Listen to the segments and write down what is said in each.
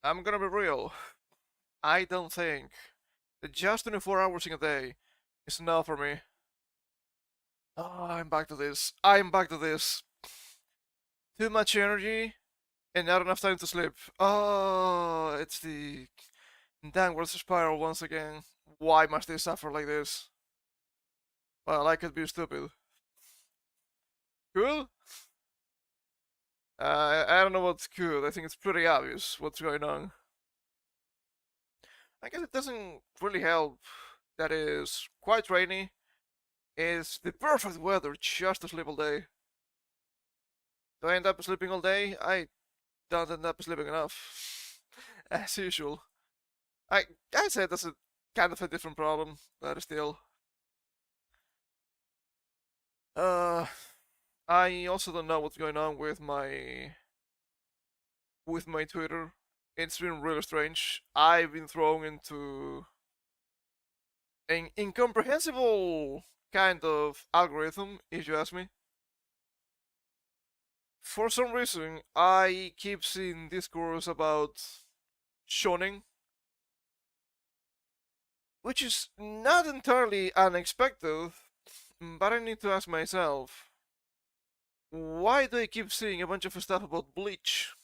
I'm gonna be real. I don't think that just 24 hours in a day is enough for me. Oh, I'm back to this. I'm back to this. Too much energy and not enough time to sleep. Oh, it's the downward spiral once again. Why must they suffer like this? Well, I could be stupid. Cool? I don't know what's cool. I think it's pretty obvious what's going on. I guess it doesn't really help that is quite rainy. It's the perfect weather just to sleep all day. Do I end up sleeping all day? I don't end up sleeping enough. As usual. I I said that's a kind of a different problem, but still. Uh I also don't know what's going on with my Twitter. It's been really strange. I've been thrown into an incomprehensible kind of algorithm, if you ask me. For some reason, I keep seeing discourse about shonen, which is not entirely unexpected, but I need to ask myself, why do I keep seeing a bunch of stuff about Bleach?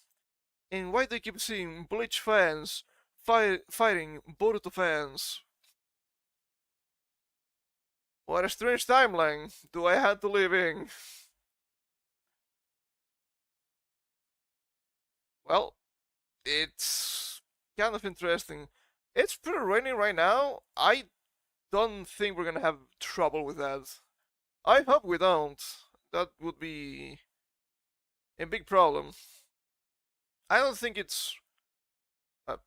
And why do I keep seeing Bleach fans fighting Boruto fans? What a strange timeline do I have to live in? Well, it's kind of interesting. It's pretty rainy right now. I don't think we're gonna have trouble with that. I hope we don't. That would be a big problem. I don't think it's uh,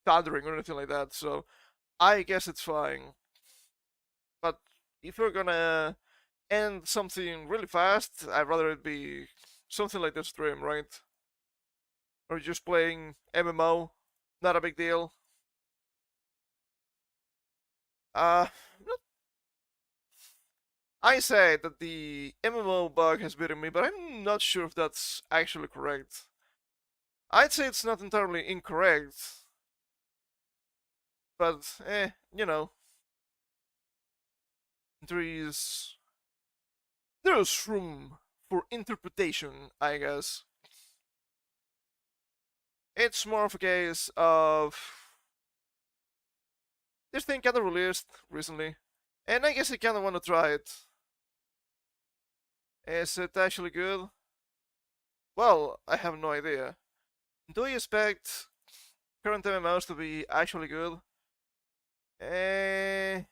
thundering or anything like that, so I guess it's fine. But if we're gonna end something really fast, I'd rather it be something like this stream, right? Or just playing MMO, not a big deal. Uh, I say that the MMO bug has beaten me, but I'm not sure if that's actually correct. I'd say it's not entirely incorrect, but you know, there is there's room for interpretation, I guess. It's more of a case of this thing kinda released recently, and I guess I kinda wanna try it. Is it actually good? Well, I have no idea. Do you expect current MMOs to be actually good? Eh,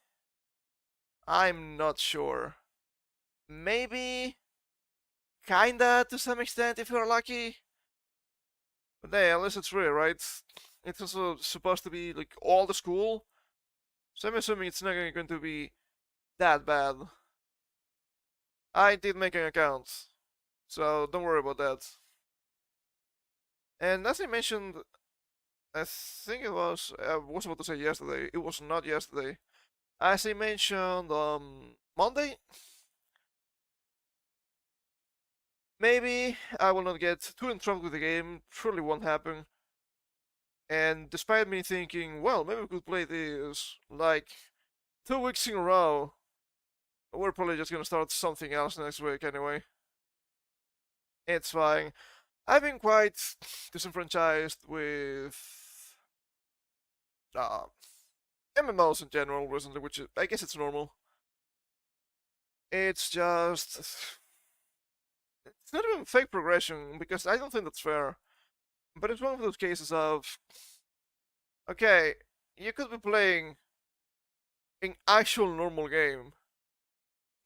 I'm not sure. Maybe, kinda to some extent if you're lucky. But hey, unless it's real, right? It's also supposed to be like all the school, so I'm assuming it's not going to be that bad. I did make an account, so don't worry about that. And as I mentioned, I think I was about to say yesterday, it was not yesterday. As I mentioned Monday, maybe I will not get too enthralled with the game, surely won't happen. And despite me thinking, well, maybe we could play this like 2 weeks in a row, we're probably just gonna start something else next week anyway. It's fine. I've been quite disenfranchised with uh, MMOs in general recently, which I guess it's normal. It's just it's not even fake progression because I don't think that's fair. But it's one of those cases of okay, you could be playing an actual normal game,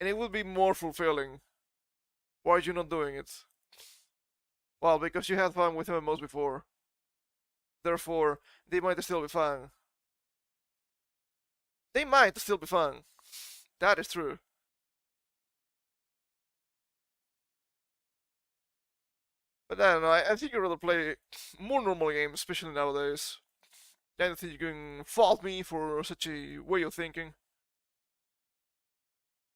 and it would be more fulfilling. Why are you not doing it? Well, because you had fun with MMOs before. Therefore, they might still be fun. They might still be fun. That is true. But I don't know, I think I'd rather play more normal games, especially nowadays. I don't think you can fault me for such a way of thinking.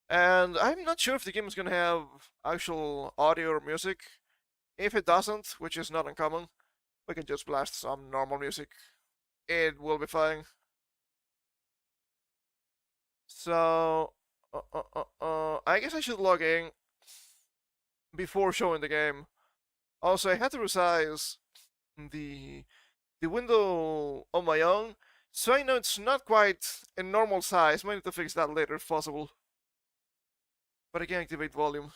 And I'm not sure if the game is gonna have actual audio or music. If it doesn't, which is not uncommon, We can just blast some normal music. It will be fine. So, I guess I should log in before showing the game. Also, I had to resize the window on my own, so I know it's not quite a normal size. Might need to fix that later if possible. But I can activate volume.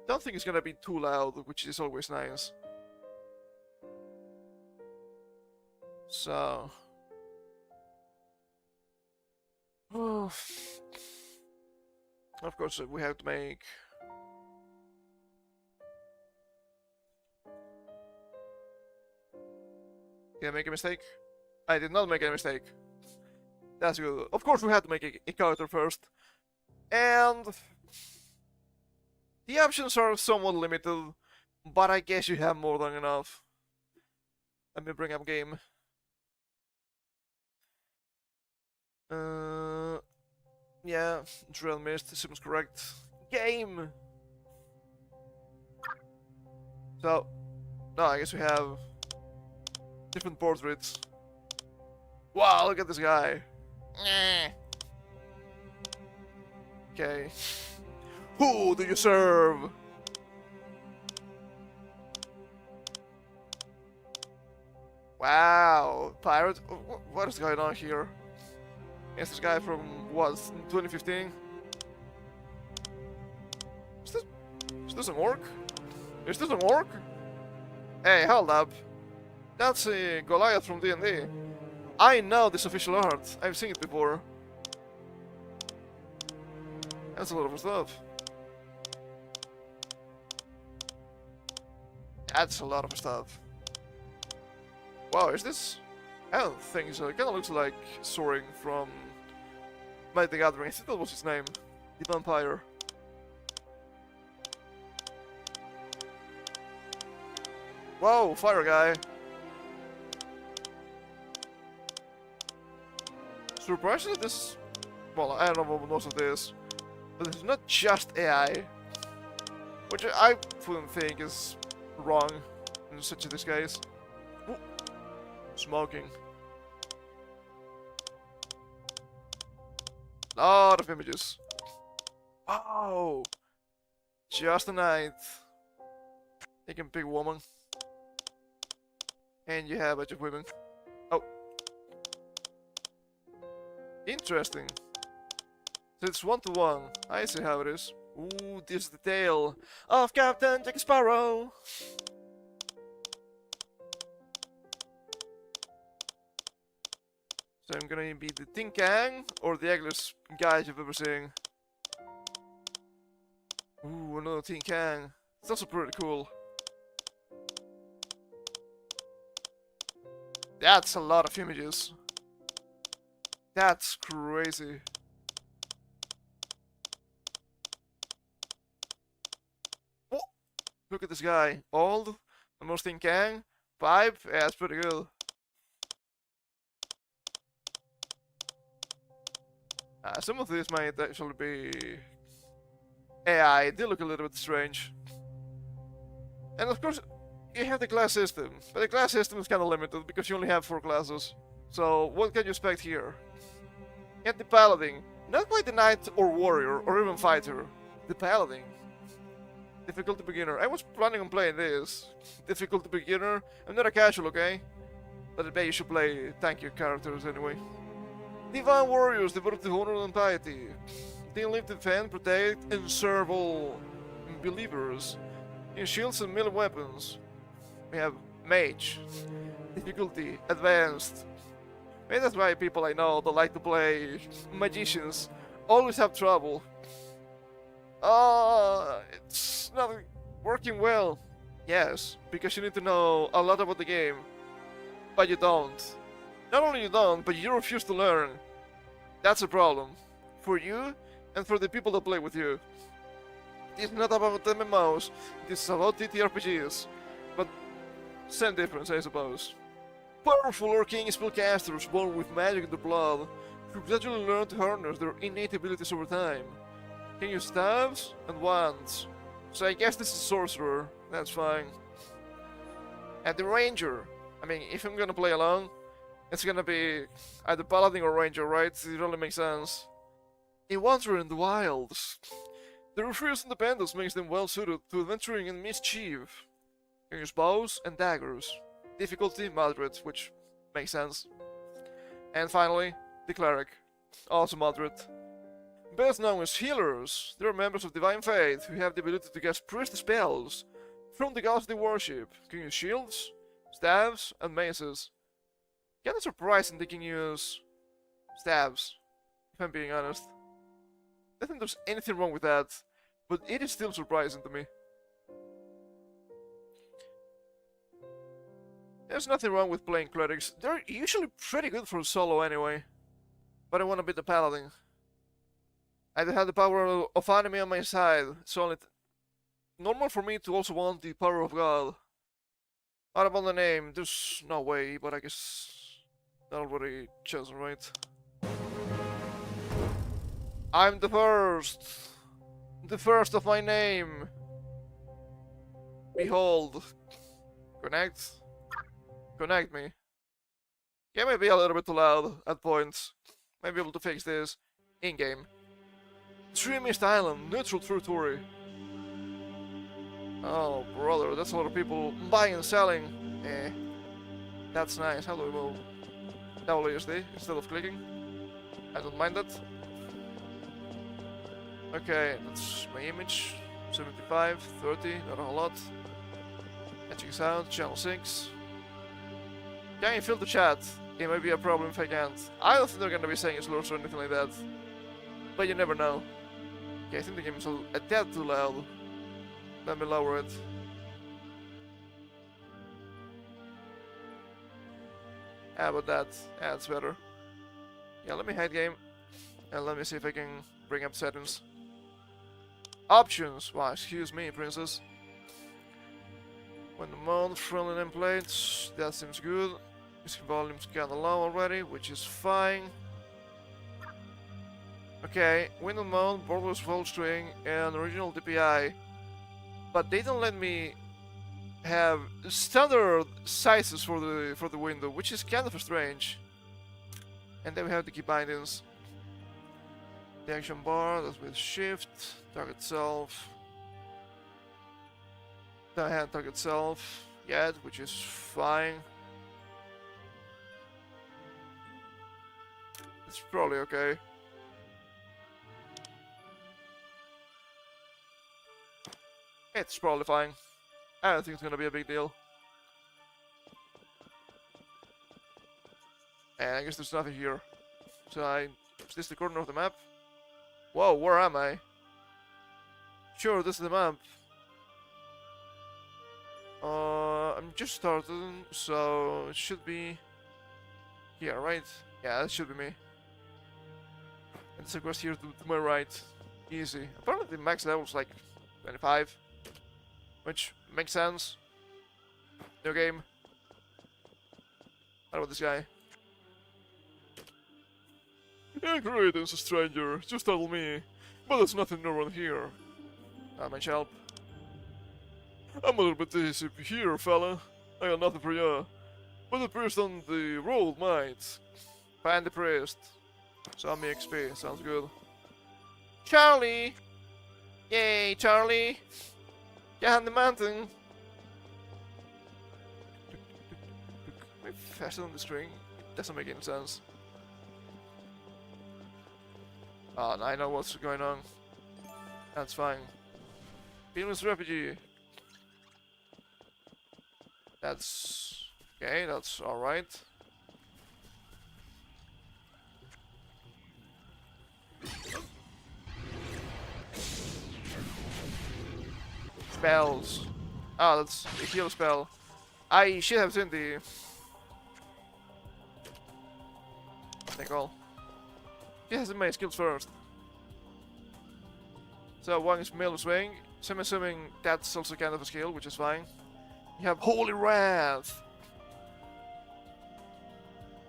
Don't think it's gonna be too loud, which is always nice. So... of course, we have to make... Did I make a mistake? I did not make a mistake. That's good. Of course we had to make a character first. And... the options are somewhat limited, but I guess you have more than enough. Let me bring up game. Yeah, Dreadmyst seems correct. Game! So, no, I guess we have different portraits. Wow, look at this guy. Okay. Who do you serve? Wow, pirate? What is going on here? Is this guy from what, 2015? Is this an orc? Is this an orc? Hey, hold up. That's a Goliath from D&D. I know this official art. I've seen it before. That's a lot of stuff. That's a lot of stuff. Wow, is this... I don't think so. It kinda looks like Soaring from Magic the Gathering. I think that was his name. The vampire. Whoa, fire guy. Surprisingly this... well, I don't know what most of this. But it's not just AI. Which I wouldn't think is wrong in such a disguise. Ooh. Smoking. Lot of images. Wow! Just a night. You can pick a woman. And you have a bunch of women. Oh. Interesting. So it's 1-to-1. I see how it is. Ooh, this is the tale of Captain Jack Sparrow. So I'm gonna be the Tin Can or the ugliest guy you've ever seen. Ooh, another Tin Can. It's also pretty cool. That's a lot of images. That's crazy. Oh, look at this guy. Old, almost Tin Can, pipe. Yeah, that's pretty good. Some of these might actually be AI. They look a little bit strange. And of course, you have the class system. But the class system is kind of limited because you only have 4 classes. So what can you expect here? You have the Paladin. Not quite the Knight or Warrior or even Fighter. The Paladin. Difficulty beginner. I was planning on playing this. Difficulty beginner. I'm not a casual, okay? But I bet you should play tankier characters anyway. Divine warriors devoted to honor and piety. They live to defend, protect, and serve all believers. In shields and melee weapons. We have mage. Difficulty advanced. Maybe that's why people I know that like to play magicians always have trouble. It's not working well. Yes, because you need to know a lot about the game. But you don't. Not only you don't, but you refuse to learn. That's a problem. For you, and for the people that play with you. This is not about MMOs, this is about TTRPGs. But same difference, I suppose. Powerful arcane spellcasters born with magic in their blood, who gradually learn to harness their innate abilities over time. Can use staves and wands. So I guess this is sorcerer. That's fine. And the ranger. I mean, if I'm gonna play alone, it's gonna be either paladin or ranger, right? It only makes sense. A wanderer in the wilds. Their fierce independence makes them well suited to adventuring in mischief. You can use bows and daggers. Difficulty moderate, which makes sense. And finally, the cleric. Also moderate. Best known as healers, they are members of Divine Faith who have the ability to cast priest spells from the gods they worship. Can use shields, staves, and maces. Kinda surprising they can use staves, if I'm being honest. I don't think there's anything wrong with that, but it is still surprising to me. There's nothing wrong with playing clerics. They're usually pretty good for solo anyway. But I want to be the paladin. I have the power of anime on my side, so it's normal for me to also want the power of God. What about the name? There's no way, but I guess that already chosen, right? I'm the first! The first of my name! Behold. Connect. Connect me. Yeah, maybe a little bit too loud at points. Might be able to fix this in-game. Dreadmyst Island, neutral territory. Oh, brother, that's a lot of people buying and selling. Eh. That's nice. How do we move? WSD instead of clicking. I don't mind that. Okay, that's my image. 75, 30, not a whole lot. Catching sound, channel 6. Can you feel the chat? It might be a problem if I can't. I don't think they're gonna be saying slurs or anything like that. But you never know. Okay, I think the game is a tad too loud. Let me lower it. How about that? Yeah, that's better. Yeah, let me hide game. And let me see if I can bring up settings. Options! Wow, excuse me, princess. When the mode, friendly nameplates, that seems good. Music volume's kinda low already, which is fine. Okay, window mode, borderless full string, and original DPI. But they don't let me have standard sizes for the window, which is kind of strange. And then we have the key bindings. The action bar, that's with shift, target self. The hand target self, yet, which is fine. It's probably okay. It's probably fine. I don't think it's gonna be a big deal. And I guess there's nothing here. So is this the corner of the map? Whoa, where am I? Sure, this is the map. I'm just starting, so it should be here, right? Yeah, that should be me. And it's across here to my right. Easy. Apparently the max level is like 25. Which makes sense. New game. What about this guy? Yeah, greetings, stranger. Just tell me. But there's nothing new around here. My help. I'm a little bit dizzy here, fella. I got nothing for you. But the priest on the road might. Find the priest. Show me XP, sounds good. Charlie! Yay, Charlie! Get on the mountain! Am I faster than the string? It doesn't make any sense. Oh, I know what's going on. That's fine. Dreadmyst RPG. That's... okay, that's alright. Spells. Ah, that's a heal spell. I should have seen the... what's they call? She has my skills first. So one is melee swing. So I'm assuming that's also kind of a skill, which is fine. You have Holy Wrath.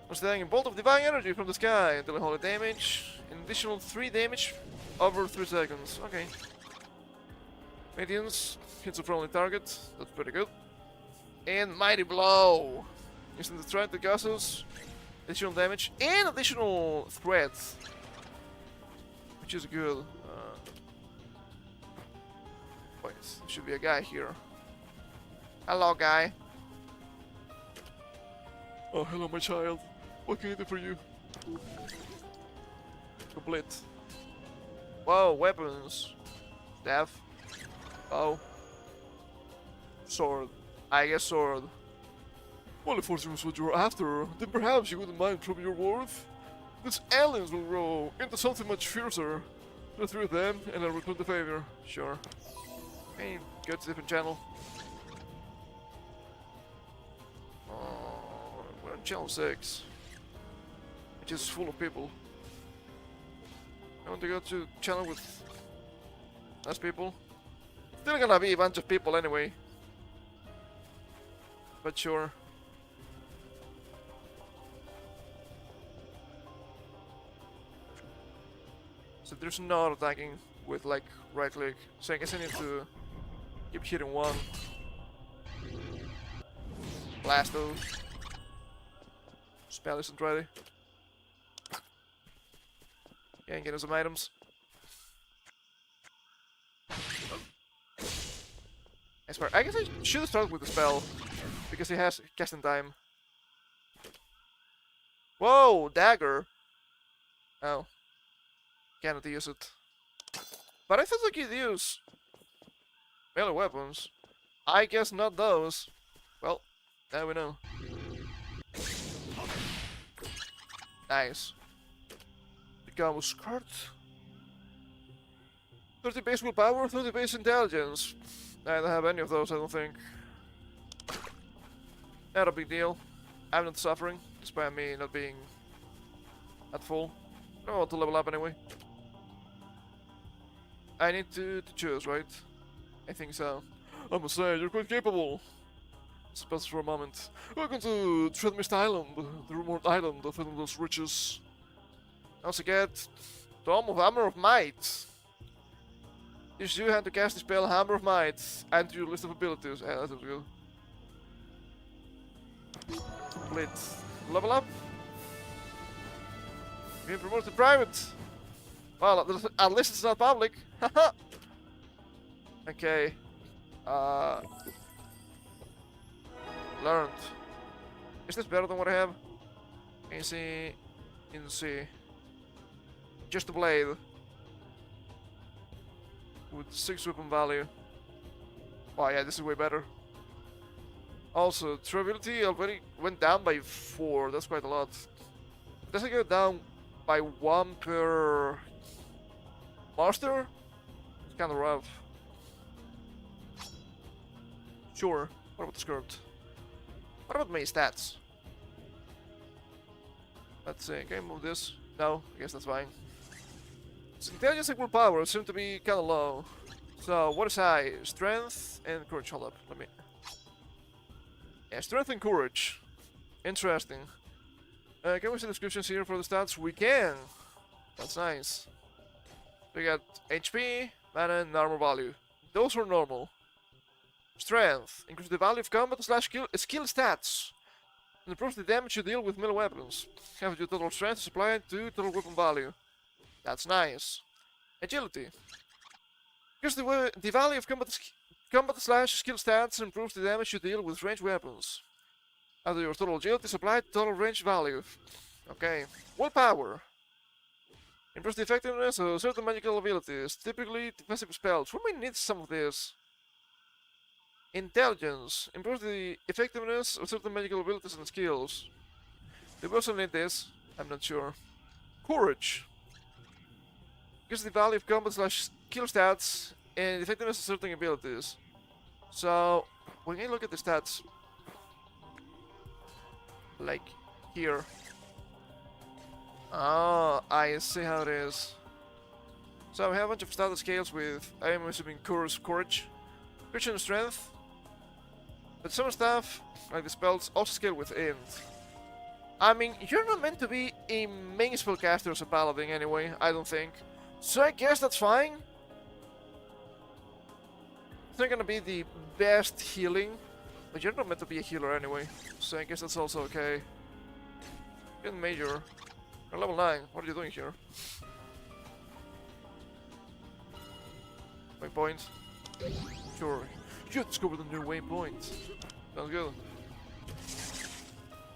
Understanding a bolt of divine energy from the sky, dealing holy damage, an additional 3 damage over 3 seconds. Okay. Radiance hits a friendly target. That's pretty good. And Mighty Blow. Instant threat that causes additional damage and additional threat, which is good. Wait, there should be a guy here. Hello, guy. Oh, hello, my child. What can I do for you? Complete. Whoa, weapons. Staff. Oh. Sword. I guess sword. Well, if fortune was what you were after, then perhaps you wouldn't mind proving your worth. These aliens will grow into something much fiercer. Go through them, and I'll return the favor. Sure. Hey, go to a different channel. We're on channel 6. Which is full of people. I want to go to channel with less people. Still gonna be a bunch of people anyway. But sure. So there's no attacking with like right click. So I guess I need to keep hitting one. Blast those. Spell isn't ready. Yeah, and get us some items. I swear, I guess I should have started with the spell. Because he has casting time. Whoa, dagger. Oh. Cannot use it. But I thought I could use melee weapons. I guess not those. Well, now we know. Nice. Become a skirt. 30 base willpower, 30 base intelligence. I don't have any of those, I don't think. Not a big deal. I'm not suffering, despite me not being at full. I don't want to level up anyway. I need to choose, right? I think so. I must say, you're quite capable. Suppose for a moment. Welcome to Dreadmyst Island, the remote island of endless riches. Also get Dome of Hammer of Might. Use you hand to cast the spell Hammer of Might. Add to your list of abilities. That's good. Complete. Level up. Being promoted to private. Well, at least it's not public. Haha. Okay. Learned. Is this better than what I have? Can you see? You can see. Just a blade. With 6 weapon value. Oh yeah, this is way better. Also, durability already went down by 4. That's quite a lot. Does it go down by 1 per master? It's kind of rough. Sure. What about the skirt? What about my stats? Let's see. Can I move this? No, I guess that's fine. So intelligence and willpower seem to be kind of low. So what is high? Strength and courage. Hold up. Let me. Yeah, strength and courage. Interesting. Can we see descriptions here for the stats? We can. That's nice. We got HP, mana, and armor value. Those are normal. Strength. Increase the value of combat / skill stats. And improves the damage you deal with melee weapons. Have your total strength supplied to total weapon value. That's nice. Agility. Increase the value of combat / skill stats and improves the damage you deal with ranged weapons. After your total agility supplied to total range value. Okay. Willpower. Improves the effectiveness of certain magical abilities, typically defensive spells. We may need some of this. Intelligence. Improves the effectiveness of certain magical abilities and skills. Do we also need this? I'm not sure. Courage. Increases the value of combat / skill stats and the effectiveness of certain abilities. So, when you look at the stats, like here. Oh, I see how it is. So we have a bunch of status scales with, I am assuming, courage, courage and strength. But some stuff, like the spells, also scale with int. I mean, you're not meant to be a main spellcaster as a paladin anyway, I don't think. So I guess that's fine. It's not gonna be the best healing, but you're not meant to be a healer anyway, so I guess that's also okay. Good major. You're level 9. What are you doing here? Waypoint. Sure. You discovered a new waypoint. Sounds good.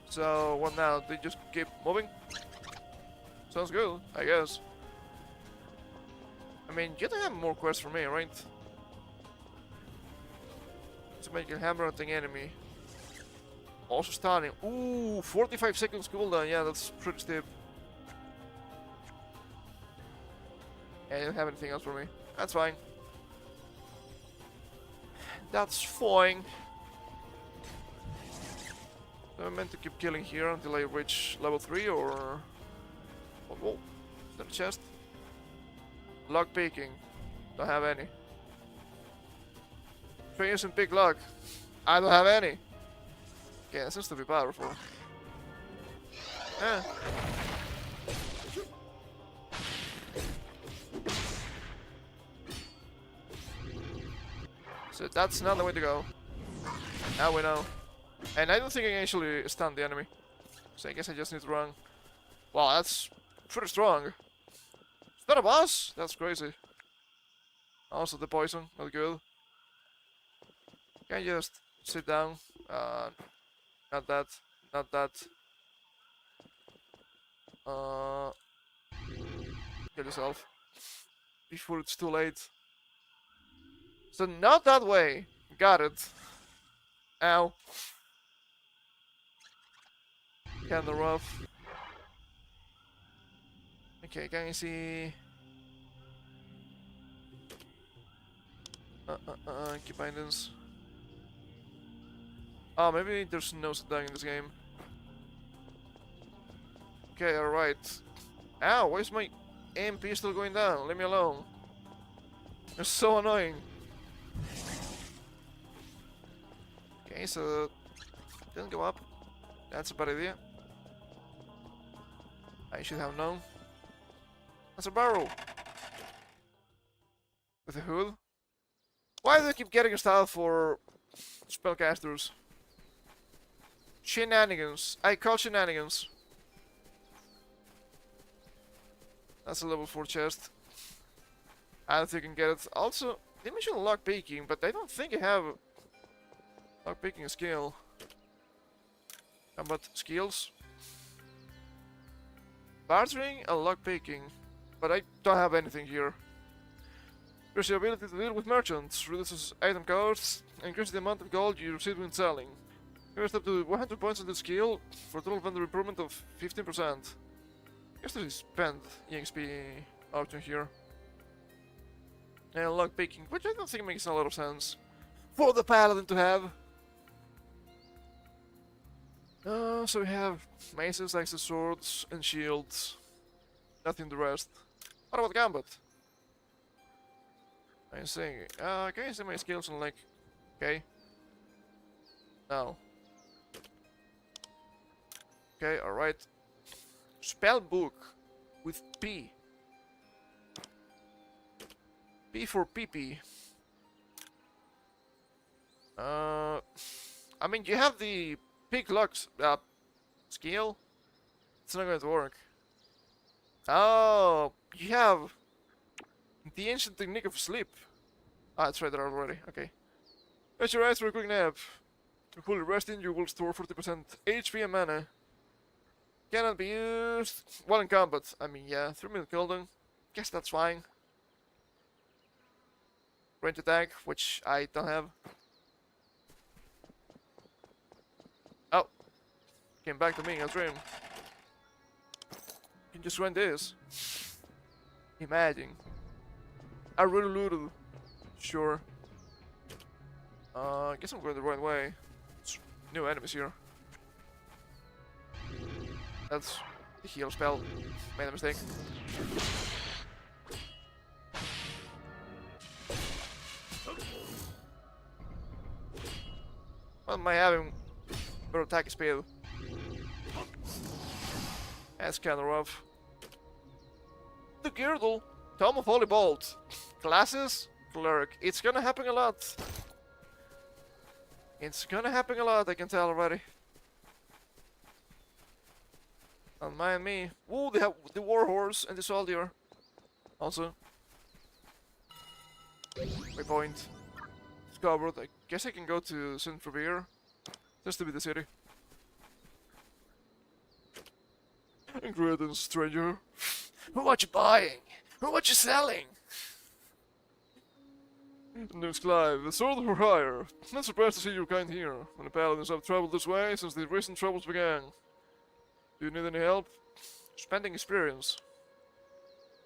So, what now? They just keep moving? Sounds good, I guess. I mean, you don't have more quests for me, right? To make a hammer at the enemy. Also stunning. Ooh, 45 seconds cooldown. Yeah, that's pretty steep. Yeah, you don't have anything else for me. That's fine. That's fine. So I'm meant to keep killing here until I reach level 3 or... Oh, whoa. Is that a chest? Lock picking. Don't have any. Try using big luck. I don't have any. Yeah, that seems to be powerful. Yeah. So that's not the way to go. Now we know. And I don't think I can actually stun the enemy. So I guess I just need to run. Wow, that's pretty strong. Is that a boss? That's crazy. Also the poison, not good. Can I just sit down? Not that. Not that. Kill yourself. Before it's too late. So not that way. Got it. Ow. Kinda rough. Okay, can you see? Keep bindings. Oh, maybe there's no setdown in this game. Okay, alright. Ow, why is my MP still going down? Leave me alone. It's so annoying. Okay, so... Didn't go up. That's a bad idea. I should have known. That's a barrel. With a hood. Why do I keep getting stuff for spellcasters? Shenanigans. I call shenanigans. That's a level 4 chest. I don't think I can get it. Also, they mentioned lockpicking, but I don't think I have lockpicking skill. How about skills? Bartering and lockpicking. But I don't have anything here. There's the ability to deal with merchants, reduces item costs, and increases the amount of gold you receive when selling. Invest up to 100 points on this skill for a total vendor improvement of 15%. I guess there is spend EXP option here. And lockpicking, which I don't think makes a lot of sense for the paladin to have. So we have maces, axes, swords, and shields. Nothing the rest. What about combat? I'm saying, can you see my skills on like, okay? No. Okay, alright. Spell book with P. P for PP. I mean, you have the pick locks skill. It's not going to work. Oh, you have the ancient technique of sleep. Ah, it's right there already. Okay. Rest your eyes for a quick nap. To fully resting, you will store 40% HP and mana. Cannot be used while in combat. I mean, yeah, 3-minute cooldown. Guess that's fine. Range attack, which I don't have. Oh, came back to me in a dream. You can just run this. Imagine. I really looted. Sure. I guess I'm going the right way. It's new enemies here. That's the heal spell. Made a mistake. What am I having? Better attack speed. That's kinda rough. The girdle. Tome of Holy Bolt. Classes? Cleric. It's gonna happen a lot. It's gonna happen a lot, I can tell already. Don't mind me. Ooh, they have the Warhorse and the Soldier. Also. Waypoint. Discovered. I guess I can go to Centrovere. Just to be the city. Greetings, stranger. What you buying? What you selling? News Clive, the sword for hire. Not surprised to see your kind here. When the paladins have traveled this way since the recent troubles began. Do you need any help? Spending experience.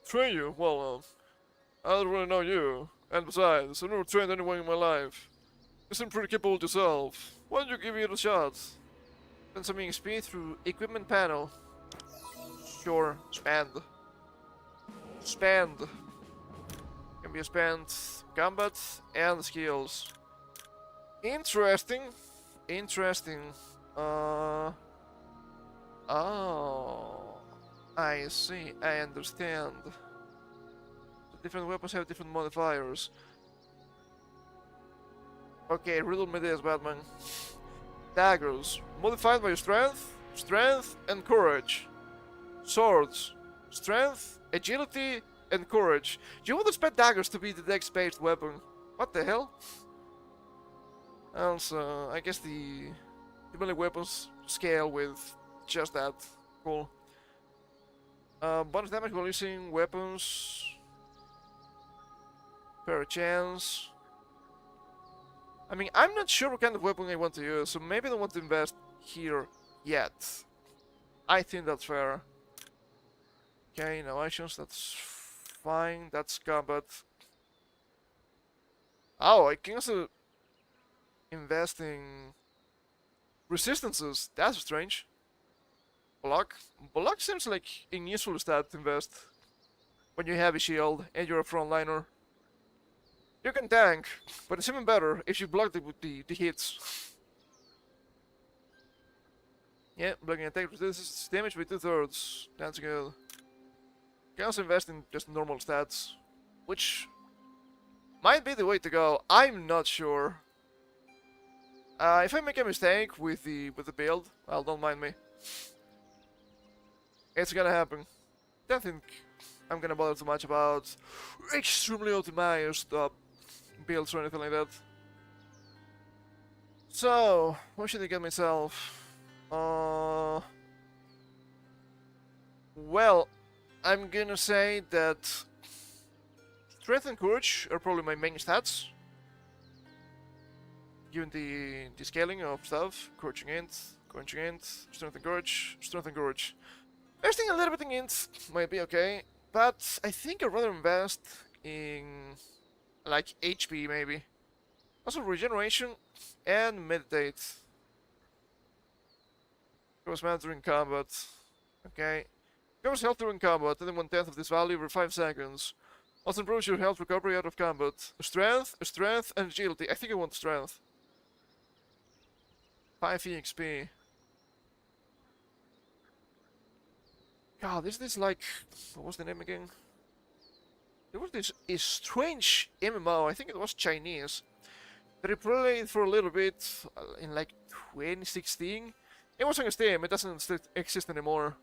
Train you? Well, I don't really know you. And besides, I've never trained anyone in my life. You seem pretty capable yourself. Why don't you give it a shot? Spend some XP through equipment panel. Sure, spend. Spend. Can be spent combat and skills. Interesting. Interesting. Oh, I see. I understand. The different weapons have different modifiers. Okay, riddle me this, Batman. Daggers, modified by strength, strength, and courage. Swords, strength, agility, and courage. You would expect daggers to be the dex-based weapon. What the hell? Also, I guess the melee weapons scale with just that. Cool. Bonus damage while using weapons. Per chance. I mean, I'm not sure what kind of weapon I want to use, so maybe I don't want to invest here yet. I think that's fair. Okay, no actions, that's fine, that's combat. Oh, I can also invest in resistances. That's strange. Block? Block seems like a useful stat to invest when you have a shield and you're a frontliner. You can tank, but it's even better if you block the hits. Yeah, blocking attack reduces damage by 2/3. That's good. You can also invest in just normal stats, which might be the way to go. I'm not sure. If I make a mistake with the build, well, don't mind me. It's gonna happen. Don't think I'm gonna bother too much about extremely optimized builds or anything like that. So, what should I get myself? Well, I'm gonna say that strength and courage are probably my main stats. Given the scaling of stuff, courage and int, strength and courage, strength and courage. Investing a little bit in int might be okay, but I think I'd rather invest in like HP maybe. Also regeneration and meditate. Goes man during combat. Okay. Goes health during combat, and then 1/10 of this value over 5 seconds. Also improves your health recovery out of combat. Strength, and agility. I think I want strength. 5 EXP. God, is this like... what was the name again? There was this strange MMO, I think it was Chinese, that I played for a little bit in like 2016. It was on Steam, it doesn't exist anymore.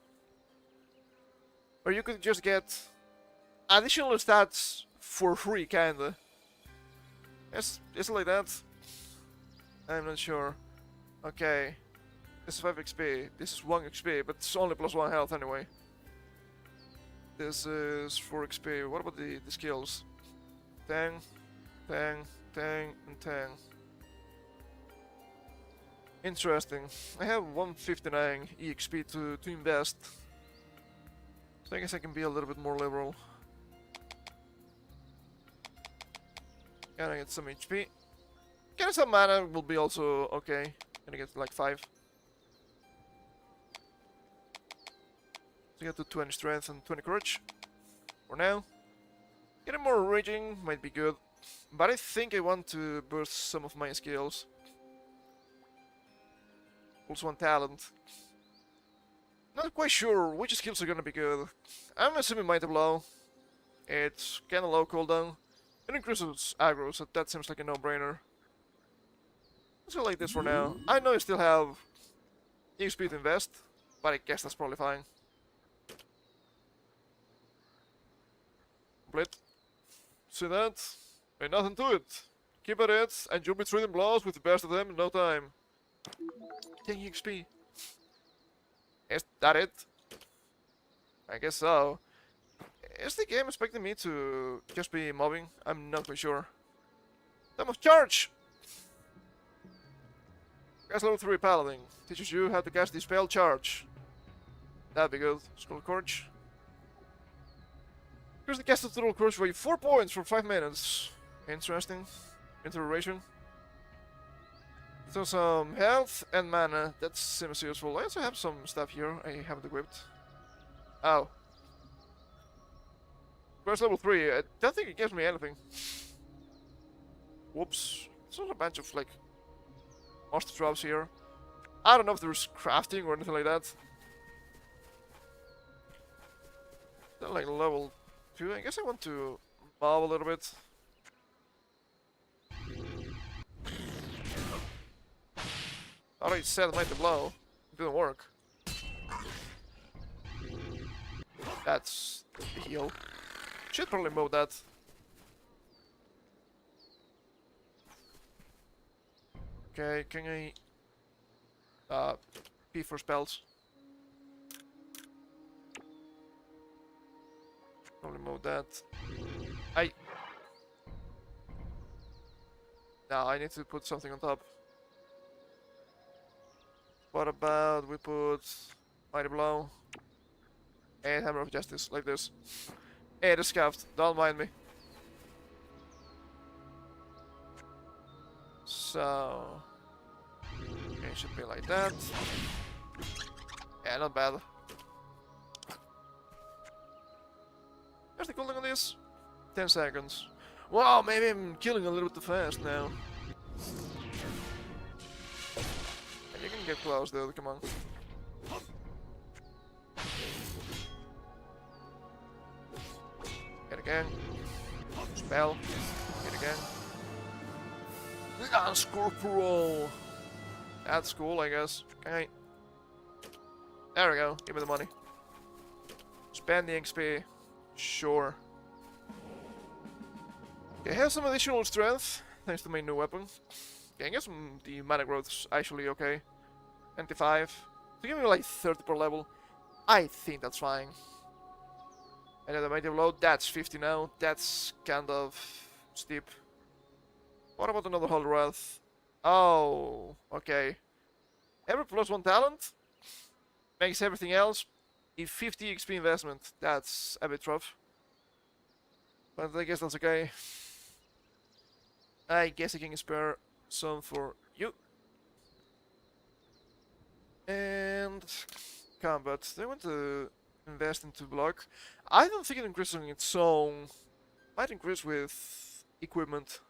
Or you could just get additional stats for free, kinda. It's like that. I'm not sure. Okay. This is 5 XP, this is 1 XP, but it's only +1 health anyway. This is 4 XP. What about the skills? Tang, and Tang. Interesting. I have 159 EXP to invest. So I guess I can be a little bit more liberal. Gonna get some HP. Getting some mana will be also okay. Gonna get like 5. So get to 20 strength and 20 courage. For now. Getting more raging might be good. But I think I want to burst some of my skills. Also one talent. Not quite sure which skills are gonna be good. I'm assuming Mighty Blow. It's kinda low cooldown. It increases aggro, so that seems like a no-brainer. Let's go like this for now. I know you still have XP to invest, but I guess that's probably fine. Complete. See that? Ain't nothing to it. Keep at it, and you'll be trading blows with the best of them in no time. 10 XP. Is that it? I guess so. Is the game expecting me to just be mobbing? I'm not quite sure. Time of charge! Cast level 3 paladin. Teaches you how to cast the spell charge. That'd be good. Scroll Courage. Here's the cast of Scroll Courage for 4 points for 5 minutes. Interesting. Interrogation. So some health and mana. That seems useful. I also have some stuff here I haven't equipped. Oh. Where's level 3? I don't think it gives me anything. Whoops. There's a bunch of like monster drops here. I don't know if there's crafting or anything like that. They're like level 2. I guess I want to mob a little bit. I already said Mighty Blow. It didn't work. That's the heal. Should probably move that. Okay, can I P for spells? Probably move that. No, I need to put something on top. What about we put Mighty Blow and Hammer of Justice, like this. Hey, the scuffed, don't mind me. So it should be like that. Yeah, not bad. Where's the cooling on this? 10 seconds. Wow, maybe I'm killing a little bit too fast now. You can get close though, come on. Hit again. Spell. Hit again. Scorpion. That's cool, I guess. Okay. There we go. Give me the money. Spend the XP. Sure. Okay, have some additional strength, thanks to my new weapon. Okay, I guess the mana growth's actually okay. 25. So give me like 30 per level. I think that's fine. And then the mighty blow, that's 50 now. That's kind of steep. What about another Holy Wrath? Oh, okay. Every +1 talent makes everything else a 50 XP investment. That's a bit rough. But I guess that's okay. I guess I can spare some for you. And combat. They want to invest into block. I don't think it increases on its own. Might increase with equipment.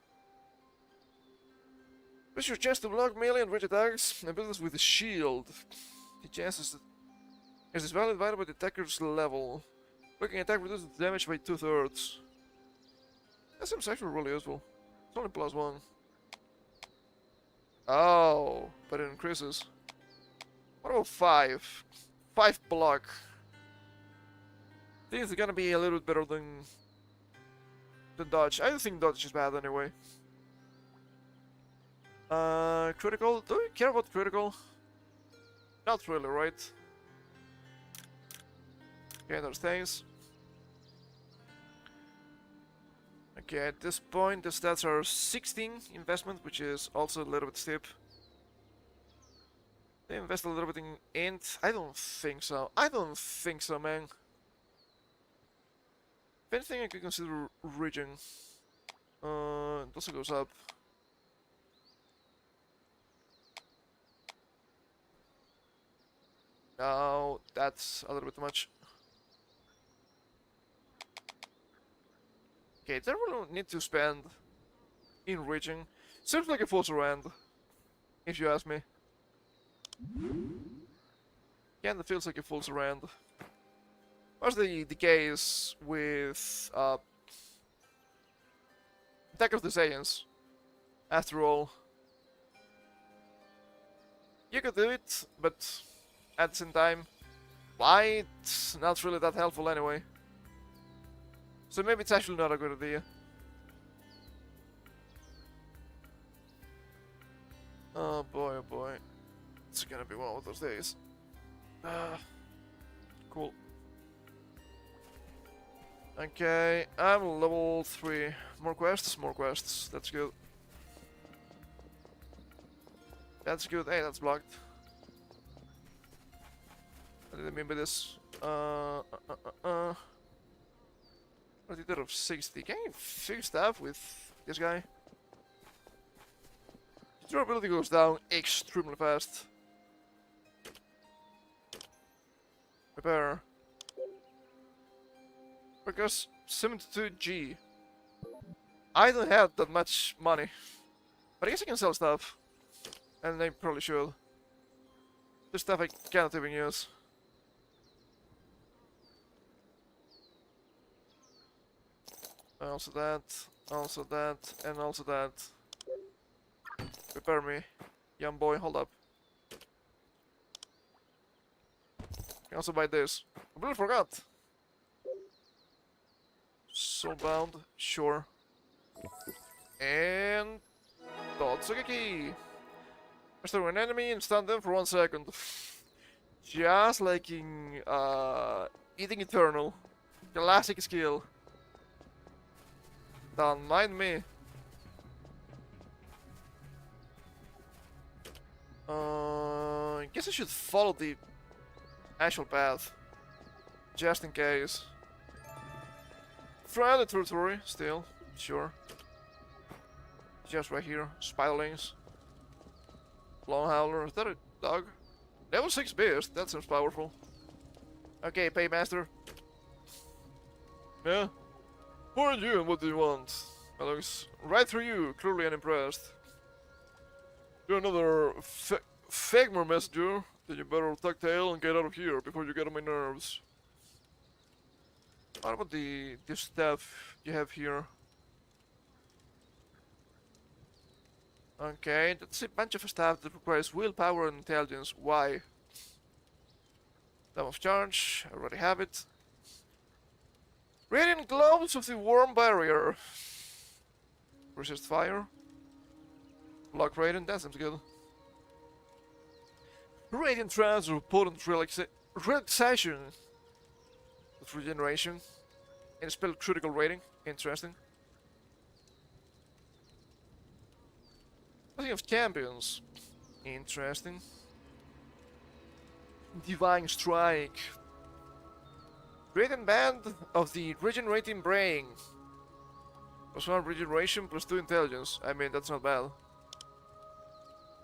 Push your chance to block melee and range attacks and build this with a shield. The chances is valid by the attacker's level. Blocking attack reduces the damage by 2/3. That seems actually really useful. It's only +1. Oh, but it increases. What about 5? 5 block. I think it's gonna be a little bit better than dodge. I don't think dodge is bad anyway. Critical? Do you care about critical? Not really, right? Okay, there's things. Okay, at this point the stats are 16 investment, which is also a little bit steep. They invest a little bit in int? I don't think so. I don't think so, man. If anything, I could consider region. It also goes up. No, that's a little bit too much. Okay, there will need to spend in region. Seems like a full surround, if you ask me. Kinda feels like a full surround. What's the case with Attack of the Saiyans. After all. You could do it, but at the same time, why? It's not really that helpful anyway. So maybe it's actually not a good idea. Oh boy, oh boy. It's gonna be one of those days. Cool. Okay, I'm level 3. More quests, more quests. That's good. That's good. Hey, that's blocked. What did I mean by this? What did of 60? Can you fix stuff with this guy? Durability goes down extremely fast. Repair. Because 72G. I don't have that much money. But I guess I can sell stuff. And I probably should. There's stuff I cannot even use. Also that, and also that. Prepare me. Young boy, hold up. Can also buy this. I really forgot. Soulbound, sure. And Totsugeki. Restore an enemy and stun them for 1 second. Just like in Eating Eternal. Classic skill. Don't mind me. I guess I should follow the actual path. Just in case. Try the territory, still. Sure. Just right here. Spiderlings. Long Howler. Is that a dog? Level 6 beast. That seems powerful. Okay, Paymaster. Yeah? Who are you and what do you want? I looks right through you, clearly unimpressed. You're another Fagmore messenger. Then you better tuck tail and get out of here before you get on my nerves. What about the stuff you have here? Okay, that's a bunch of stuff that requires willpower and intelligence. Why? Dome of Charge, I already have it. Radiant Globes of the Worm Barrier. Resist fire. Block Radiant, that seems good. Radiant Trance or potent relaxation. With regeneration. And spell critical rating. Interesting. Nothing of champions. Interesting. Divine Strike. Radiant Band of the Regenerating Brain. +1 regeneration, +2 intelligence. I mean, that's not bad.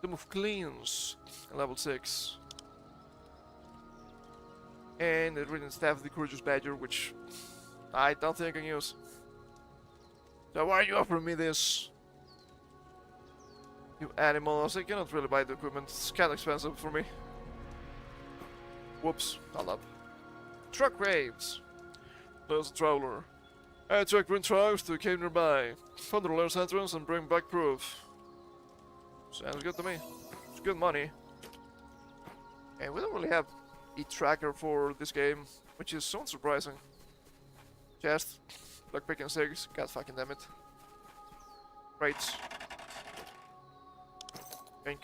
Tomb of Cleans, level 6. And the Radiant Staff of the Courageous Badger, which I don't think I can use. So why are you offering me this? You animals, I cannot really buy the equipment. It's kinda expensive for me. Whoops, hold up. Truck raids. There's a traveler. I checked wind trucks to a cave nearby. Found the Lair's entrance and bring back proof. Sounds good to me. It's good money. And we don't really have a tracker for this game, which is so surprising. Chest, lockpick and SIGs, god fucking damn it. Rates. Pink.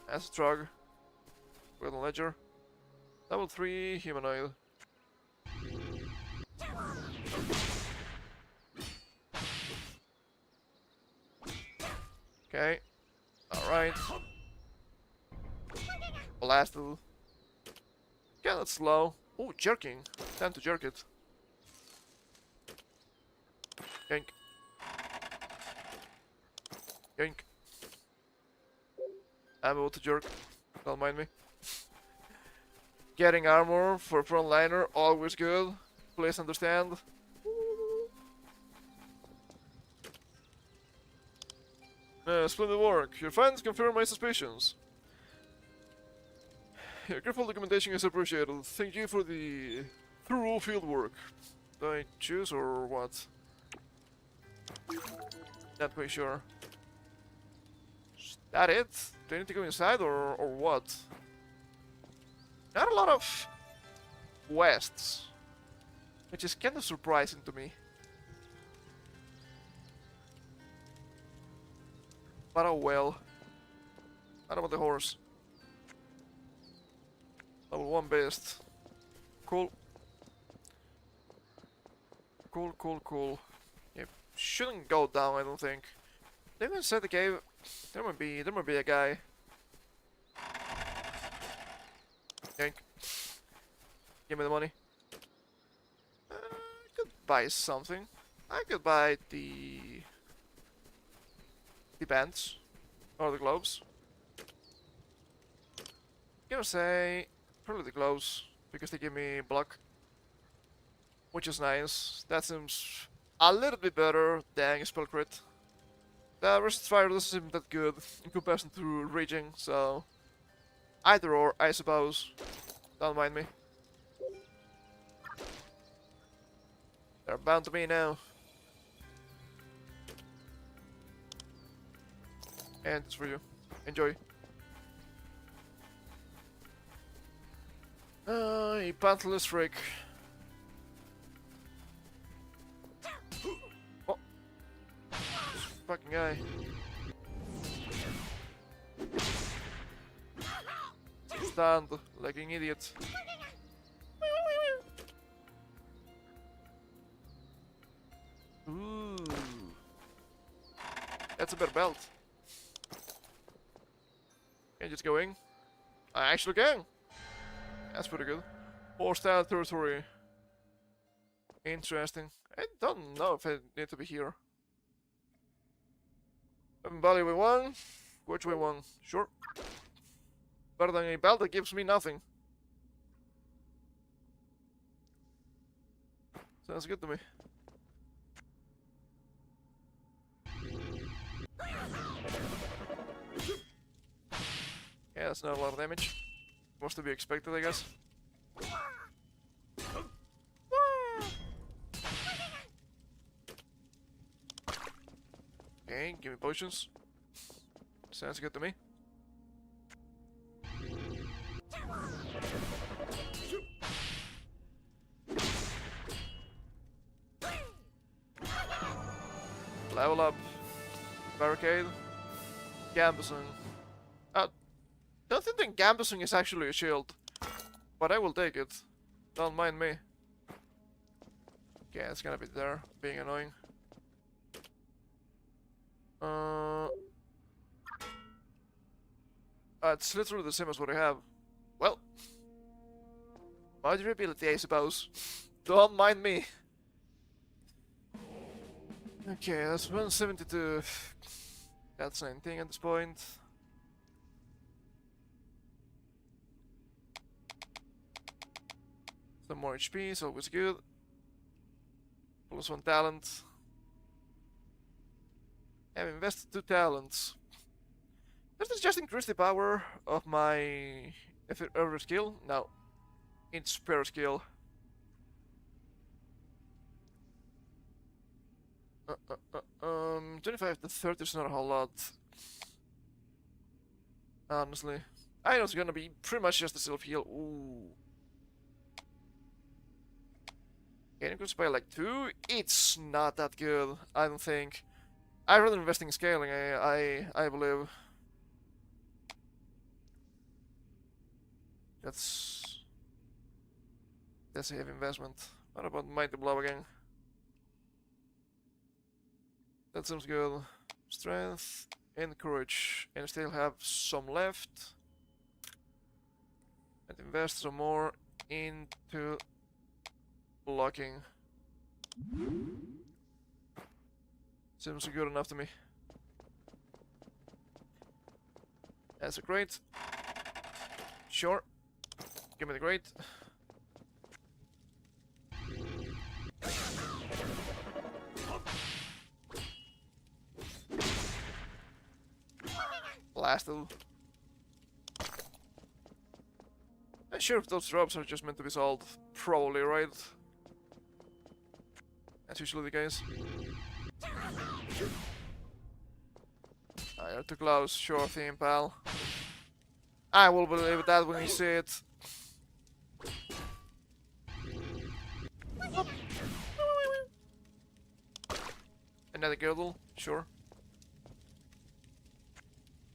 As a trug. Golden Ledger. Level 3 humanoid. Okay. Alright. Blasted. Yeah, that's slow. Oh, jerking. Time to jerk it. Yank. Yank. I'm about to jerk. Don't mind me. Getting armor for a frontliner, always good. Please understand. Splendid work. Your findings confirm my suspicions. Your careful documentation is appreciated. Thank you for the thorough field work. Do I choose or what? Not quite sure. Is that it? Do I need to go inside or what? Not a lot of quests, which is kind of surprising to me. But oh well. What about the horse? Level 1 beast. Cool. Cool. Yep. Shouldn't go down, I don't think. They even said the cave. There might be a guy. Yank. Give me the money. I could buy something. I could buy the bands or the gloves. Gonna say probably the gloves because they give me block, which is nice. That seems a little bit better than a spell crit. The resist fire doesn't seem that good in comparison to raging, so either or, I suppose. Don't mind me. They're bound to me now. And it's for you. Enjoy. A pantless freak. Oh. This fucking guy. Stand like an idiot. Ooh. That's a better belt. Can you just go in? I actually can. That's pretty good. Hostile territory. Interesting. I don't know if I need to be here. Body we won. Which we won? Sure. Better than a belt that gives me nothing. Sounds good to me. Yeah, that's not a lot of damage. Was to be expected, I guess. Okay, give me potions. Sounds good to me. Level up. Barricade. Gambusing. Don't think gambusing is actually a shield, but I will take it. Don't mind me. Okay, it's gonna be there, being annoying. It's literally the same as what I have. Well, my durability, I suppose. Don't mind me. Okay, that's 172. That's 19 at this point. Some more HP is always good. Plus 1 talent. I've invested 2 talents. Does this just increase the power of my every skill? No. It's per skill. 25 to 30 is not a whole lot. Honestly. I know it's gonna be pretty much just a self-heal. Ooh. Can you increase by like 2? It's not that good, I don't think. I'd rather invest in scaling, I believe. That's a heavy investment. What about Mighty Blow again? That seems good. Strength and courage. And I still have some left. And invest some more into blocking. Seems good enough to me. That's a great. Sure. Give me the great. Blasted. I'm sure if those drops are just meant to be sold. Probably, right? That's usually the case. You're too close. Sure thing, pal. I will believe that when you see it. Another girdle, sure.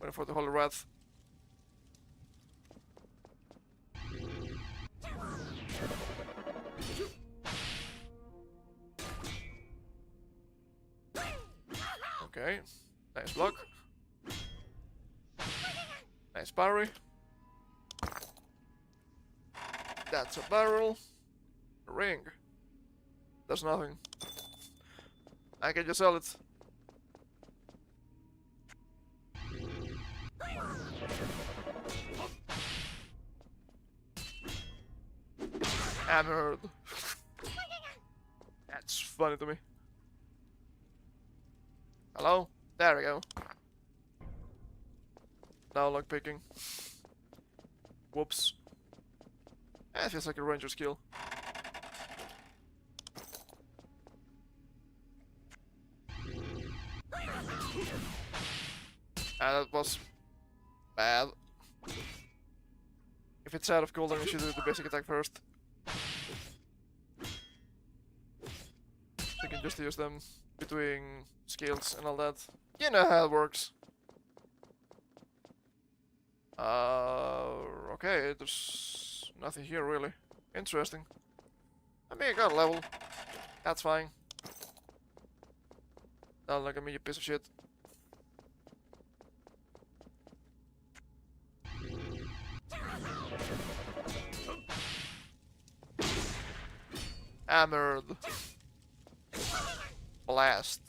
Waiting for the Holy Wrath. Okay, nice block. Nice parry. That's a barrel. A ring. That's nothing. I can just sell it. Hammered. That's funny to me. Hello? There we go. Now lock picking. Whoops. That feels like a ranger skill. That was bad. If it's out of cooldown, you should do the basic attack first. You can just use them between skills and all that. You know how it works. Okay, there's nothing here really. Interesting. I mean, I got a level. That's fine. Not like me, you piece of shit. Hammered. Blast.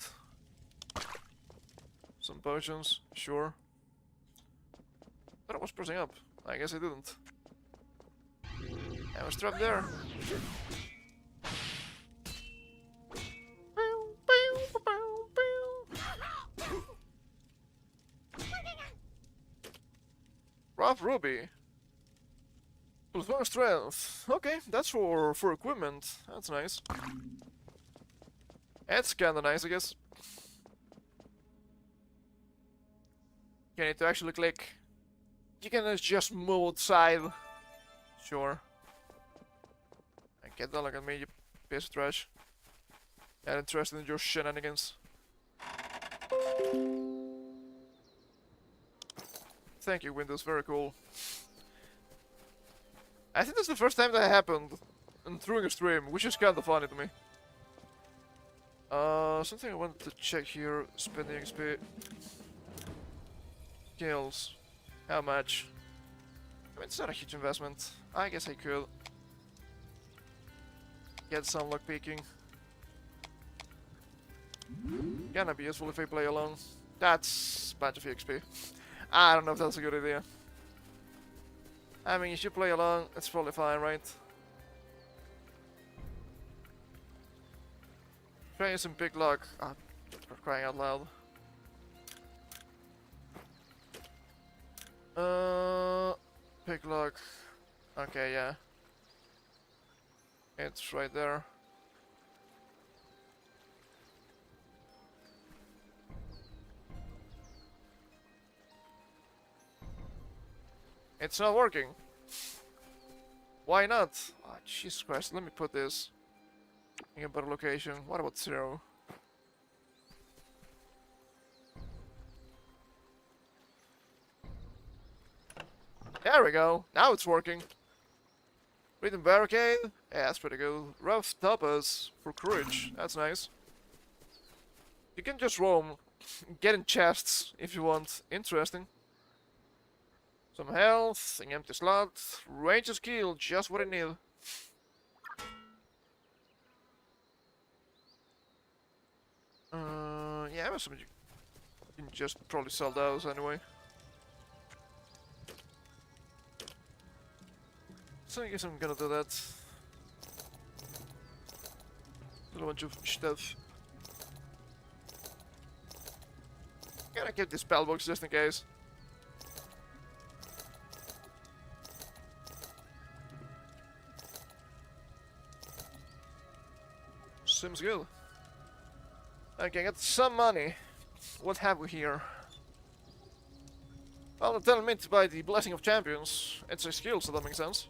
Some potions, sure. But I was pressing up. I guess I didn't. I was trapped there. Rough Ruby. +1 strength. Okay, that's for equipment. That's nice. That's kinda nice, I guess. You need to actually click. You can just move outside. Sure. I get that, look at me, you piece of trash. Not interested in your shenanigans. Thank you, Windows, very cool. I think that's the first time that happened during a stream, which is kinda funny to me. Something I wanted to check here, spending XP. Skills. How much? I mean, it's not a huge investment. I guess I could get some luck peeking. Gonna be useful if I play alone. That's a bunch of XP. I don't know if that's a good idea. I mean, if you play along, it's probably fine, right? Trying some big luck. Ah, for crying out loud. Big luck. Okay, yeah. It's right there. It's not working. Why not? Oh, Jesus Christ, let me put this in a better location. What about 0? There we go. Now it's working. Rhythm barricade. Yeah, that's pretty good. Rough tapas for courage. That's nice. You can just roam, get in chests if you want. Interesting. Some health, an empty slot, range of skill, just what I need. Yeah, I you can just probably sell those anyway. So I guess I'm gonna do that. A bunch of stuff. Gonna keep this spell box just in case. Seems good. Okay, got some money. What have we here? Well, they're telling me to buy the Blessing of Champions. It's a skill, so that makes sense.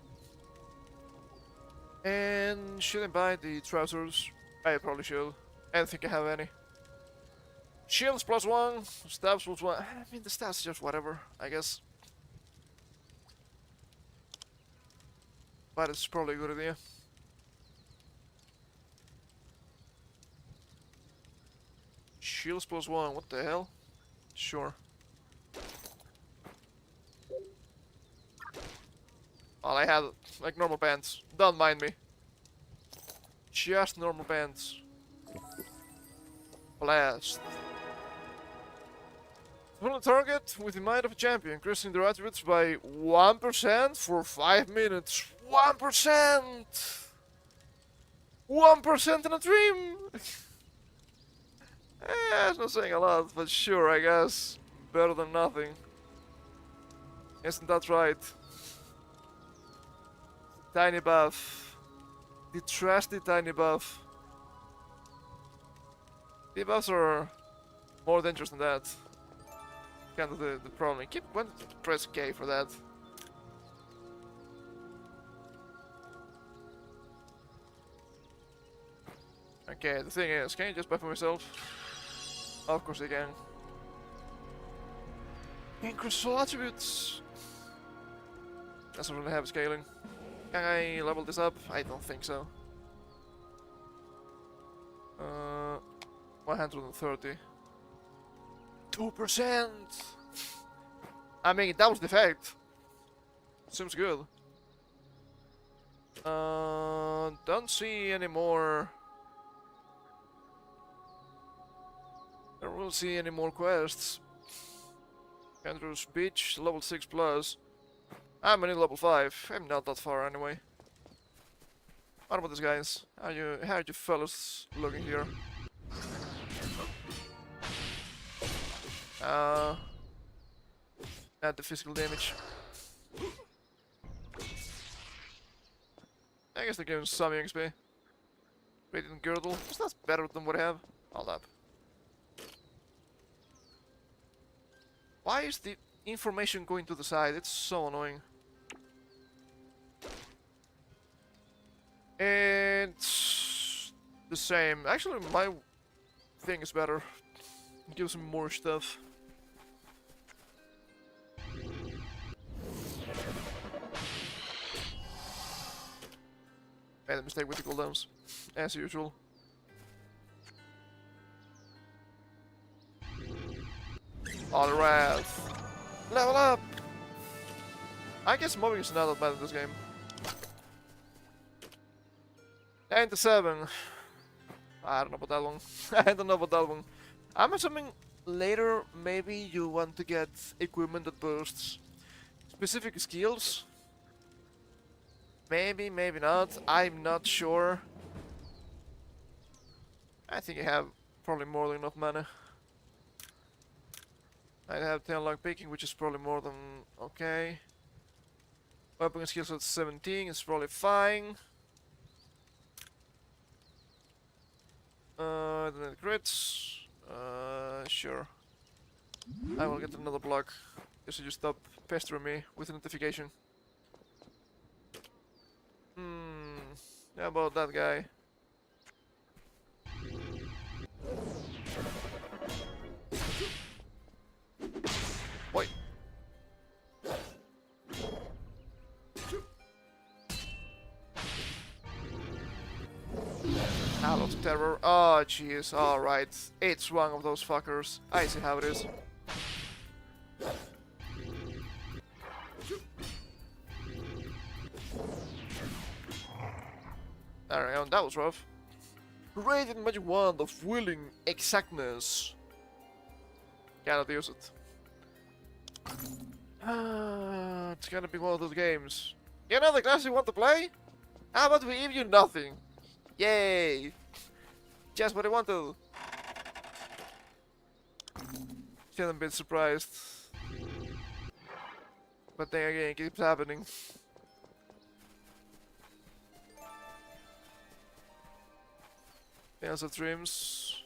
And should I buy the trousers? I probably should. I don't think I have any. Shields +1, stabs +1. I mean, the stats just whatever, I guess. But it's probably a good idea. Shields +1, what the hell? Sure. Well, I had like normal pants. Don't mind me. Just normal pants. Blast. Pull a target with the might of a champion, increasing their attributes by 1% for 5 minutes. 1%! 1% in a dream! It's not saying a lot, but sure, I guess. Better than nothing. Isn't that right? Tiny buff. The trusty tiny buff. The buffs are more dangerous than that. Kind of the problem. Keep wanting to press K for that. Okay, the thing is, can you just buy for myself? Of course I can. Increase all attributes. Doesn't really have scaling. Can I level this up? I don't think so. 130. 2%! I mean, that was the effect. Seems good. Don't see any more. I don't see any more quests. Andrew's Beach, level 6 plus. I'm only level 5. I'm not that far anyway. What about these guys? How are you fellas looking here? Add the physical damage. I guess they're giving some XP. Radiant Girdle. Is that better than what I have? Hold up. Why is the information going to the side? It's so annoying. And the same. Actually, my thing is better. It gives me more stuff. Made a mistake with the cooldowns, as usual. Alright. Level up! I guess mobbing is not that bad in this game. 97. I don't know about that one. I don't know about that one. I'm assuming later maybe you want to get equipment that boosts specific skills. Maybe, maybe not. I'm not sure. I think I have probably more than enough mana. I have 10 lock picking, which is probably more than okay. Weapon skills at 17 is probably fine. Then crits. Sure. I will get another block. Just so you stop pestering me with a notification. How about that guy? Wait. Out of terror. Oh, jeez. Alright. It's one of those fuckers. I see how it is. There we go. That was rough. Radiant Magic Wand of Willing Exactness. Cannot use it. It's gonna be one of those games. You know the class you want to play? How about we give you nothing? Yay! Just what I wanted. Still a bit surprised. But then again, it keeps happening. Fields of Dreams.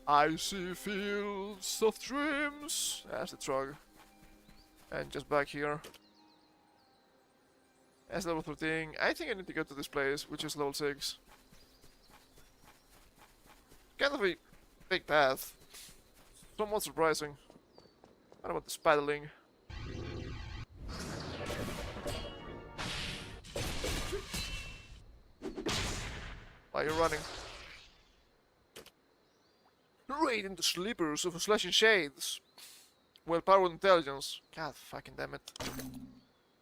I see fields of dreams. That's the trog. And just back here. As level 13. I think I need to go to this place, which is level 6. Kind of a big path. Somewhat surprising. What about the spadaling? Why are you running? Raiding the sleepers of slashing shades. Well, power and intelligence. God fucking damn it.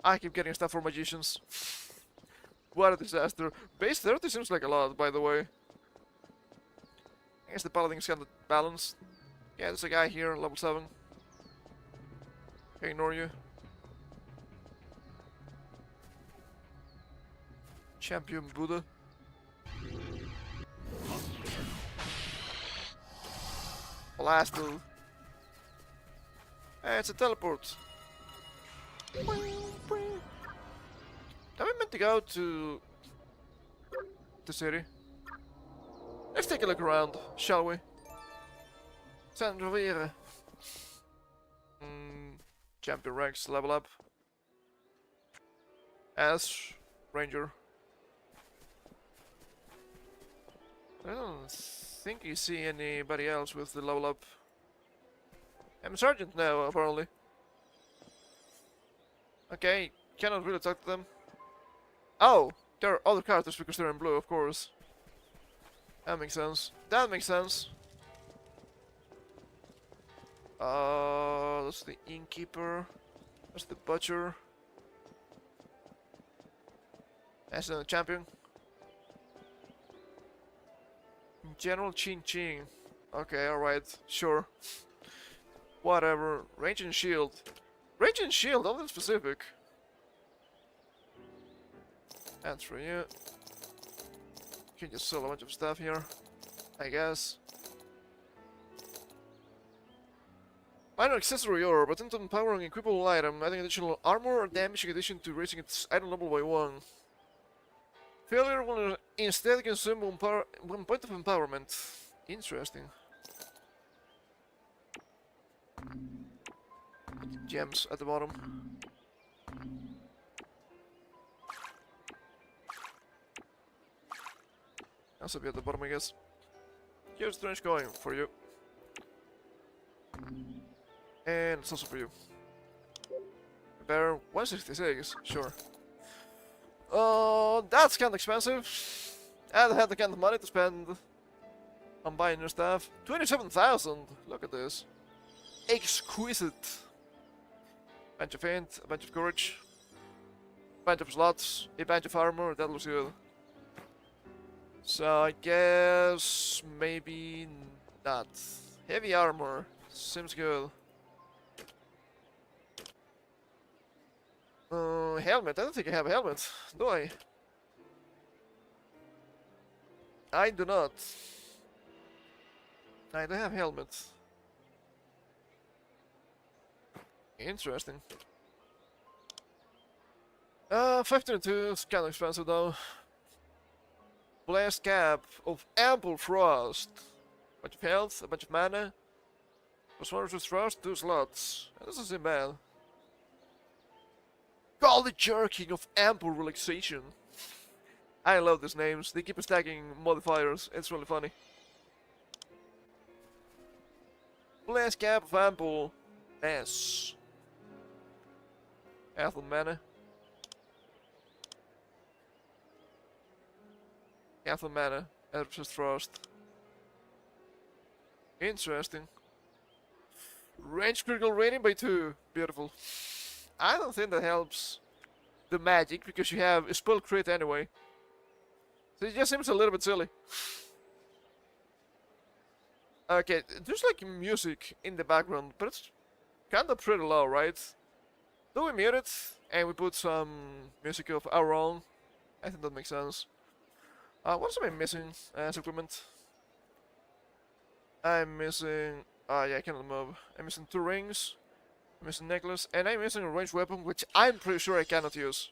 I keep getting stuff for magicians. What a disaster. Base 30 seems like a lot, by the way. I guess the paladin's kind of balanced. Yeah, there's a guy here, level 7. I ignore you. Champion Buddha. Blasted. Hey, it's a teleport. Are we meant to go to the city? Let's take a look around, shall we? Sandrovere. Champion ranks, level up. As Ranger. I don't think you see anybody else with the level up. I'm Sergeant now, apparently. Okay, cannot really talk to them. Oh, there are other characters because they're in blue, of course. That makes sense. That makes sense. That's the innkeeper. That's the butcher. That's the champion. General Chin Chin. Okay, alright, sure. Whatever. Range and shield. Range and shield, nothing specific. That's for you. You can just sell a bunch of stuff here, I guess. Minor accessory ore, but into empowering equipable item, adding additional armor or damage in addition to raising its item level by 1. Failure will instead consume 1 point of empowerment. Interesting. Gems at the bottom. Also be at the bottom, I guess. Here's strange coin for you. And it's also for you. Bear 166, sure. That's kinda expensive. I don't have the kind of money to spend on buying new stuff. 27,000! Look at this. Exquisite. Bunch of int, a bunch of courage, bunch of slots, a bunch of armor, that looks good. So I guess maybe not. Heavy armor seems good. Helmet, I don't think I have a helmet, do I? I do not. I don't have a helmet. Interesting. 522 is kinda expensive though. Blast cap of ample frost. A bunch of health, a bunch of mana. Plus 1 with frost, 2 slots. That doesn't seem bad. Call the jerking of ample relaxation. I love these names. They keep stacking modifiers. It's really funny. Blast cap of ample mass. Athlon mana. Athlon mana. Resist frost. Interesting. Range critical rating by 2. Beautiful. I don't think that helps the magic because you have a spell crit anyway. So it just seems a little bit silly. Okay, there's like music in the background, but it's kind of pretty low, right? Do we mute it and we put some music of our own? I think that makes sense. What am I missing as equipment? I'm missing... yeah, I cannot move. I'm missing 2 rings. I'm missing a necklace. And I'm missing a ranged weapon, which I'm pretty sure I cannot use.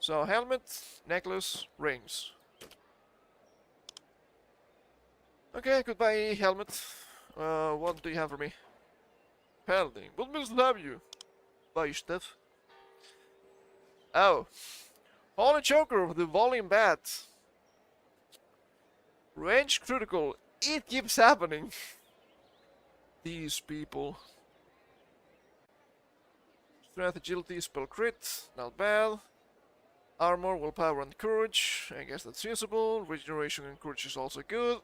So, helmet, necklace, rings. Okay, goodbye, helmet. What do you have for me? Pending. We'll mislab you. Buy your stuff. Oh. Holy choker of the volume bat. Range critical. It keeps happening. These people. Strength, agility, spell crit. Not bad. Armor, willpower, and courage. I guess that's usable. Regeneration and courage is also good.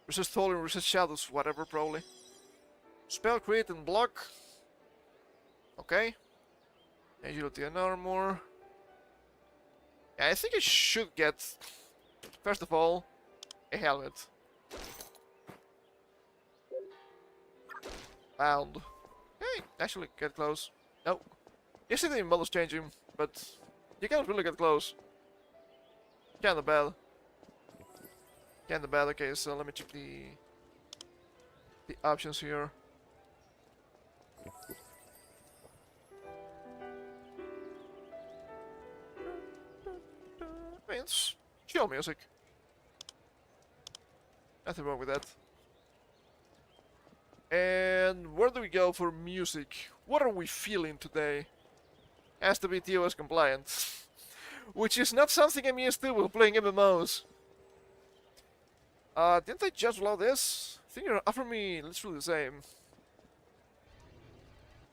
Resist falling, resist shadows, whatever, probably. Spell crit and block. Okay. Agility and armor. Yeah, I think I should get, first of all, a helmet. Bound. Hey, actually get close. No. You see the models changing, but you can't really get close. Kinda bad. Kinda bad. Okay, so let me check the options here. I mean, it's chill music. Nothing wrong with that. And where do we go for music? What are we feeling today? Has to be TOS compliant. Which is not something I'm used to while playing MMOs. Didn't I just allow this? I think you're offering me literally the same.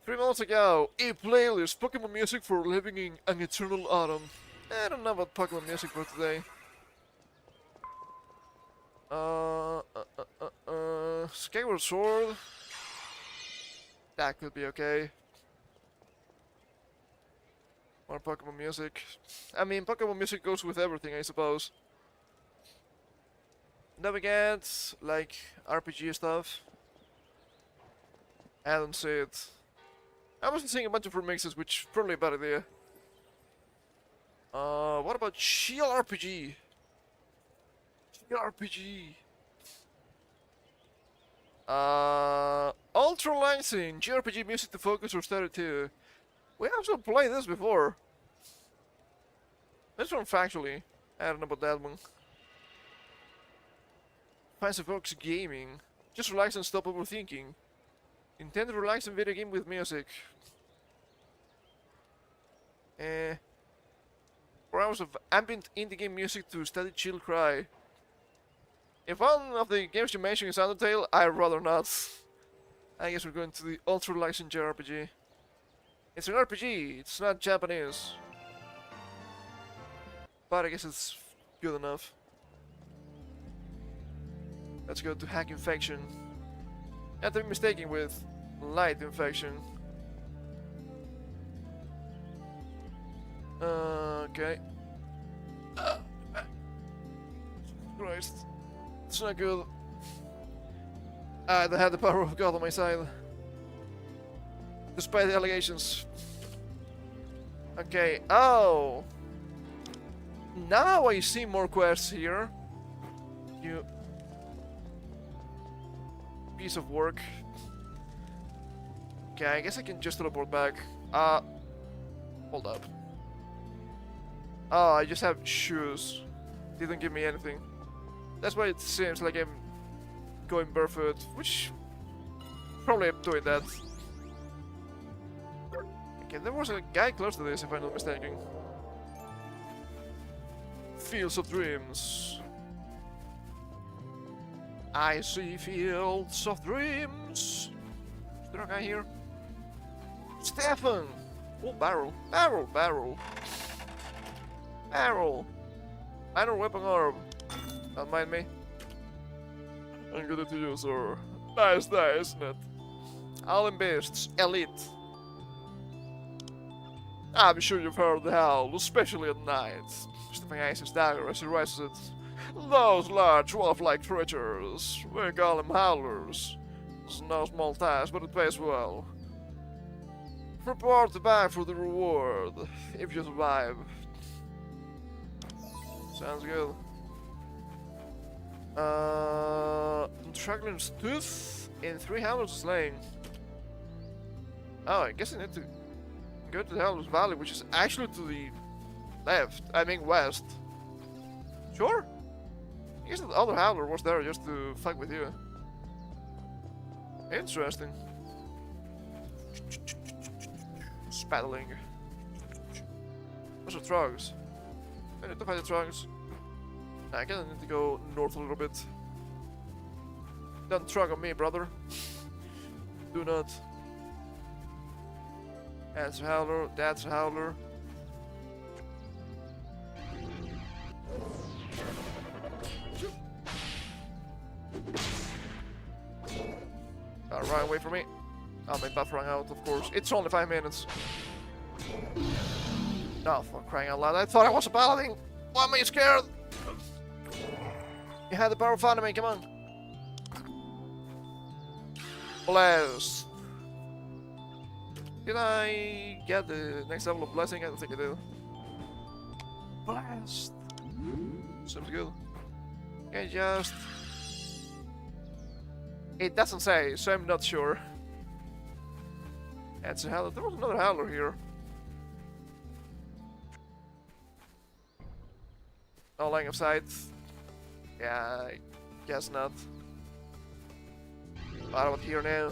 3 months ago, a playlist, Pokemon music for living in an eternal autumn. I don't know about Pokemon music for today. Skyward Sword. That could be okay. More Pokemon music. I mean, Pokemon music goes with everything, I suppose. Navigate, like RPG stuff. I don't see it. I wasn't seeing a bunch of remixes, which is probably a bad idea. What about Shield RPG? Shield RPG. Ultra Lancing, JRPG music to focus or 32. We actually played this before. This one factually. I don't know about that one. Fancy Fox Gaming. Just relax and stop overthinking. Intend to relax in video game with music. 4 hours of ambient indie game music to steady chill cry. If one of the games you mentioned is Undertale, I'd rather not. I guess we're going to the ultra relaxing JRPG. It's an RPG, it's not Japanese. But I guess it's good enough. Let's go to Hack Infection. Not to be mistaken with Light Infection. Okay. Christ. It's not good. I had the power of God on my side. Despite the allegations. Okay, oh! Now I see more quests here. You... piece of work. Okay, I guess I can just teleport back. Hold up. Oh, I just have shoes. Didn't give me anything. That's why it seems like I'm going barefoot, which probably I'm doing that. Okay, there was a guy close to this if I'm not mistaken. Fields of Dreams. I see fields of dreams. Is there a guy here? Stefan! Oh, barrel. Barrel, barrel. Barrel. Minor weapon arm. Don't mind me. I'm good to you, sir. Nice, isn't it? Allen Beasts, Elite. I'm sure you've heard the howl, especially at night. Stepping Ice's dagger as he raises it. Those large wolf-like creatures, we call them howlers. It's no small task, but it pays well. Report back for the reward, if you survive. Sounds good. Tracklin's Tooth in 3 Howlers Slaying. Oh, I guess I need to go to the Howlers Valley, which is actually to the left. I mean west. Sure. I guess the other Howler was there just to fuck with you. Interesting. Spattling. What's the trucks? I need to find the trucks. Nah, I kinda need to go north a little bit. Don't truck on me, brother. Do not. That's a howler, that's a howler. Run away from me. Oh, my buff ran out, of course. It's only 5 minutes. No, for crying out loud. I thought I was a paladin. Why am I scared? You had the power of anime, come on. Bless. Did I get the next level of blessing? I don't think I did. Blast. Seems good. Okay, just... It doesn't say, so I'm not sure. That's a howler. There was another howler here. No line of sight. Yeah, I guess not. What about here now?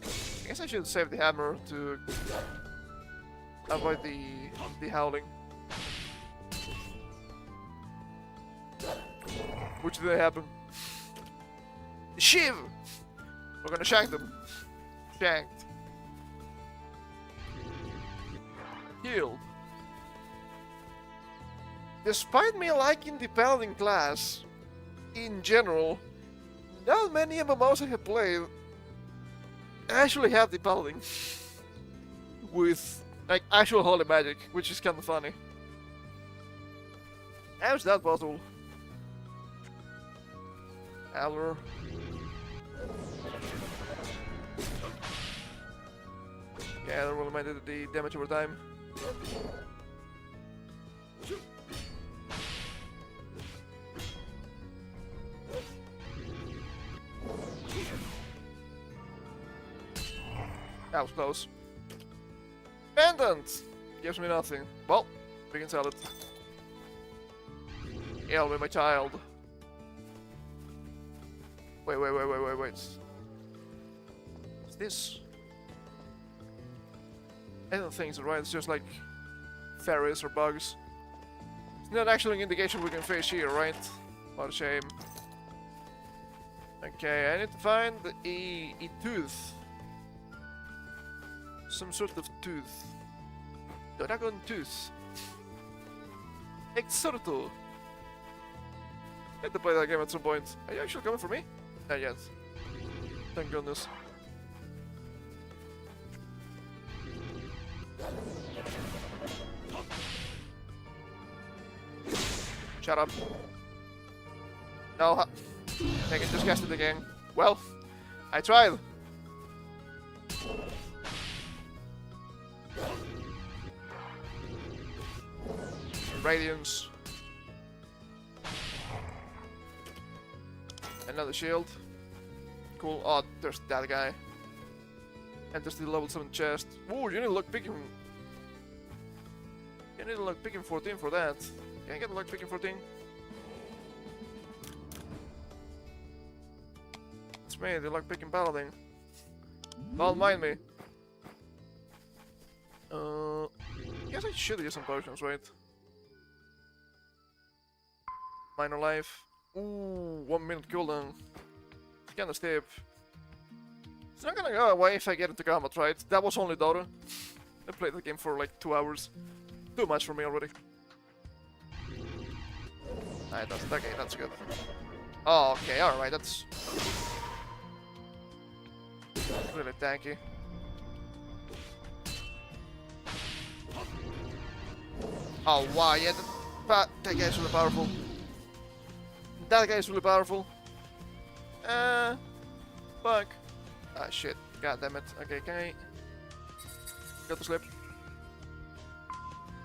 I guess I should save the hammer to avoid the howling. Which did happen? Shiv! We're gonna shank them. Shanked. Healed. Despite me liking the paladin class, in general, not many MMOs I have played actually have the paladin with like actual holy magic, which is kind of funny. How's that possible? Howler. Yeah, that really minded the damage over time. That was close. Pendant! Gives me nothing. Well, we can sell it. Heal me, my child. Wait. What's this? I don't think so, right? It's just like fairies or bugs. It's not actually an indication we can fish here, right? What a shame. Okay, I need to find a tooth. Some sort of tooth. Dragon tooth. Exorto. I had to play that game at some point. Are you actually coming for me? Not yet. Thank goodness. Shut up. No, I can just cast it again. Well, I tried. Radiance. Another shield. Cool. Oh, there's that guy. And there's the level 7 chest. Ooh, you need to look picking. You need to look picking 14 for that. Can I get a lock picking 14? It's me, the lock picking paladin. Don't mind me. Guess I should use some potions, right? Minor life. Ooh, 1 minute cooldown. It's kinda steep. It's not gonna go away if I get into combat, right? That was only Dota. I played the game for like 2 hours. Too much for me already. Alright, that's okay, that's good. Oh, okay, alright, that's really tanky. Oh wow, yeah, that guy's really powerful. That guy's really powerful. Fuck. Ah, shit. God damn it. Okay, can I... Go to sleep.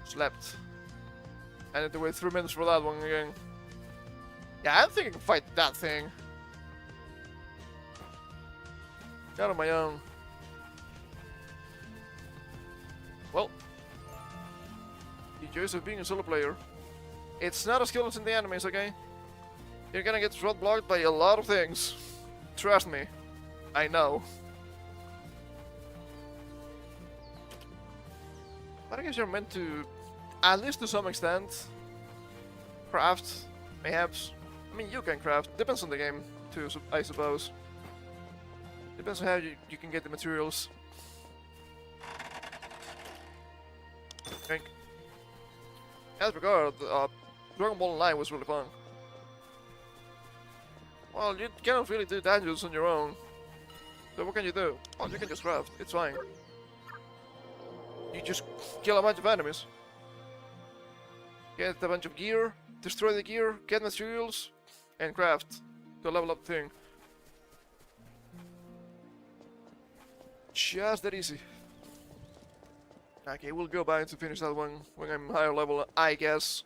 Slept. I need to wait 3 minutes for that one again. Yeah, I don't think I can fight that thing. Not on my own. Well. The joys of being a solo player. It's not as skill as in the animes, okay? You're gonna get roadblocked by a lot of things. Trust me. I know. But I guess you're meant to, at least to some extent, craft, mayhaps. I mean, you can craft. Depends on the game, too, I suppose. Depends on how you can get the materials. Drink. As regard, Dragon Ball Online was really fun. Well, you cannot really do dungeons on your own. So what can you do? Well, you can just craft. It's fine. You just kill a bunch of enemies. Get a bunch of gear, destroy the gear, get materials, and craft to level up the thing. Just that easy. Okay, we'll go back to finish that one when I'm higher level, I guess.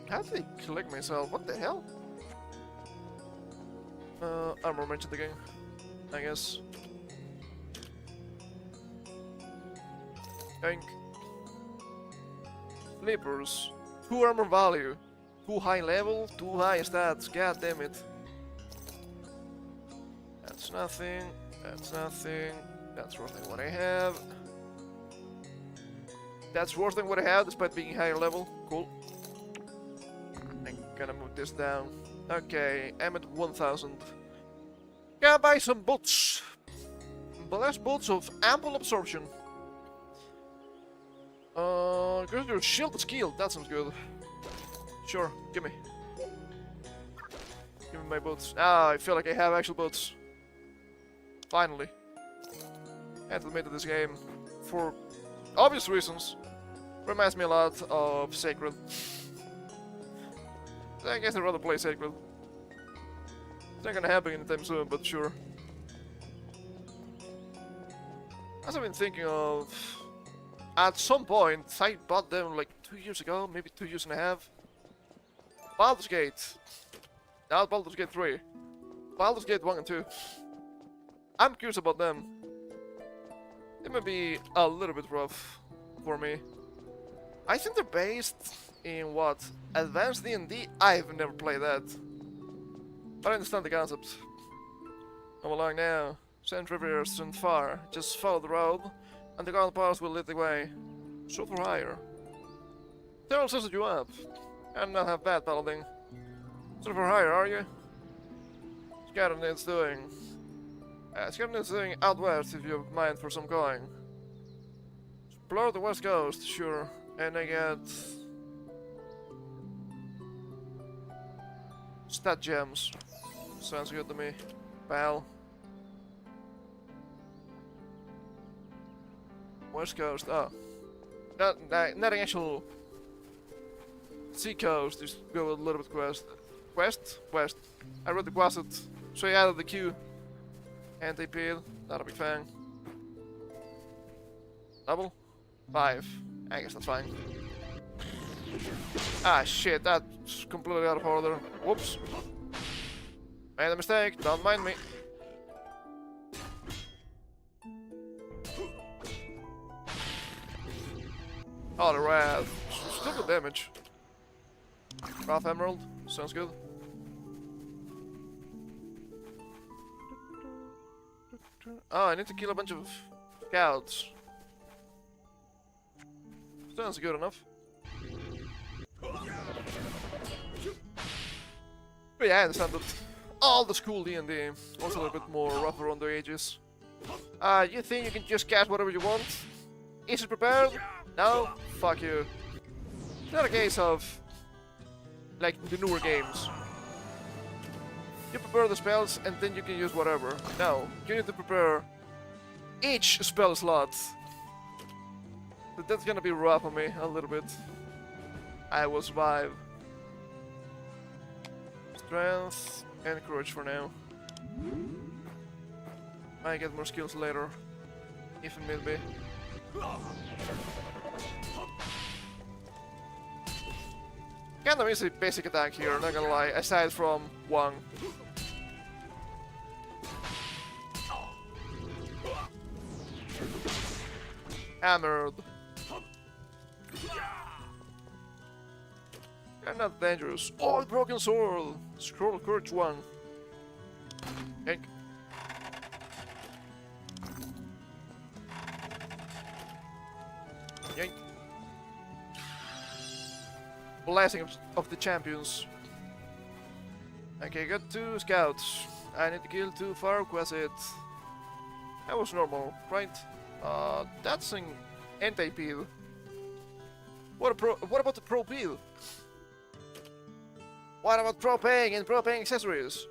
How did I collect myself? What the hell? Armor mentioned again, I guess. Tank. Sleepers. 2 armor value. 2 high level, 2 high stats. God damn it. That's nothing. That's nothing. That's worse than what I have. That's worse than what I have despite being higher level. Cool. I'm gonna move this down. Okay, I'm at 1000. Gotta buy some boots. Blast boots of ample absorption. Because your shield is healed. That sounds good. Sure, give me. Give me my boots. Ah, I feel like I have actual boots. Finally. I have to admit that this game, for obvious reasons, reminds me a lot of Sacred. I guess I'd rather play Sacred. It's not gonna happen anytime soon, but sure. As I've been thinking of, at some point, I bought them like 2 years ago, maybe 2 years and a half. Baldur's Gate. Now Baldur's Gate 3. Baldur's Gate 1 and 2. I'm curious about them. They may be a little bit rough for me. I think they're based in what? Advanced D&D? I've never played that. But I understand the concept. Come along now. Send rivers and far. Just follow the road, and the ground paths will lead the way. So for hire. Terrell says that you up. And not have bad paladin. So for hire, are you? Scatter needs doing. Scatter needs doing out west if you have mind for some coin. Explore the west coast, sure. And I get stat gems. Sounds good to me, pal. West coast, oh. Not an actual sea coast, just go a little bit west. West. I read the quest, so I added the Q. And they paid, not a big fan. Double? 5. I guess that's fine. Ah shit, that's completely out of order. Whoops. Made a mistake, don't mind me. Oh, the rat. Still good damage. Wrath Emerald, sounds good. Oh, I need to kill a bunch of scouts. Sounds good enough. But yeah, I understand that all the school D&D was a little bit more rougher on the edges. You think you can just cast whatever you want? Is it prepared? No? Fuck you. It's not a case of like the newer games. You prepare the spells and then you can use whatever. No, you need to prepare each spell slot. But that's gonna be rough on me a little bit. I will survive. Strength and courage for now. I get more skills later, if it may be. Kind of easy basic attack here, not gonna lie, aside from one. Hammered. And not dangerous. Oh, broken sword! Scroll courage 1. Yank. Yank. Blessing of the champions. Okay, got 2 scouts. I need to kill 2 far quasit. That was normal, right? That's an anti-peel. What about the pro peel? What about propane and propane accessories?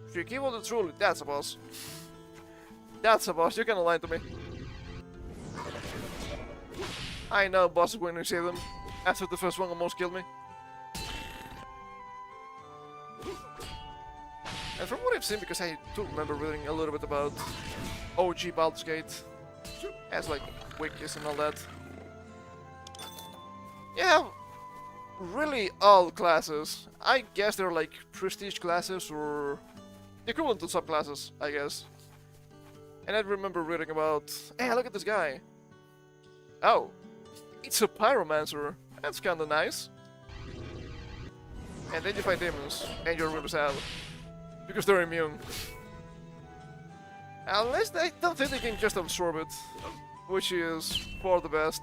If you keep on the truly, that's a boss. That's a boss, you're gonna lie to me. I know bosses when you see them. After the first one almost killed me. And from what I've seen, because I do remember reading a little bit about OG Baldur's Gate, as like wikis and all that. Yeah, really all classes. I guess they're like prestige classes or the equivalent to subclasses, I guess. And I remember reading about, hey, look at this guy. Oh, it's a pyromancer. That's kinda nice. And then you fight demons, and you're really sad. Because they're immune. Unless I don't think they can just absorb it. Which is for the best.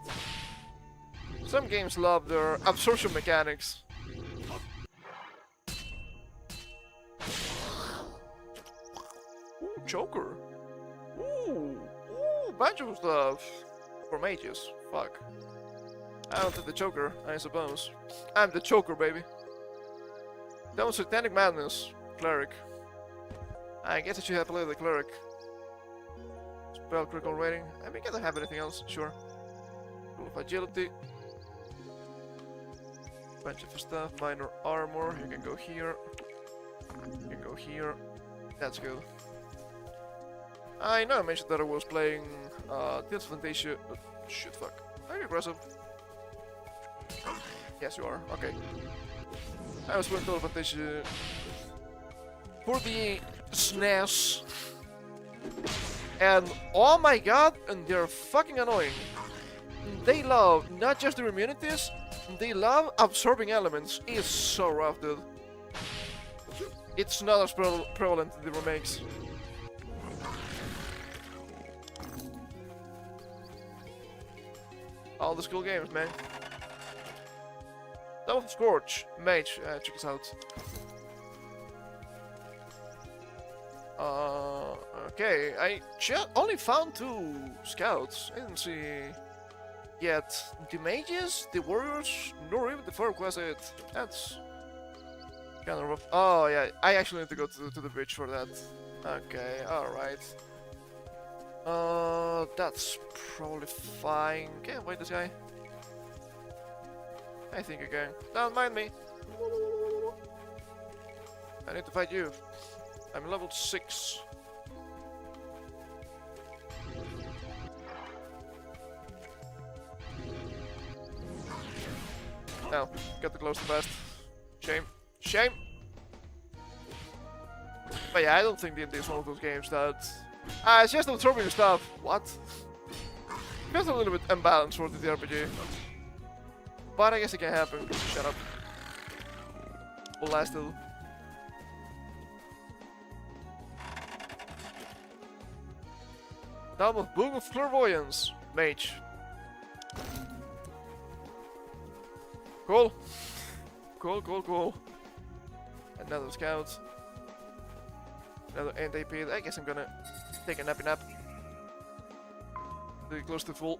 Some games love their absorption mechanics. Ooh, choker. Ooh, banjo stuff. For mages. Fuck. I don't take the choker, I suppose. I'm the choker, baby. That was Satanic Madness. Cleric. I guess I should have played the cleric. Spell critical rating. I mean, I don't have anything else, sure. Full of agility. Bunch of stuff, minor armor. You can go here. You can go here. That's good. I know I mentioned that I was playing Disadvantage. Shit, fuck. Are you aggressive? Yes, you are. Okay. I was playing Disadvantage for the SNES. And oh my god, and they're fucking annoying. They love not just their immunities, they love absorbing elements. It's so rough, dude. It's not as prevalent in the remakes. All the school games, man. That was Scorch, Mage, check this out. Okay, I only found 2 scouts. I didn't see yet the mages, the warriors, nor even the far quasit. That's kind of rough. Oh yeah, I actually need to go to the bridge for that. Okay, alright. That's probably fine. Can I fight this guy? I think I can. Don't mind me. I need to fight you. I'm level 6. No, got too close to fast. Shame. Shame! But yeah, I don't think D&D is one of those games that... it's just absorbing your stuff. What? Feels a little bit imbalanced for the RPG. But I guess it can happen. Shut up. Blasted. Dome of Boom of Clairvoyance. Mage. Cool. Cool, cool, cool. Another scout. Another anti-AP. I guess I'm gonna take a nappy nap. Pretty close to full.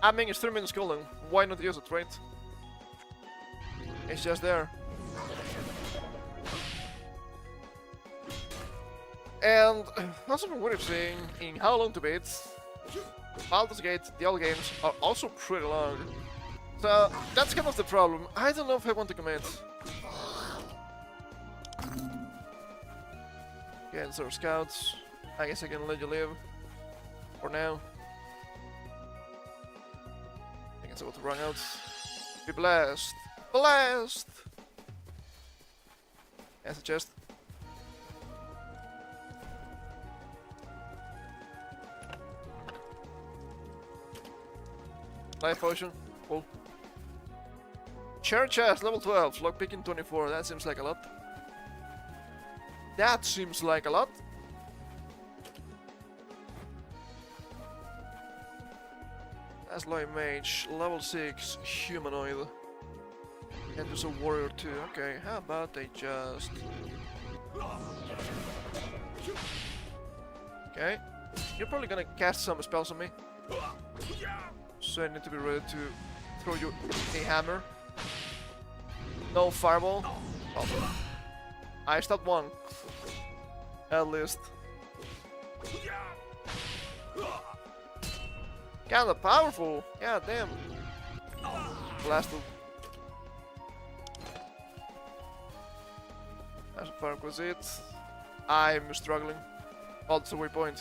I mean, it's 3 minutes cooling. Why not use it, right? It's just there. And also from what I'm seeing, in How Long to Beat, Baldur's Gate, the old games, are also pretty long. So that's kind of the problem. I don't know if I want to commit. Okay, so scouts. I guess I can let you live. For now. I think it's about to run out. Be blessed! Blessed! As a chest. Life potion. Cool. Chair chest, level 12, lockpicking 24, that seems like a lot. That seems like a lot. Asloy mage, level 6, humanoid. And there's a warrior too. Okay, how about they just... Okay. You're probably gonna cast some spells on me. So I need to be ready to throw you a hammer. No fireball. Oh. I stopped one. At least. Kinda powerful. Yeah, damn. Blasted. That's a prerequisite. I'm struggling. Oh, it's a waypoint.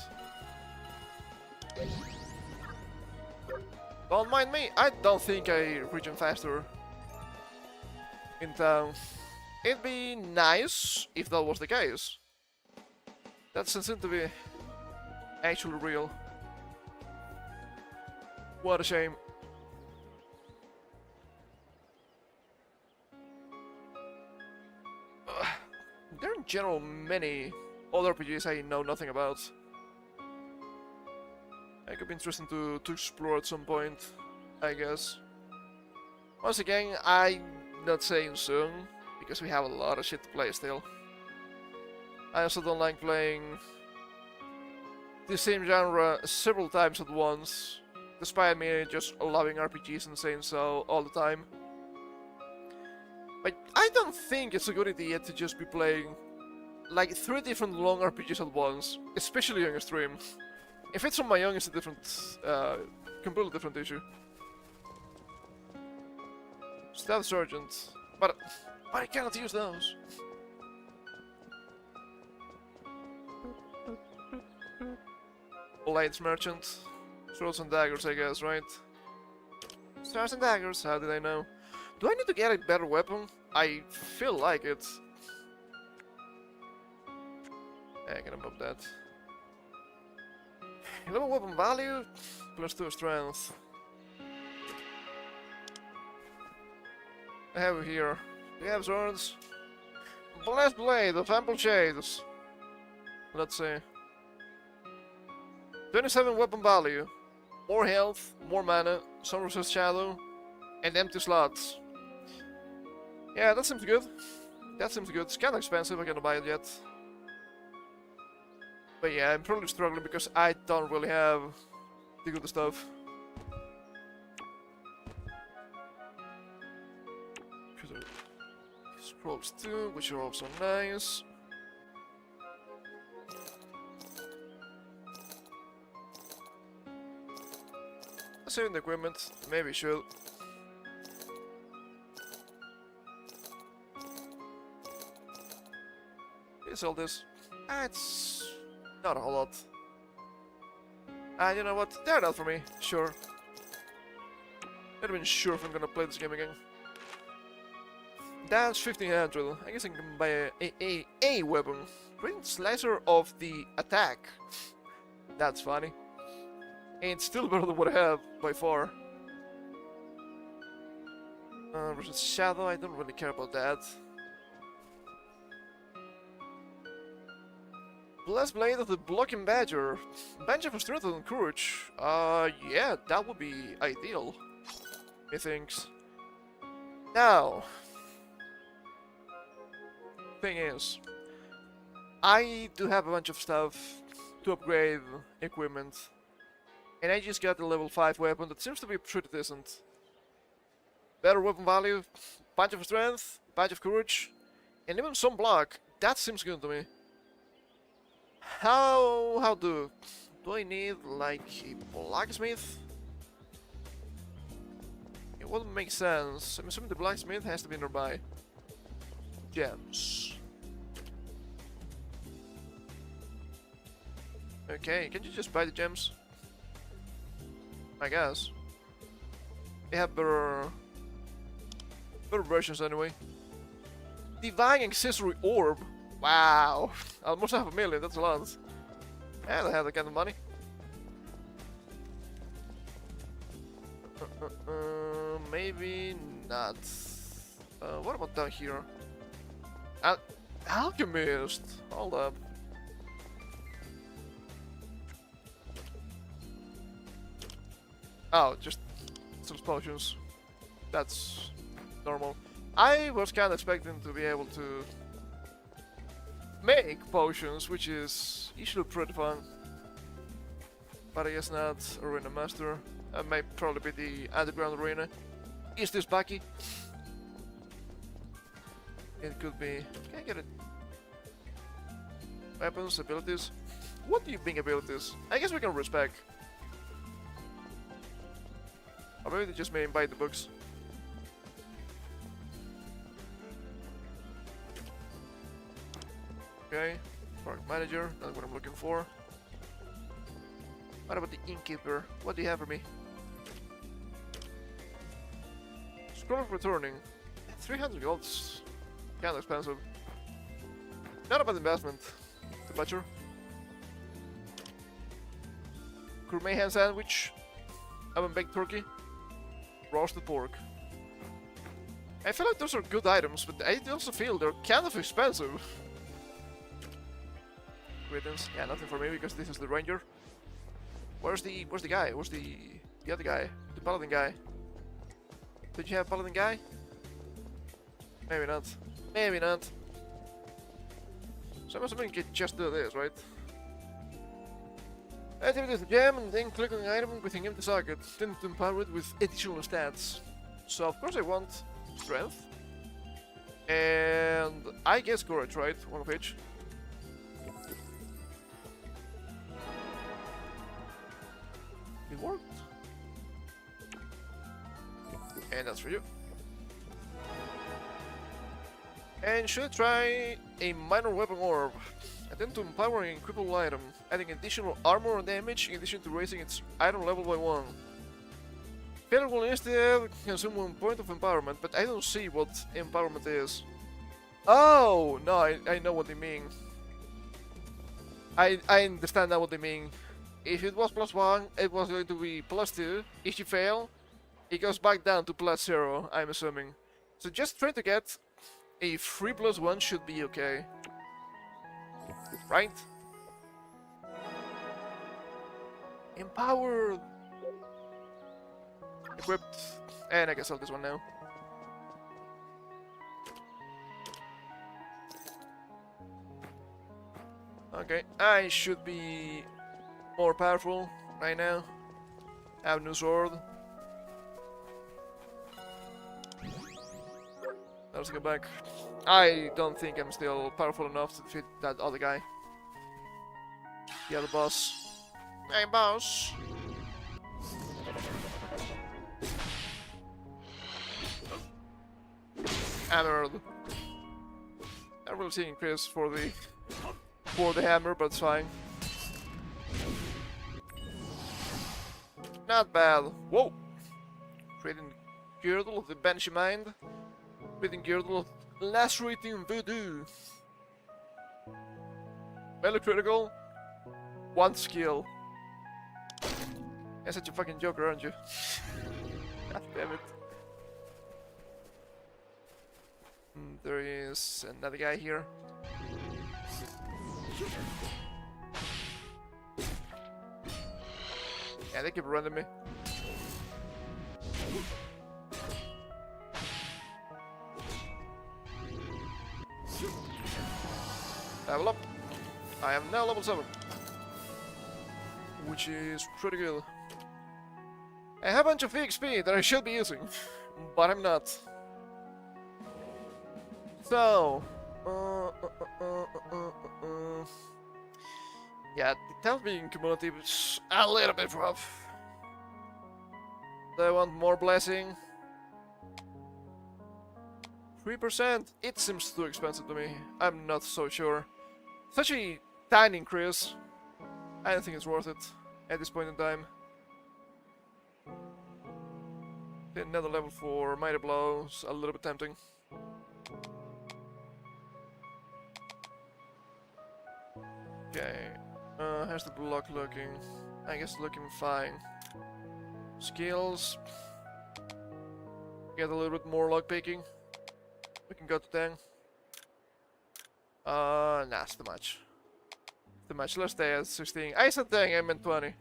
Don't mind me. I don't think I regen faster in town. It'd be nice if that was the case. That doesn't seem to be actually real. What a shame. There are in general many other RPGs I know nothing about. It could be interesting to explore at some point, I guess. Once again, I'm not saying soon, because we have a lot of shit to play still. I also don't like playing the same genre several times at once, despite me just loving RPGs and saying so all the time. But I don't think it's a good idea to just be playing like 3 different long RPGs at once, especially on a stream. If it's on my own, it's a different, completely different issue. Stealth Sergeant, but I cannot use those. Blades Merchant, Swords and Daggers, I guess, right? Stars and Daggers, how did I know? Do I need to get a better weapon? I feel like it. I can above that. 11 weapon value, plus 2 strength. I have it here. We have swords. Blessed Blade of Ample Shades. Let's see. 27 weapon value. More health, more mana, some resist shadow, and empty slots. Yeah, that seems good. That seems good. It's kinda expensive, I can't buy it yet. But yeah, I'm probably struggling because I don't really have the good stuff. Scrolls too, which are also nice. Saving the equipment, maybe should. Let's sell this. It's not a whole lot. And you know what? They're not for me. Sure. Not even sure if I'm gonna play this game again. That's 1500. I guess I can buy a weapon. Great slicer of the attack. That's funny. It's still better than what I have by far. Versus Shadow, I don't really care about that. Blessed Blade of the Blocking Badger. Bunch of Strength and Courage. Yeah, that would be ideal. Methinks. Now, thing is, I do have a bunch of stuff to upgrade equipment, and I just got the level 5 weapon that seems to be pretty decent. Better weapon value, bunch of strength, bunch of courage, and even some block. That seems good to me. How do I need like a blacksmith? It wouldn't make sense. I'm assuming the blacksmith has to be nearby. Gems. Okay, can you just buy the gems? I guess. They have better versions anyway. Divine Accessory Orb. Wow. Almost 500,000, that's a lot. I don't have that kind of money. Maybe not. What about down here? Al Alchemist! Hold up. Oh, just some potions. That's normal. I was kind of expecting to be able to make potions, which is usually pretty fun. But I guess not. Arena Master. That might probably be the underground arena. Is this Baki? It could be. Can I get it? Weapons, abilities. What do you think abilities? I guess we can respect. Or maybe they just may buy the books. Okay, product manager, that's what I'm looking for. What about the innkeeper? What do you have for me? Scroll of returning. 300 gold's kinda expensive. Not a bad investment. The butcher. Gourmet ham sandwich. Oven baked turkey. Roasted pork. I feel like those are good items, but I also feel they're kind of expensive. Greetings. Yeah, nothing for me because this is the ranger. Where's the guy? Where's the other guy? The paladin guy. Did you have paladin guy? Maybe not. Maybe not. So I'm assuming you can just do this, right? Activate the gem and then click on the item within empty socket. Then to empower it with additional stats. So of course I want strength. And I guess courage, right? One of each. It worked. And that's for you. And should try a minor weapon orb. Attempt to empower an equipable item, adding additional armor or damage in addition to raising its item level by 1. Failure will instead consume 1 point of empowerment, but I don't see what empowerment is. Oh! No, I know what they mean. I understand now what they mean. If it was +1, it was going to be +2. If you fail, it goes back down to +0, I'm assuming. So just try to get a 3+1 should be okay. Right? Empowered! Equipped. And I can sell this one now. Okay, I should be more powerful right now. I have a new sword. Let's go back. I don't think I'm still powerful enough to defeat that other guy. The other boss. Hey, boss! Hammered. I really see increase for the hammer, but it's fine. Not bad. Whoa! Creating girdle of the Banshee Mind. Creating girdle of lacerating voodoo. Melee critical. 1 skill. You're such a fucking joker, aren't you? God damn it. There is another guy here. Yeah, they keep running me. Level up. I am now level 7. Which is pretty good. I have a bunch of XP that I should be using, but I'm not. So, yeah, the town being cumulative is a little bit rough. Do I want more blessing? 3%? It seems too expensive to me. I'm not so sure. Such a tiny increase. I don't think it's worth it at this point in time. Another level for Mighty Blows, a little bit tempting. Okay, how's the block looking? I guess looking fine. Skills. Get a little bit more lockpicking. We can go to 10. Nah, it's too much. Too much. Let's stay at 16. I said 10, I meant 20.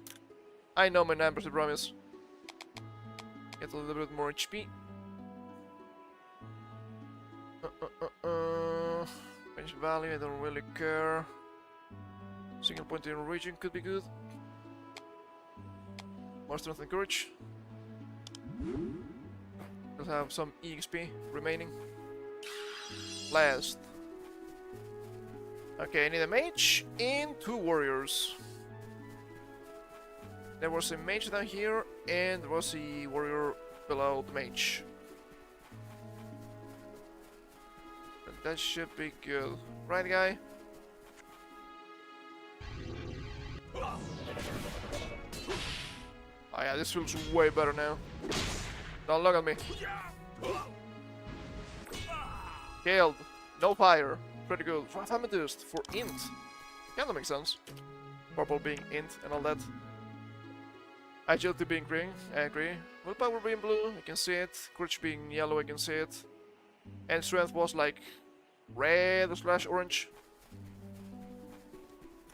I know my numbers, I promise. Get a little bit more HP. Range value, I don't really care. Single point in region could be good. More strength and courage. Let's have some EXP remaining. Last. Okay, I need a mage and 2 warriors. There was a mage down here, and there was a warrior below the mage. And that should be good. Right, guy? Oh yeah, this feels way better now. Don't look at me. Killed. No fire. Pretty good. 5 amethyst for int. Kinda makes sense. Purple being int and all that. Agility being green, I agree. Willpower being blue, I can see it. Courage being yellow, I can see it. And strength was like red / orange.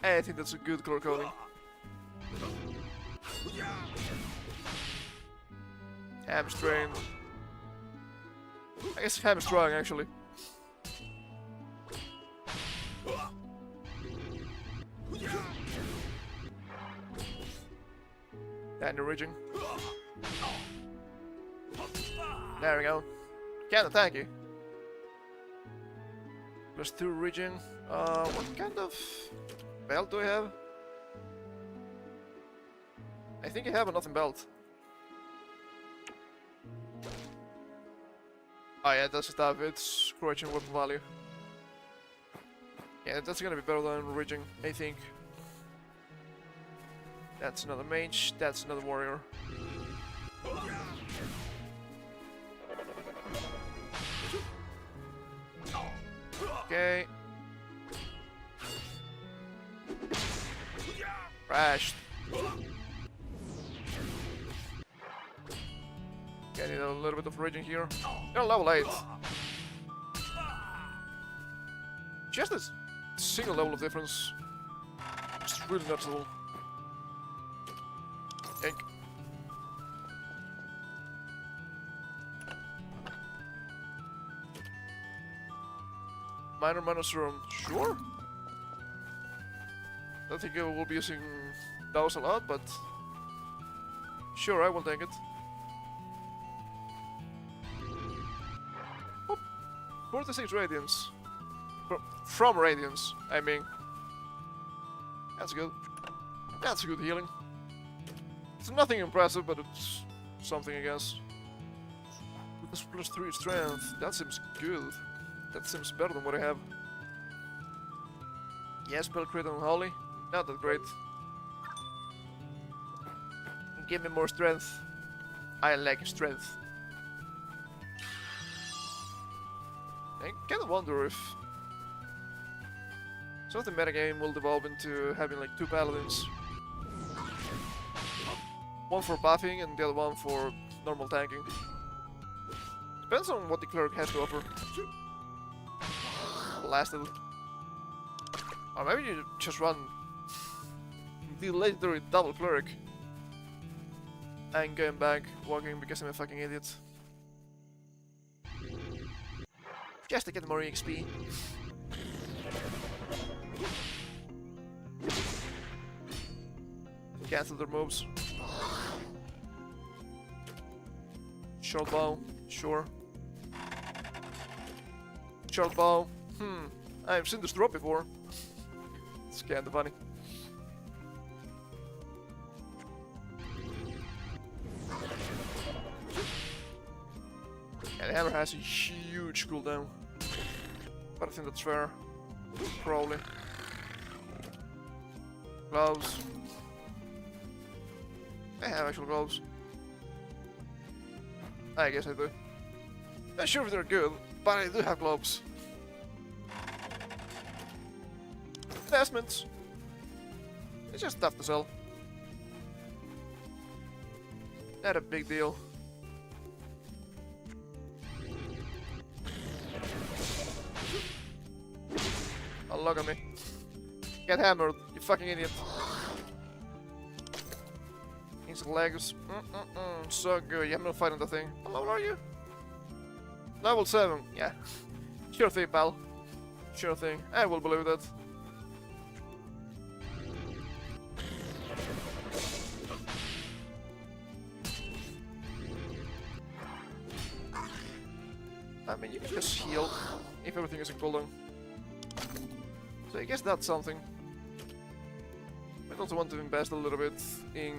I think that's a good color coding. Hamstring. I guess hamstrung actually. And the region. There we go. Kinda tanky. +2 region. What kind of belt do I have? I think I have a nothing belt. Oh yeah, that's stuff. It's correction weapon value. Yeah, that's gonna be better than region, I think. That's another mage, that's another warrior. Okay. Crashed. Okay, I need a little bit of raging here. They're level 8. Just a single level of difference. It's really noticeable. Yank. Minor serum, sure. I don't think I will be using those a lot, but sure, I will take it. Oh, 46 radiance. From radiance, I mean. That's good. That's a good healing. It's nothing impressive, but it's something, I guess. With this +3 strength, that seems good. That seems better than what I have. Yeah, spell crit on Holy. Not that great. Give me more strength. I like strength. I kinda wonder if some of the metagame will devolve into having like 2 paladins. One for buffing and the other one for normal tanking. Depends on what the cleric has to offer. Blasted. Or maybe you just run the legendary double cleric. I'm going back walking because I'm a fucking idiot. Just to get more EXP. Cancel their moves. Short bow, sure. Short bow. I've seen this drop before. It's kinda funny. Yeah, the hammer has a huge cooldown. But I think that's fair. Probably. Gloves. I have actual gloves. I guess I do. Not sure if they're good, but I do have gloves. Investments. It's just stuff to sell. Not a big deal. Unlock on me. Get hammered, you fucking idiot. Instant legs. So good. You haven't been fighting the thing. How level are you? Level 7. Yeah. Sure thing, pal. Sure thing. I will believe that. I mean, you can just heal if everything is in cooldown. So I guess that's something. I also want to invest a little bit in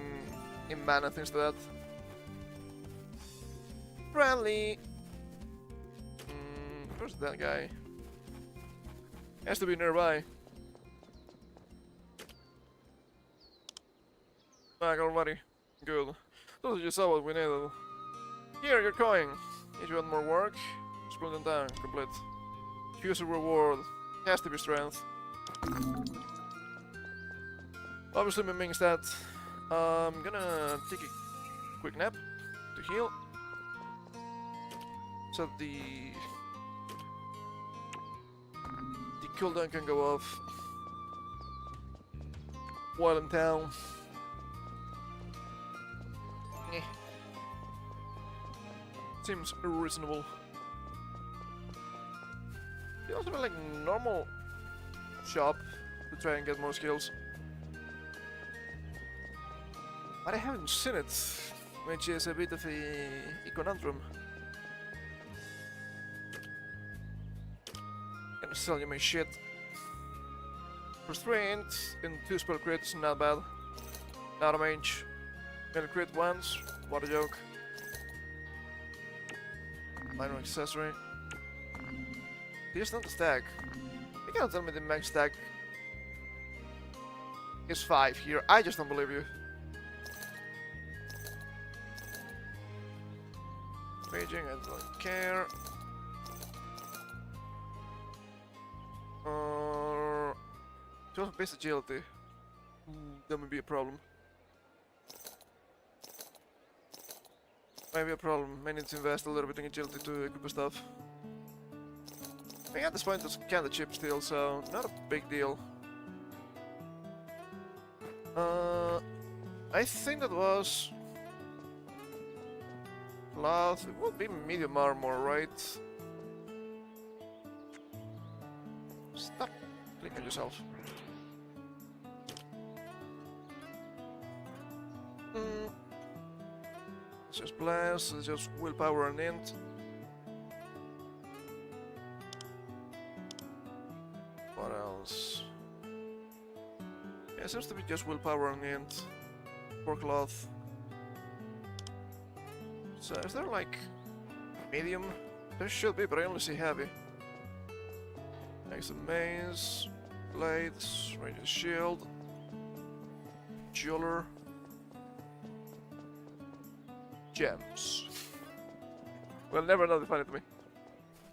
mana, things like that. Friendly! Where's that guy? Has to be nearby. Back already. Good. Those you saw what we needed. Here, your coin. If you want more work, scroll them down. Complete. Choose a reward. Has to be strength. Obviously, it means that I'm gonna take a quick nap to heal. So the cooldown can go off while in town. Seems reasonable. You also like normal shop to try and get more skills. But I haven't seen it, which is a bit of a conundrum. Gonna sell you my shit. Restraint and 2 spell crits, not bad. Not a mage. Gonna crit once, what a joke. Minor accessory. Here's not the stack. You can't tell me the max stack is 5 here. I just don't believe you. Raging, I don't care. Just base agility. That may be a problem. Might be a problem. May need to invest a little bit in agility to equip stuff. I mean, at this point it's kinda cheap still, so not a big deal. I think that was cloth. It would be medium armor, right? Stop clicking yourself. It's just blast, it's just willpower and int. What else? Yeah, it seems to be just willpower and int. For cloth. So is there like medium? There should be, but I only see heavy. Next to maze, blades, range shield, jeweler. Gems. We'll never know to find it to me.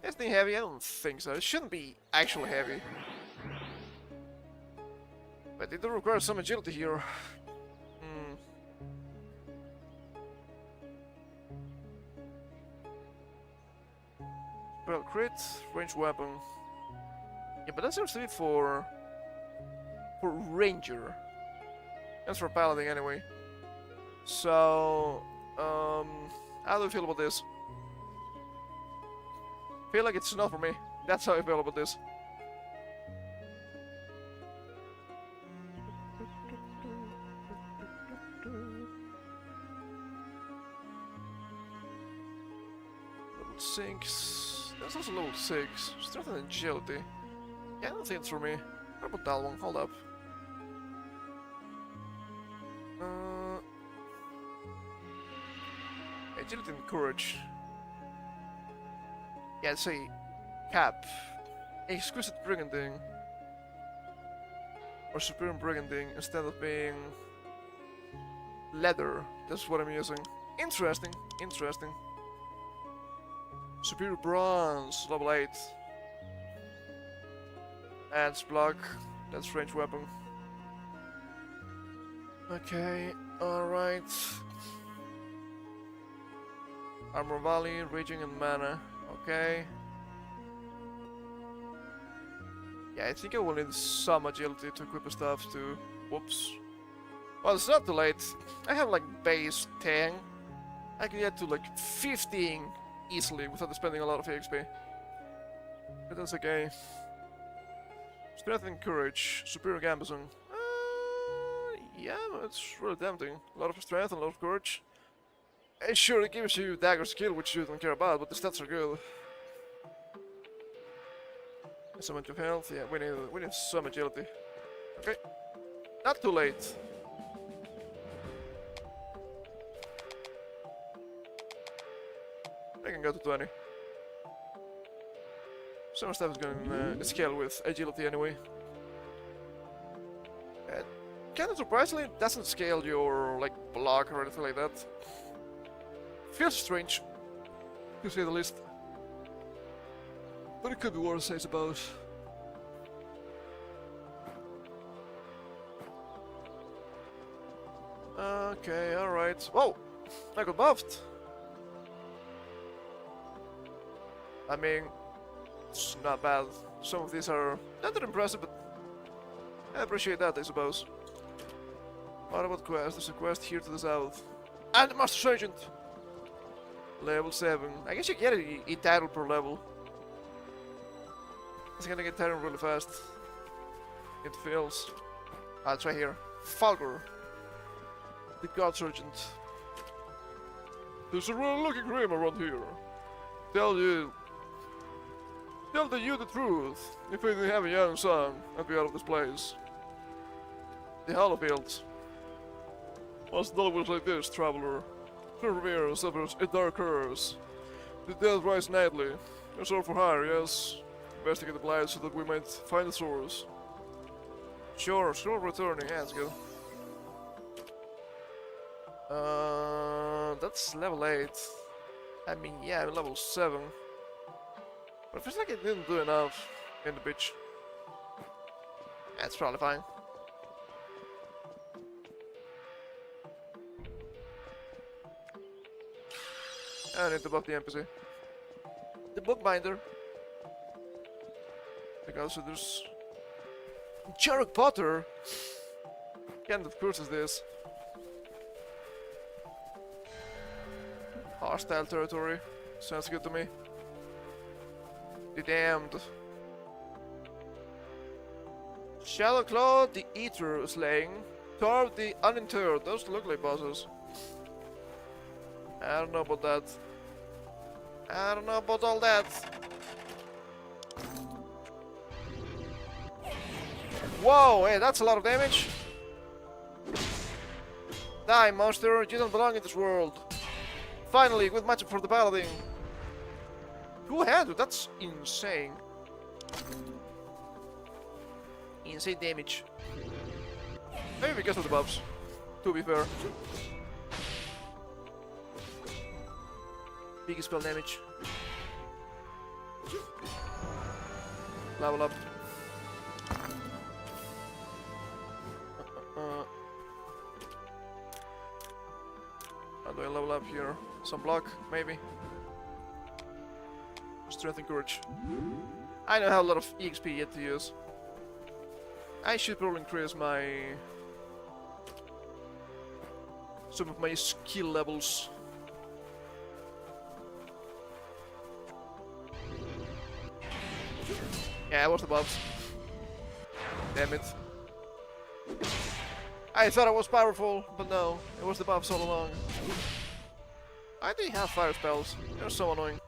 Is it heavy? I don't think so. It shouldn't be actually heavy. But it does require some agility here. Well, crit, range weapon. Yeah, but that seems to be for ranger. That's for paladin anyway. So how do you feel about this? Feel like it's enough for me. That's how I feel about this. Level 6. That's also level 6. Strength and agility. Yeah, I don't think it's for me. What about that one? Hold up. Agility and courage. Yeah, say cap. Exquisite briganding. Or superior briganding instead of being leather. That's what I'm using. Interesting. Interesting. Superior bronze, level 8. Adds block. That's range weapon. Okay, alright. Armor Valley, Raging and Mana. Okay. Yeah, I think I will need some agility to equip stuff to... Whoops. Well, it's not too late. I have like base 10. I can get to like 15 easily without spending a lot of XP. But that's okay. Strength and courage. Superior gambeson. Yeah, it's really tempting. A lot of strength and a lot of courage. And sure, it gives you dagger skill, which you don't care about, but the stats are good. So much of health. Yeah, we need some agility. Okay, not too late. I can go to 20. Some stuff is going to scale with agility anyway. Kind of surprisingly, it doesn't scale your like block or anything like that. Feels strange, to say the least. But it could be worse, I suppose. Okay, alright. Whoa! I got buffed! I mean, it's not bad. Some of these are not that impressive, but I appreciate that, I suppose. What about quest? There's a quest here to the south. And the Master Sergeant! Level 7. I guess you get a title per level. It's gonna get tired really fast. It feels. I'll try here. Falgor. The God Sergeant. There's a real looking grim around here. Tell you the truth. If you have a young son, I'd be out of this place. The Hollowfields. Must always like this, traveler. Persevere suffers a dark curse. The dead rise nightly. A sword for hire, yes. Investigate the blight so that we might find the source. Sure, returning, yeah, that's good. That's level 8. I mean, yeah, I'm level 7. But it feels like I didn't do enough in the bitch. That's probably fine. I need to buff the NPC. The bookbinder. Because there's Jarek Potter. Kind of course is this. Hostile territory. Sounds good to me. The Damned. Shadowclaw the Eater slaying. Tarv the Uninterred. Those look like bosses. I don't know about that. I don't know about all that. Whoa, hey, that's a lot of damage. Die, monster, you don't belong in this world. Finally, good matchup for the paladin. 200, that's insane. Insane damage. Maybe because of the buffs, to be fair. Big spell damage. Level up. How do I level up here? Some block, maybe. Strength and courage. I don't have a lot of EXP yet to use. I should probably increase my some of my skill levels. Yeah, it was the buffs. Damn it. I thought I was powerful, but no, it was the buffs all along. I didn't have fire spells. They're so annoying.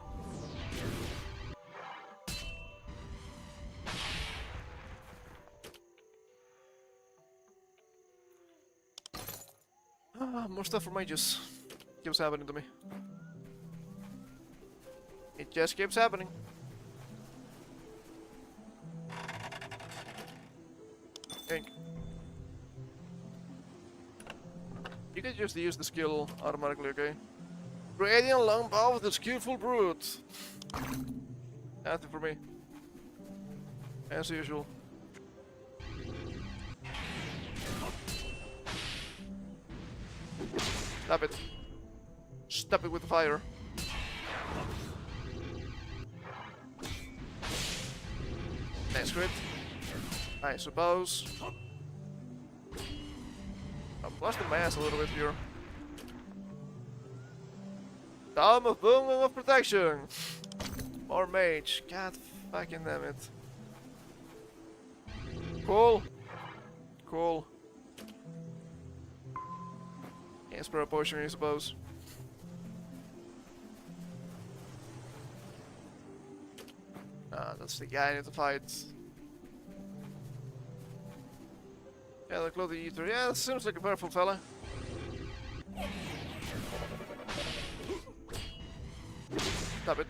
More stuff for mages. Keeps happening to me. It just keeps happening. Ink. You can just use the skill automatically, okay? Radiant long bow with the skillful brute. Nothing for me. As usual. Stop it. Stop it with the fire. Nice crit. I suppose. I'm busting my ass a little bit here. Dome of Boom of Protection! Or Mage. God fucking damn it. Cool. Cool. Can't spare a potion, I suppose. Ah, that's the guy I need to fight. Yeah, the Clothing Eater. Yeah, that seems like a powerful fella. Stop it.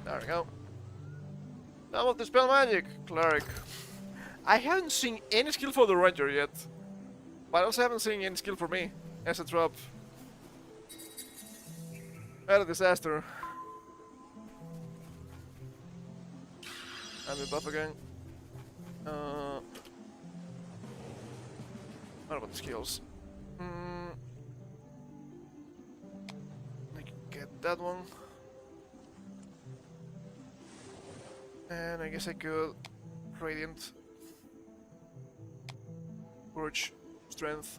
There we go. Now of the spell magic, cleric. I haven't seen any skill for the ranger yet, but I also haven't seen any skill for me as a drop. What a disaster. I'm in buff again. What about the skills? I can get that one. And I guess I could Radiant, Courage, Strength,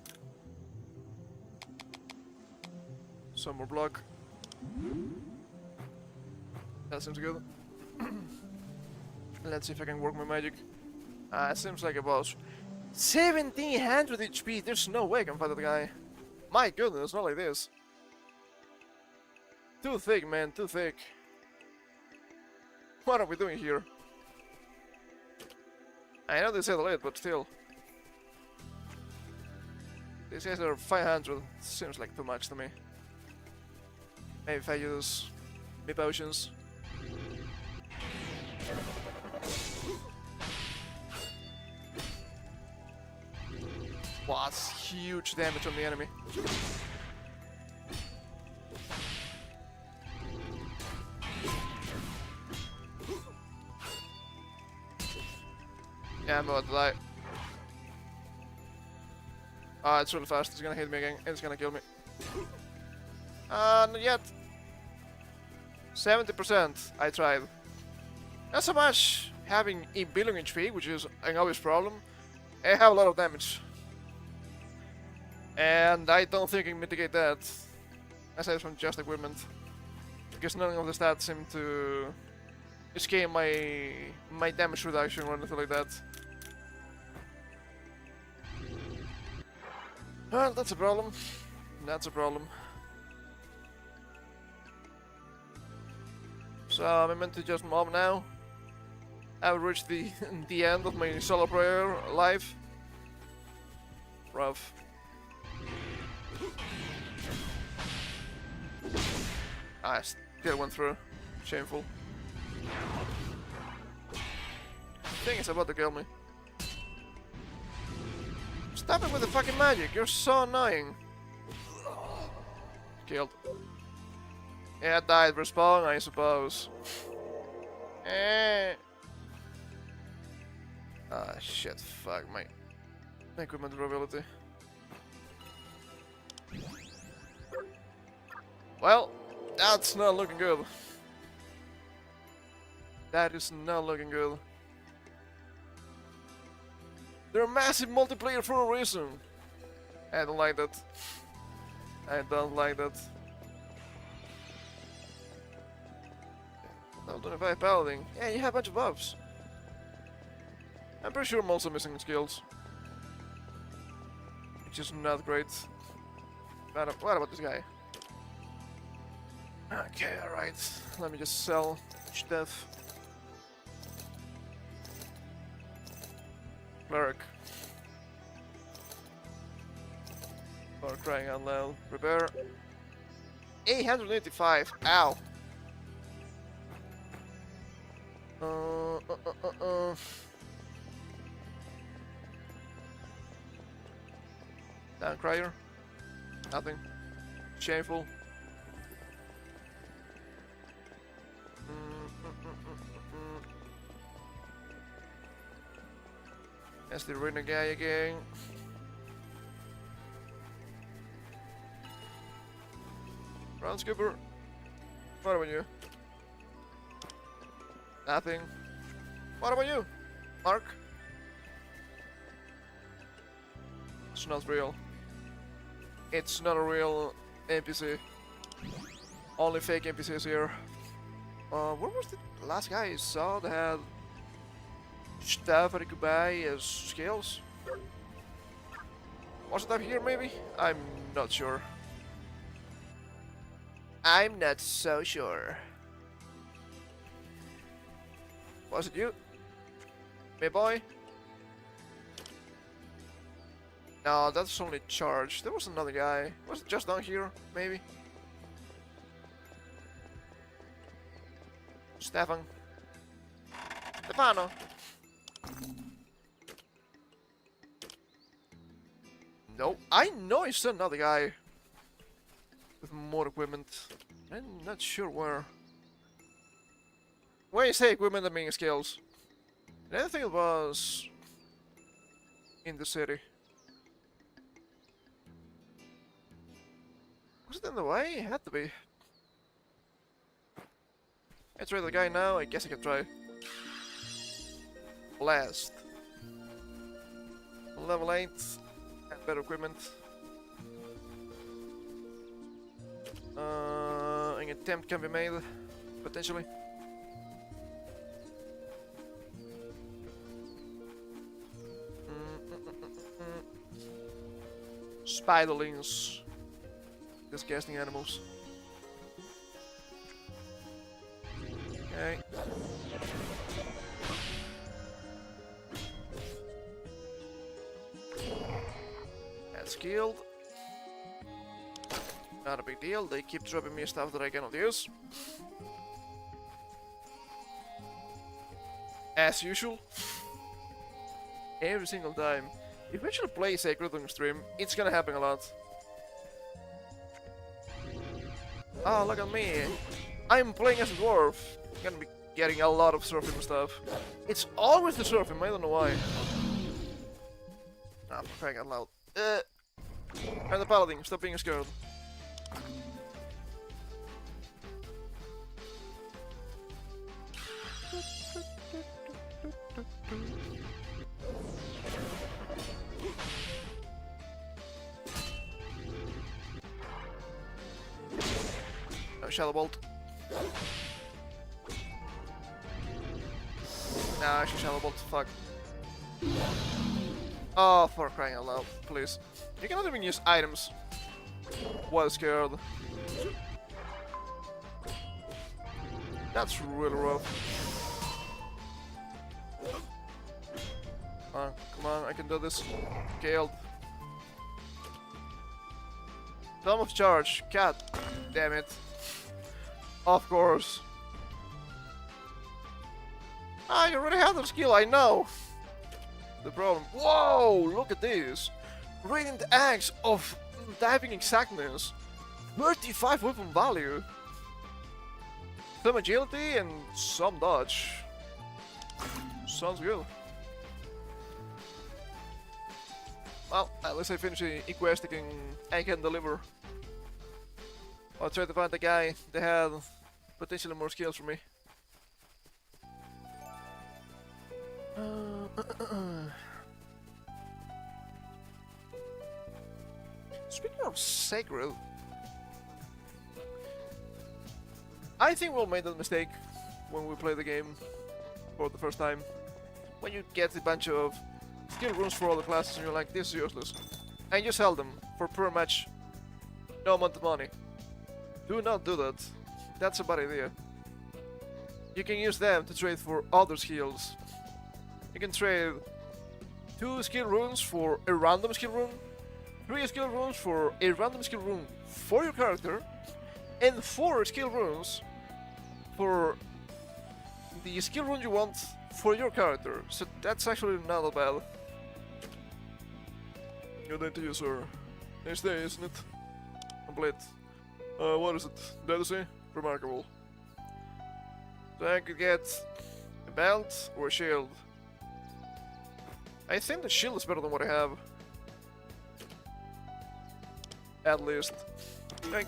some more block. That seems good. Let's see if I can work my magic. It seems like a boss. 1700 HP, there's no way I can fight that guy. My goodness, not like this. Too thick, man, too thick. What are we doing here? I know they said late, but still. These guys are 500. Seems like too much to me. Maybe if I use me potions. Wow, that's huge damage on the enemy. Yeah, I'm about to die. Ah, it's really fast. It's gonna hit me again. It's gonna kill me. Not yet. 70%. I tried. Not so much having a billion HP, which is an obvious problem. I have a lot of damage. And I don't think I can mitigate that. Aside from just equipment. Because none of the stats seem to escape my damage reduction or anything like that. Well, that's a problem. That's a problem. So I'm meant to just mob now. I've reached the end of my solo player life. Rough. I still went through. Shameful. Thing is about to kill me. Stop it with the fucking magic, you're so annoying. Killed. Yeah, died, respawn, I suppose. Ah, shit, fuck, my equipment durability. Well, that's not looking good. That is not looking good. They're a massive multiplayer for a reason. I don't like that. I don't like that. Level 25 paladin. Yeah, you have a bunch of buffs. I'm pretty sure I'm also missing skills. Which is not great. What about this guy? Okay, alright. Let me just sell stuff. Cleric. For crying out loud. Repair. 885. Ow. Down crier. Nothing. Shameful. That's the arena guy again. Groundskeeper. What about you? Nothing. What about you? Mark? It's not real. It's not a real NPC. Only fake NPCs here. Where was the last guy I saw that had stuff that I could buy as skills? Was it up here maybe? I'm not sure. I'm not so sure. Was it you? Me boy? No, that's only charge. There was another guy. Was it just down here, maybe? Stefan. Stefano. No, I know it's another guy with more equipment. I'm not sure where. When you say equipment, I mean skills. And I think it was in the city. Was it in the way? It had to be. I try the guy now, I guess I can try. Blast. Level 8. And better equipment. An attempt can be made, potentially. Spiderlings. Disgusting animals. Okay. That's killed. Not a big deal, they keep dropping me stuff that I cannot use. As usual. Every single time. If we actually play Sacred on stream, it's gonna happen a lot. Oh, look at me. I'm playing as a dwarf. I'm gonna be getting a lot of surfing stuff. It's always the surfing, I don't know why. Ah, for crying out loud. I'm the paladin, stop being scared. No, Shadow Bolt. No, actually Shadow Bolt, fuck. Oh, for crying out loud, please. You cannot even use items while scared. That's really rough. Come on, I can do this. Killed. Dome of charge. God damn it. Of course. Ah, you already have the skill, I know. The problem. Whoa, look at this. Radiant Axe of diving exactness. 35 weapon value. Some agility and some dodge. Sounds good. Well, at least I finished the quest and I can deliver. I'll try to find the guy that had potentially more skills for me. Speaking of Sacred, I think we'll make that mistake when we play the game for the first time. When you get a bunch of skill runes for all the classes and you're like, this is useless. And you sell them for pretty much no amount of money. Do not do that. That's a bad idea. You can use them to trade for other skills. You can trade 2 skill runes for a random skill rune, 3 skill runes for a random skill rune for your character, and 4 skill runes for the skill rune you want for your character. So that's actually not that bad. Good day to you, sir. Nice day, isn't it? Complete. What is it? Legacy? Remarkable. So I could get a belt or a shield. I think the shield is better than what I have. At least. Like,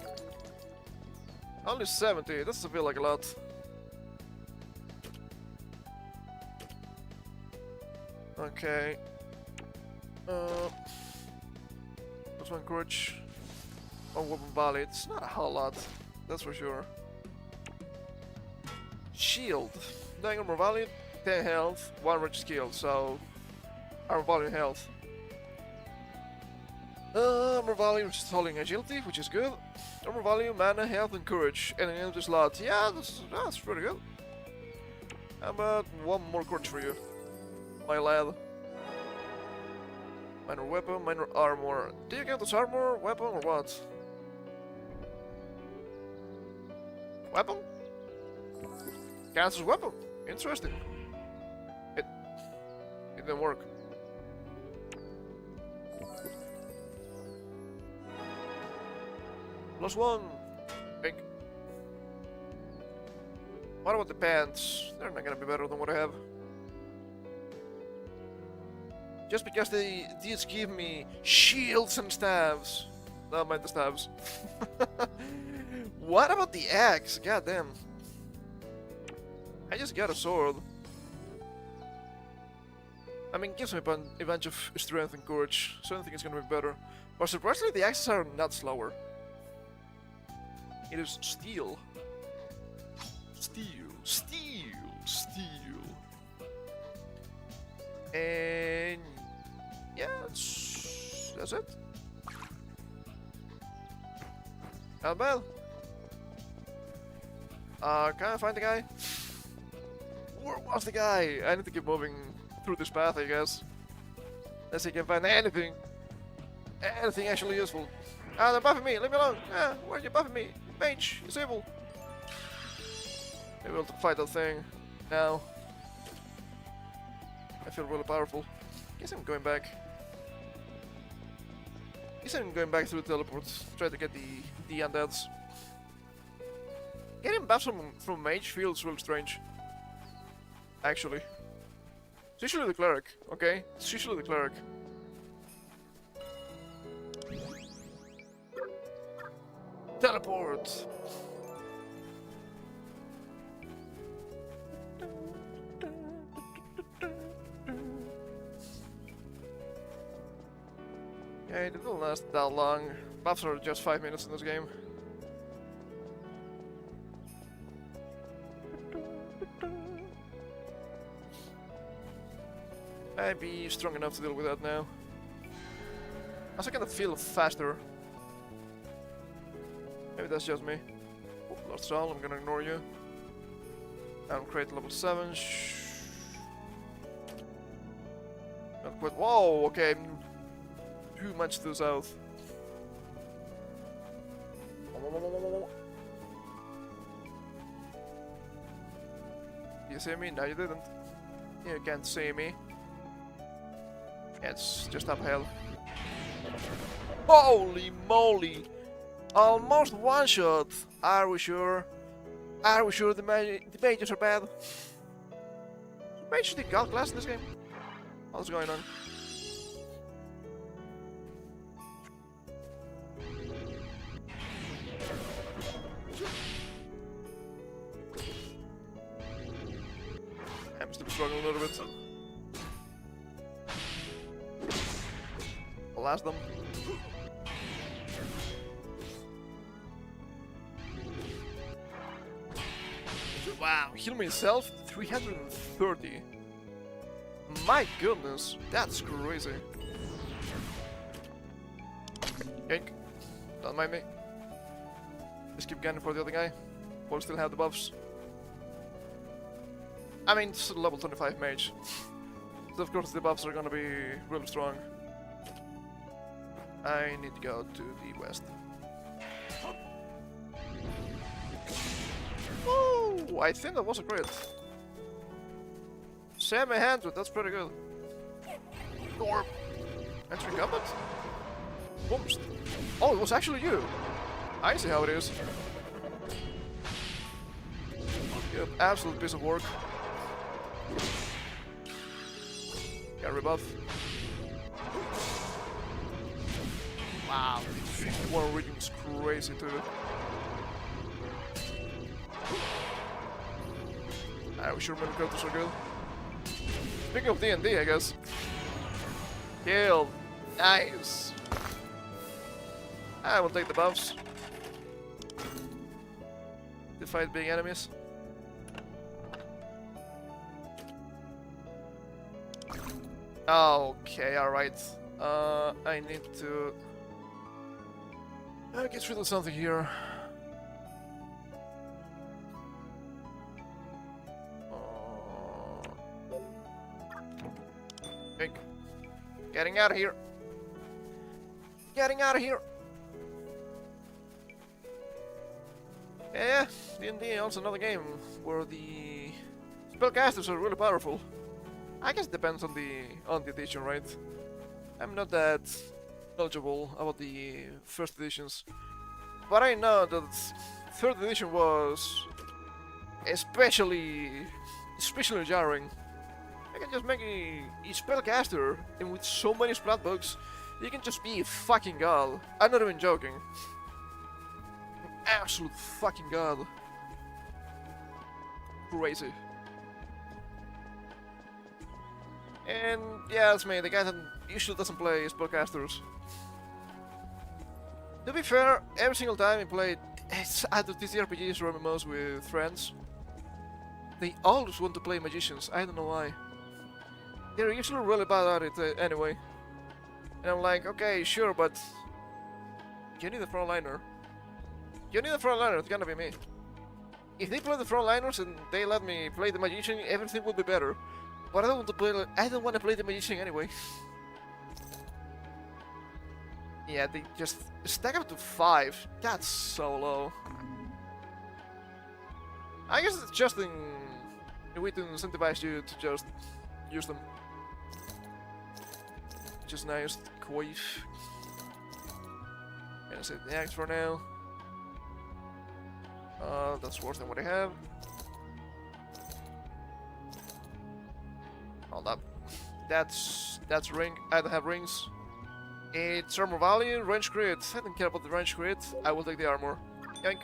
Only 70, that doesn't feel like a lot. Okay. Plus 1 courage. 1 weapon volley. It's not a whole lot, that's for sure. Shield. 9 armor volley, 10 health, 1 rage skill, so armor volley and health. Armor volume is holding agility, which is good. Armor volume, mana, health, and courage. And an empty slot. Yeah, that's pretty good. How about 1 more courage for you, my lad? Minor weapon, minor armor. Do you count as armor, weapon, or what? Weapon? Counts as weapon. Interesting. It didn't work. Plus 1. Big. What about the pants? They're not gonna be better than what I have. Just because these give me shields and staves. Not mind the staves. What about the axe? God damn. I just got a sword. I mean, it gives me a bunch of strength and courage, so I don't think it's gonna be better. But surprisingly, the axes are not slower. It is steel. Steel, steel, steel. And yeah, that's it. Not bad. Can I find the guy? Where was the guy? I need to keep moving through this path, I guess. Unless I can find anything. Anything actually useful. Ah, they're buffing me, leave me alone. Ah, why are you buffing me? Mage, it's evil. Maybe we'll fight that thing now. I feel really powerful. Guess I'm going back. Guess I'm going back through the teleports. Try to get the undeads. Getting buffs from mage feels real strange. Actually. It's usually the cleric, okay? It's usually the cleric. Teleport! Yeah, it didn't last that long. Buffs are just 5 minutes in this game. I'd be strong enough to deal with that now. I also kind of feel faster. Maybe that's just me. Oh, Lord Saul, I'm gonna ignore you. And create level 7. Not quite. Whoa, okay. Too much to the south. You see me? No, you didn't. You can't see me. It's just uphill. Holy moly! Almost one shot! Are we sure? Are we sure the mages are bad? The mages did god class in this game? What's going on? I'm still struggling a little bit. I'll last them. Wow, heal myself 330. My goodness, that's crazy. Yank, don't mind me. Just keep gunning for the other guy. We'll still have the buffs. I mean, it's a level 25 mage. So of course the buffs are gonna be really strong. I need to go to the west. Woo! I think that was a crit. Semi-handed, that's pretty good. Or entering combat? Boomst. Oh, it was actually you. I see how it is. Yep, absolute piece of work. Got rebuff. Wow, 51 reading is crazy too. I wish your many characters are good. Speaking of D&D, I guess. Kill. Nice. I will take the buffs. To fight big enemies. Okay, alright. I need to get rid of something here. Okay. Getting out of here. Getting out of here. Yeah, D&D also another game where the spellcasters are really powerful. I guess it depends on the edition, right? I'm not that knowledgeable about the first editions, but I know that third edition was especially jarring. I can just make a spellcaster, and with so many splat books, you can just be a fucking god. I'm not even joking. An absolute fucking god. Crazy. And yeah, that's me, the guy that usually doesn't play spellcasters. To be fair, every single time I played either TTRPGs or MMOs with friends, they always want to play magicians. I don't know why. They're usually really bad at it anyway. And I'm like, okay, sure, but you need a frontliner. You need a frontliner, it's gonna be me. If they play the frontliners and they let me play the magician, everything will be better. But I don't want to play. I don't want to play the magician anyway. Yeah, they just stack up to 5. That's so low. I guess it's just a way to incentivize you to just use them. Which is nice. Quaif. Gonna set the axe for now. That's worse than what I have. Hold up. That's ring. I don't have rings. It's armor value, range crit. I don't care about the range crit. I will take the armor. Yank.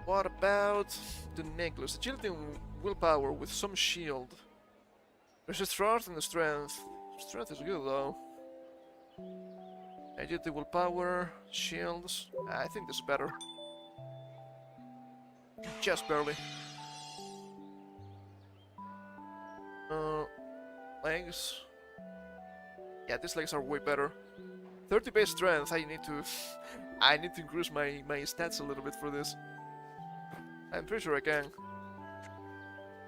What about the necklace? Agility and willpower with some shield. There's a strength and the strength. Strength is good though. Agility, willpower, shields. I think this is better. Just barely. Legs. Yeah, these legs are way better. 30 base strength. I need to increase my stats a little bit for this. I'm pretty sure I can.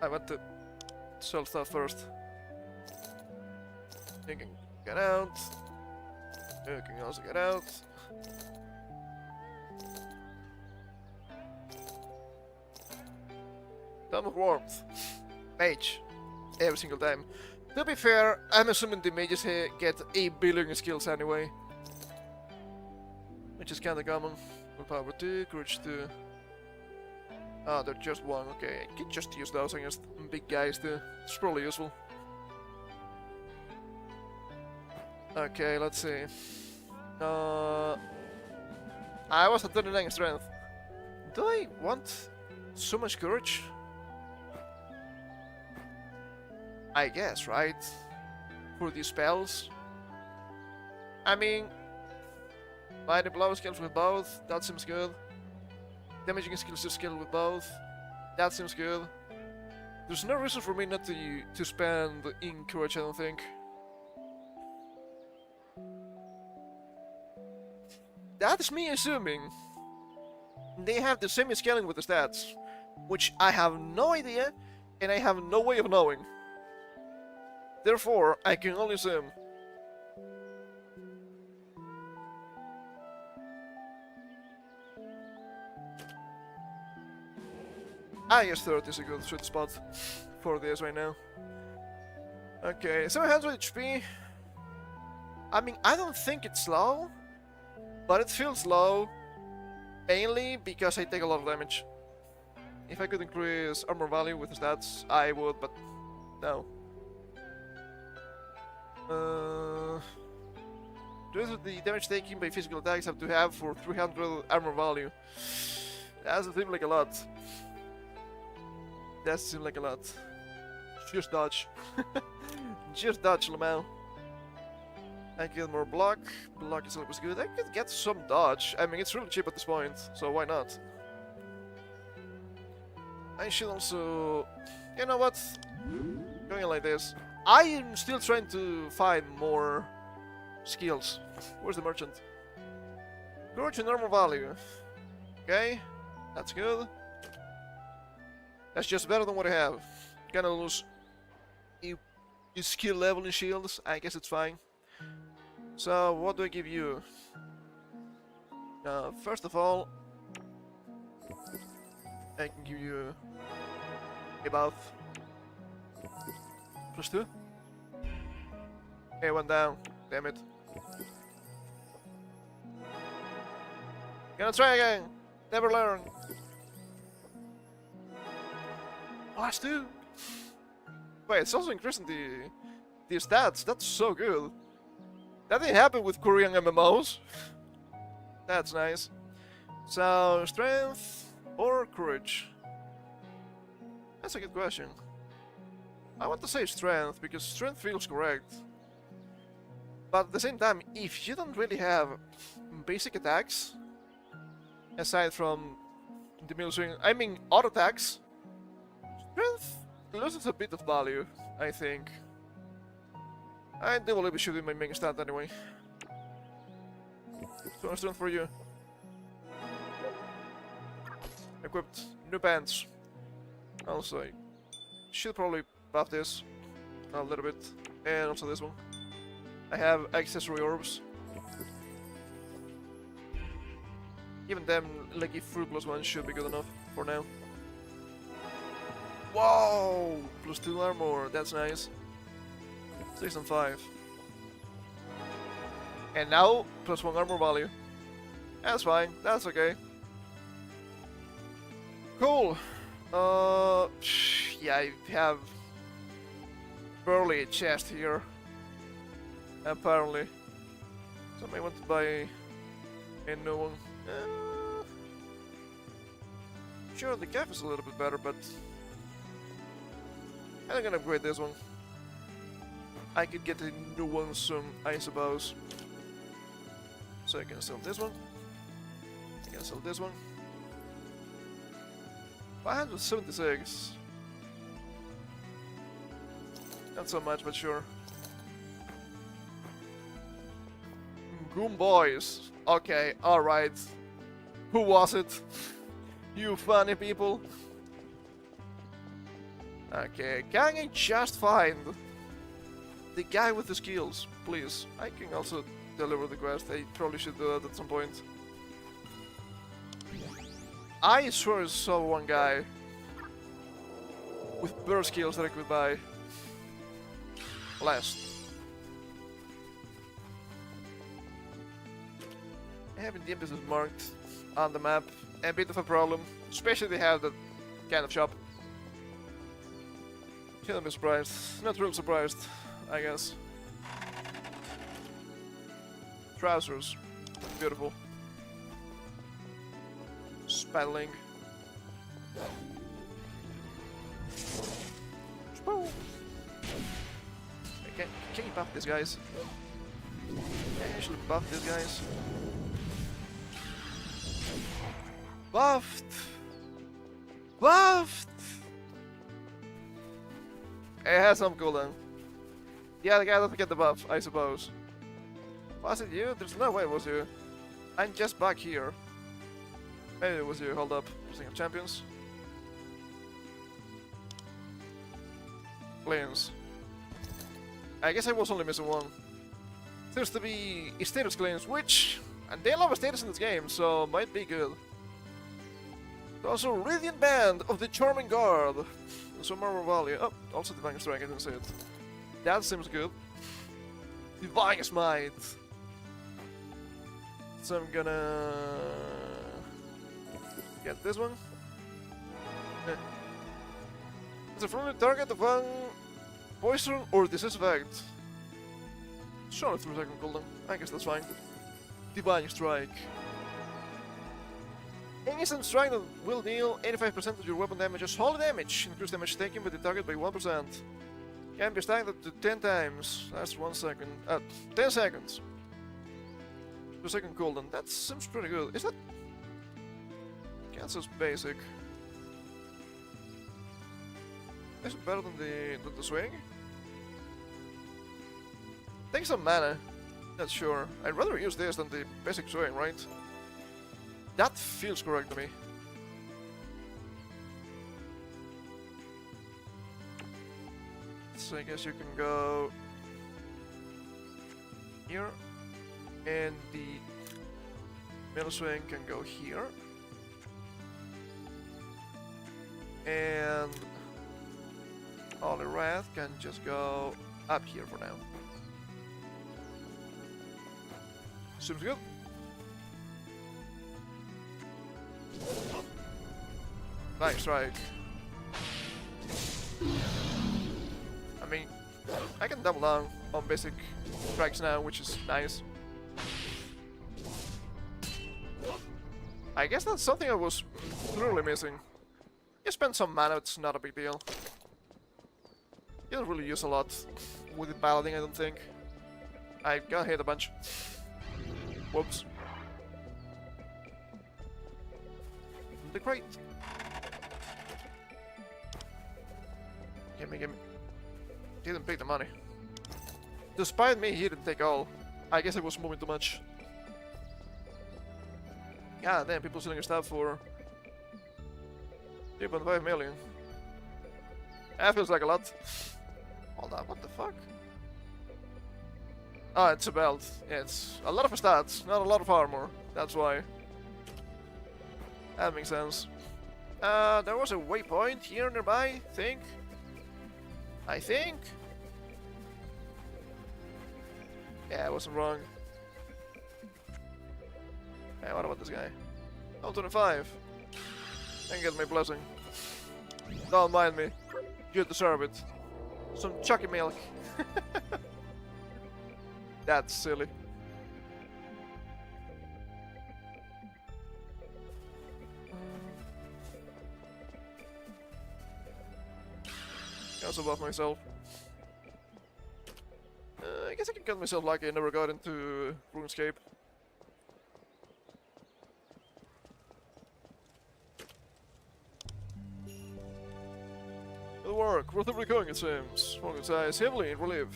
I want to sell stuff first. You can get out. You can also get out. Dome of Warmth. Mage. Every single time. To be fair, I'm assuming the mages get 8 billion skills anyway. Which is kinda common. Willpower 2, courage 2. Ah, they're just 1, okay. I can just use those against big guys too. It's probably useful. Okay, let's see. I was at 39 strength. Do I want so much courage? I guess, right? For these spells. I mean, mighty blow skills with both, that seems good. Damaging skills to skill with both, that seems good. There's no reason for me not to spend in courage, I don't think. That's me assuming they have the same scaling with the stats, which I have no idea, and I have no way of knowing. Therefore, I can only assume. I guess 30 is a good sweet spot for this right now. Okay, 700 HP. I mean, I don't think it's low, but it feels low, mainly because I take a lot of damage. If I could increase armor value with the stats, I would, but no. Reduce the damage taken by physical attacks have to have for 300 armor value. That doesn't seem like a lot. That seems like a lot. Just dodge. Just dodge, Lamau. I get more block. Block is always good. I could get some dodge. I mean, it's really cheap at this point, so why not? I should also... You know what? Going like this. I am still trying to find more skills. Where's the merchant? Courage and normal value. Okay, that's good. That's just better than what I have. Gonna lose your skill level in shields. I guess it's fine. So, what do I give you? First of all, I can give you a buff. +2. Okay, went down. Damn it. Gonna try again. Never learn. +2. Wait, it's also increasing the stats. That's so good. That didn't happen with Korean MMOs. That's nice. So, strength or courage? That's a good question. I want to say strength, because strength feels correct. But at the same time, if you don't really have basic attacks, aside from the middle swing, I mean auto attacks, strength loses a bit of value, I think. I do believe it should be my main stat anyway. So strength for you. Equipped. New pants. Also, I should probably buff this a little bit. And also this one. I have accessory orbs. Even them, like if fruit +1 should be good enough for now. Whoa! +2 armor, that's nice. 6 and 5. And now, +1 armor value. That's fine, that's okay. Cool. Yeah, I have barely a chest here. Apparently. So I may want to buy a new one. Sure, the cap is a little bit better, but I'm gonna upgrade this one. I could get a new one soon, I suppose. So I can sell this one. I can sell this one. 576. Not so much, but sure. Goom boys. Okay, alright. Who was it? You funny people. Okay, can I just find the guy with the skills, please? I can also deliver the quest. I probably should do that at some point. I swear I saw one guy with better skills that I could buy. Last. Having the business marked on the map, a bit of a problem, especially they have that kind of shop. Shouldn't be surprised. Not real surprised, I guess. Trousers. Beautiful. Spaddling. Can you buff these guys? Yeah, you should buff these guys. Buffed! Buffed! It has some cooldown. Yeah, the guy doesn't get the buff, I suppose. Was it you? There's no way it was you. I'm just back here. Maybe it was you. Hold up. Single champions. Claims. I guess I was only missing one. Seems to be status claims, which... And they love a status in this game, so might be good. Also, Radiant Band of the Charming Guard. Some armor value. Oh, also Divine Strike, I didn't see it. That seems good. Divine Smite. So I'm gonna... get this one. It's a friendly target of one poison or disease effect. Sure, 3-second cooldown. I guess that's fine. Divine Strike. An instant strike that will deal 85% of your weapon damage as holy damage. Increase damage taken by the target by 1%. Can be stacked up to 10 times. Lasts 1 second. 10 seconds. 2-second cooldown. That seems pretty good. Is that... Cancer's basic. Is it better than the swing? Takes some mana. Not sure. I'd rather use this than the basic swing, right? That feels correct to me. So I guess you can go here, and the middle swing can go here, and Holy Wrath can just go up here for now. Seems good. Nice strike. I mean, I can double down on basic strikes now, which is nice. I guess that's something I was truly missing. You spend some mana, it's not a big deal. You don't really use a lot with the balloting, I don't think. I got hit a bunch. Whoops. The crate. Gimme. Didn't pick the money. Despite me, he didn't take all. I guess I was moving too much. God damn, people selling stuff for 3.5 million. That feels like a lot. Hold on, what the fuck? Oh, it's a belt. Yeah, it's a lot of stats, not a lot of armor. That's why. That makes sense. There was a waypoint here nearby, I think? Yeah, I wasn't wrong. Hey, what about this guy? Oh, 25. And get my blessing. Don't mind me. You deserve it. Some chucky milk. That's silly. I also buff myself. I guess I can count myself lucky I never got into RuneScape. Good work, worth every coin it seems. Focus eyes heavily in relief.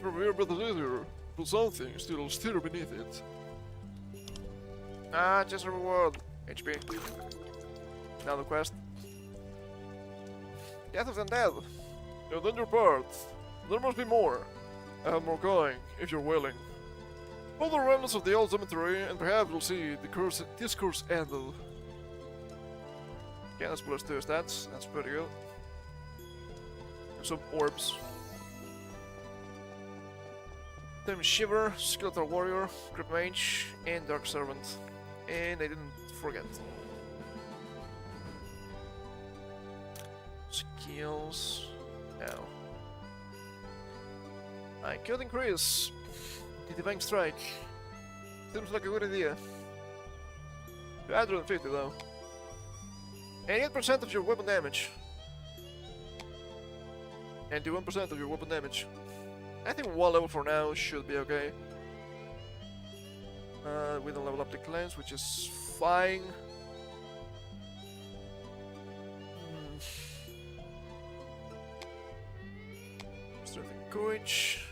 From your brother leader, but something still stir beneath it. Ah, just a reward. HP. Now the quest. Death of the Undead. You've done your part. There must be more. I have more coin, if you're willing. All the remnants of the old cemetery, and perhaps we'll see the discourse ended. Yeah, that's plus 2 stats. That's pretty good. Some orbs. Then Shiver, Skeletal Warrior, Crypt Mage, and Dark Servant. And I didn't forget. Skills. Now. I could increase the Divine Strike. Seems like a good idea. 250 though. And 8% of your weapon damage. And 1% of your weapon damage. I think 1 level for now should be okay. We don't level up the clans, which is fine. Strength and courage.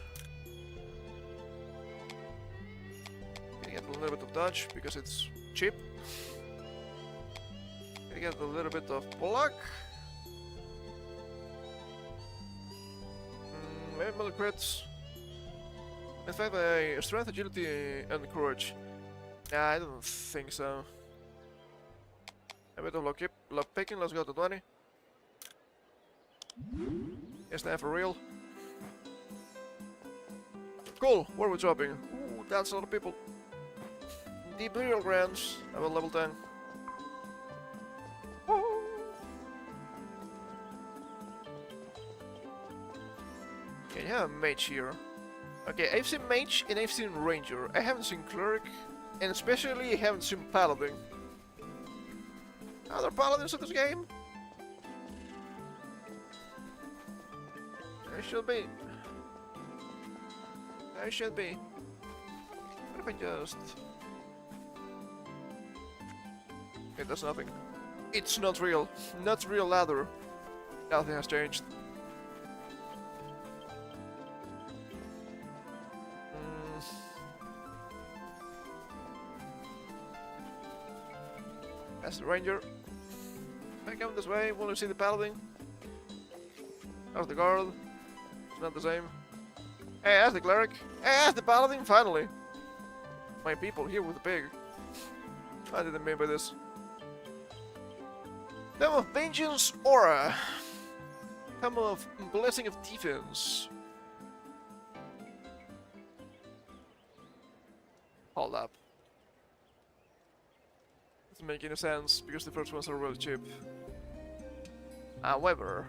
Gonna get a little bit of dodge because it's cheap. Gonna get a little bit of block. Maybe melee crits. In fact, strength, agility, and courage. Nah, I don't think so. A bit of lock picking, let's go to 20. Is that for real? Cool, where are we dropping? Ooh, that's a lot of people. The burial grounds, about level 10. Okay, yeah, mage here. Okay, I've seen mage and I've seen ranger. I haven't seen cleric, and especially I haven't seen paladin. Other paladins in this game? There should be. There should be. What if I just... It does nothing. It's not real. Not real ladder. Nothing has changed. That's the ranger. I come this way, want to see the paladin. How's the guard? It's not the same. Hey, that's the cleric. Hey, that's the paladin, finally! My people here with the pig. I didn't mean by this. Time of Vengeance Aura. Time of Blessing of Defense. Hold up. Doesn't make any sense, because the first ones are really cheap. However,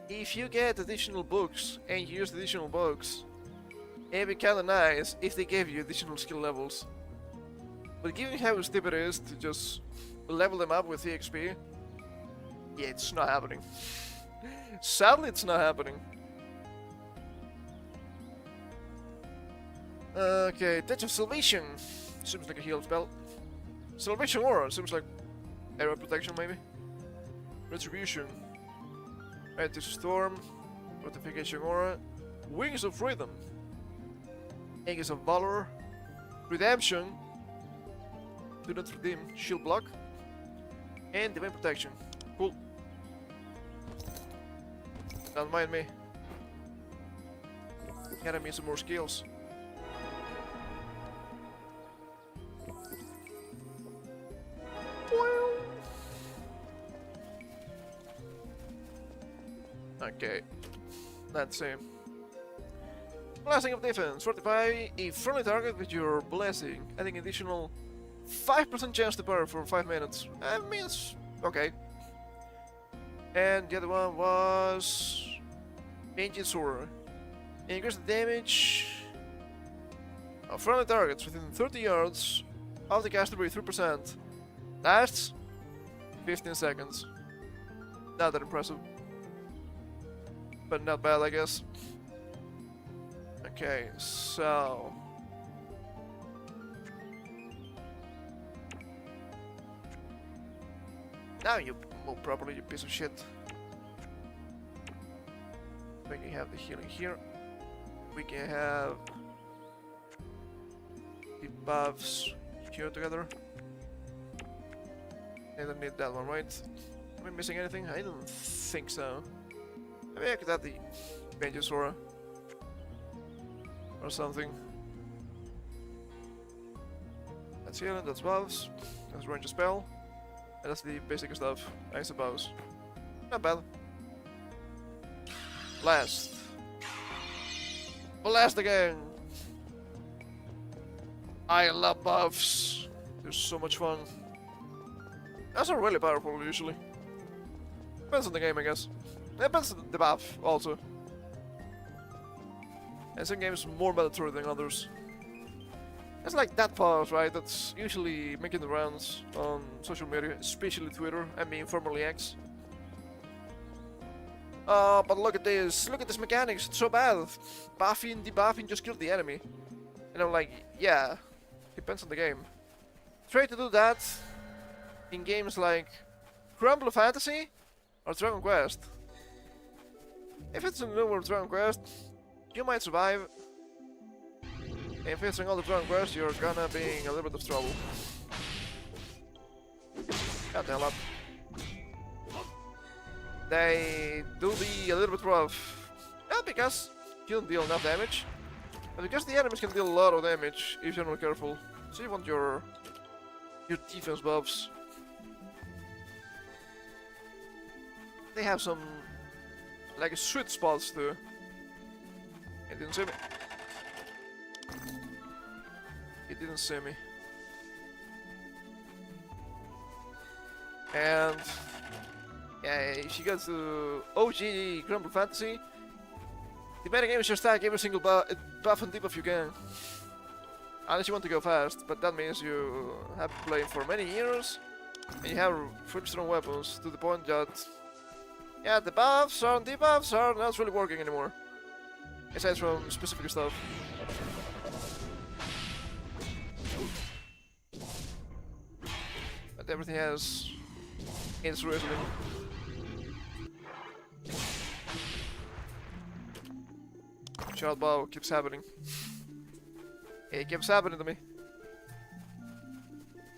if you get additional books and you use additional books, it'd be kinda nice if they gave you additional skill levels. But given how stupid it is to just level them up with EXP, yeah, it's not happening. Sadly, it's not happening. Okay, Touch of Salvation. Seems like a heal spell. Salvation Aura. Seems like area protection, maybe. Retribution. Anti-Storm. Fortification Aura. Wings of Freedom. Aegis of Valor. Redemption. Do not redeem. Shield Block. And Divine Protection. Cool. Don't mind me. Gotta me some more skills. Okay, let's see. Blessing of Defense. Fortify a friendly target with your blessing, adding additional 5% chance to parry for 5 minutes. That means okay. And the other one was Ancient Sword. Increase the damage of friendly targets within 30 yards of the caster by 3%. Lasts 15 seconds. Not that impressive. But not bad, I guess. Okay, so... Now you move properly, you piece of shit. We can have the healing here. We can have the buffs here together. I don't need that one, right? Am I missing anything? I don't think so. Maybe I could add the Vengeance Aura or something. That's healing, that's buffs, that's range spell, and that's the basic stuff, I suppose. Not bad. Blast. Blast again! I love buffs. They're so much fun. That's not really powerful usually. Depends on the game, I guess. Depends on the buff also. And some games more mandatory than others. It's like that pause, right? That's usually making the rounds on social media, especially Twitter, I mean formerly X. But look at this mechanics, it's so bad. Buffing, debuffing just killed the enemy. And I'm like, yeah, depends on the game. Try to do that in games like Crumble Fantasy or Dragon Quest. If it's a newer Dragon Quest, you might survive. If it's an older Dragon Quest, you're gonna be in a little bit of trouble. God damn up. They do be a little bit rough. Not because you don't deal enough damage, but because the enemies can deal a lot of damage if you're not careful. So you want your defense buffs. They have some like sweet spots too. It didn't see me. It didn't see me. And yeah, if you go to OG Crumble Fantasy, the meta game is just stack every single buff and debuff you can. Unless you want to go fast, but that means you have to play for many years And you have pretty strong weapons to the point that, yeah, the buffs and debuffs are not really working anymore. Aside from specific stuff. But everything has its reasoning. Child bow keeps happening. It keeps happening to me.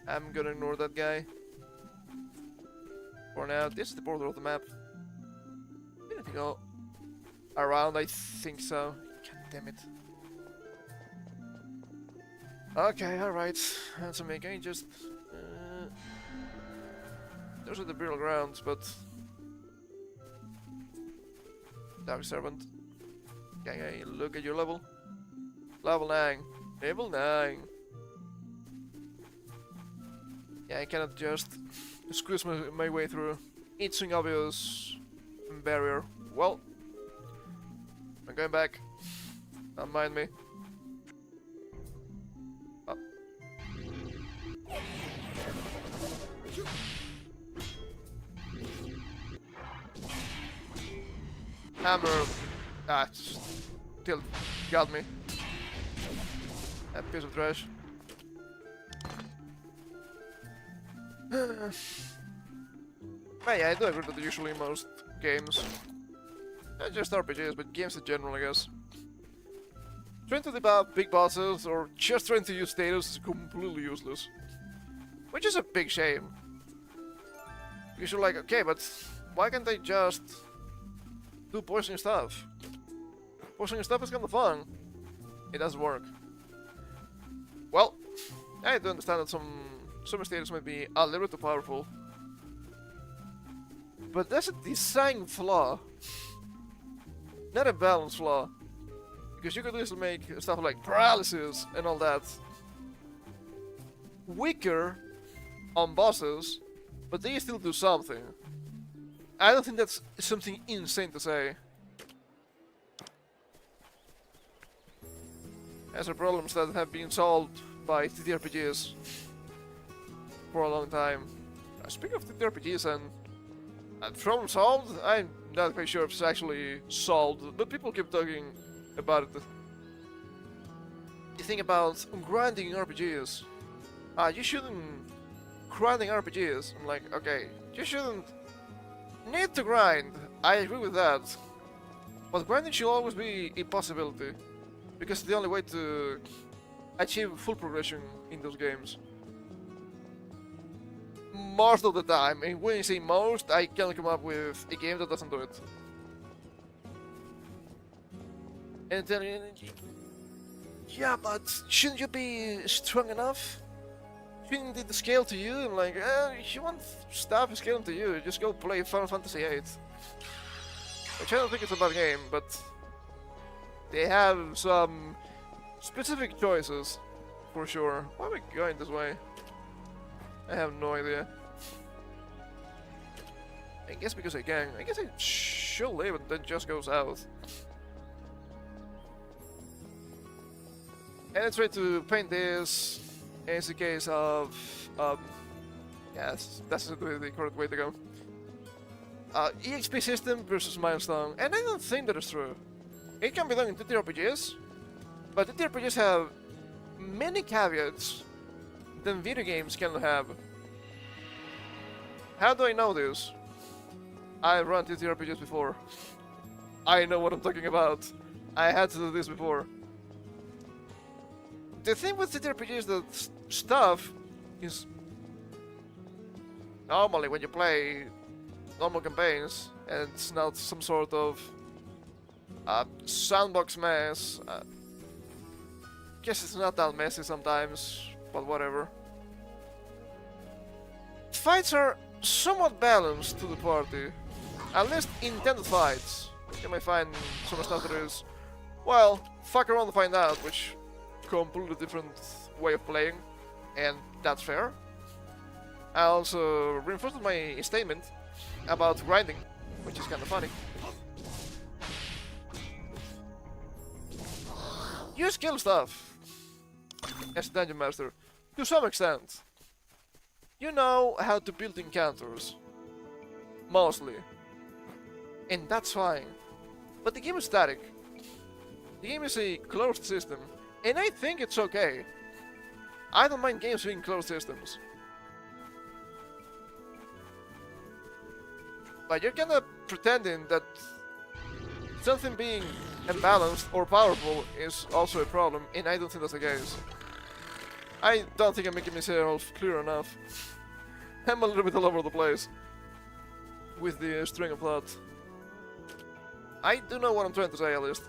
I'm gonna ignore that guy. For now, this is the border of the map. Did it go around? I think so. God damn it. Okay, alright. That's amazing. Just. Those are the burial grounds, but. Dark Servant. Okay, look at your level. Level 9. Level 9. Yeah, I cannot just squeeze my way through. It's an obvious barrier. Well, I'm going back. Don't mind me. Oh. Hammer. Ah, still got me. That piece of trash. But yeah, I do agree that usually most games, not just RPGs, but games in general, I guess, trying to debug big bosses or just trying to use status is completely useless. Which is a big shame. Because you're like, okay, but why can't they just do poisoning stuff? Poisoning stuff is kind of fun. It doesn't work. Well, I do understand that some status might be a little too powerful. But that's a design flaw. Not a balance flaw. Because you could easily make stuff like paralysis and all that weaker on bosses, but they still do something. I don't think that's something insane to say. As are problems that have been solved by TTRPGs for a long time. Speaking of TTRPGs and problem solved, I'm not quite sure if it's actually solved, but people keep talking about it. You think about grinding RPGs. You shouldn't grinding RPGs. I'm like, okay, you shouldn't need to grind. I agree with that. But grinding should always be a possibility. Because it's the only way to achieve full progression in those games. Most of the time, and when you say most, I can come up with a game that doesn't do it. And then, yeah, but shouldn't you be strong enough? Shouldn't it scale to you? I'm like, if you want stuff scaling to you, just go play Final Fantasy VIII. Which I don't think it's a bad game, but they have some specific choices, for sure. Why are we going this way? I have no idea. I guess because I can. I guess I should leave and then just go south. And I try to paint this as a case of, yes, that's the correct way to go. EXP system versus milestone, and I don't think that is true. It can be done in TTRPGs, but TTRPGs have many caveats than video games can have. How do I know this? I've run TTRPGs before. I know what I'm talking about. I had to do this before. The thing with TTRPGs is that stuff is normally when you play normal campaigns and it's not some sort of sandbox mess. Guess it's not that messy sometimes, but whatever. Fights are somewhat balanced to the party, at least intended fights. You might find some stuff that is, well, fuck around to find out, which completely different way of playing, and that's fair. I also reinforced my statement about grinding, which is kind of funny. You skill stuff as a dungeon master, to some extent. you know how to build encounters. Mostly. And that's fine. But the game is static. The game is a closed system. And I think it's okay. I don't mind games being closed systems. But you're kinda pretending that something being imbalanced or powerful is also a problem, and I don't think that's the case. I don't think I'm making myself clear enough. I'm a little bit all over the place with the string of thought. I do know what I'm trying to say, at least.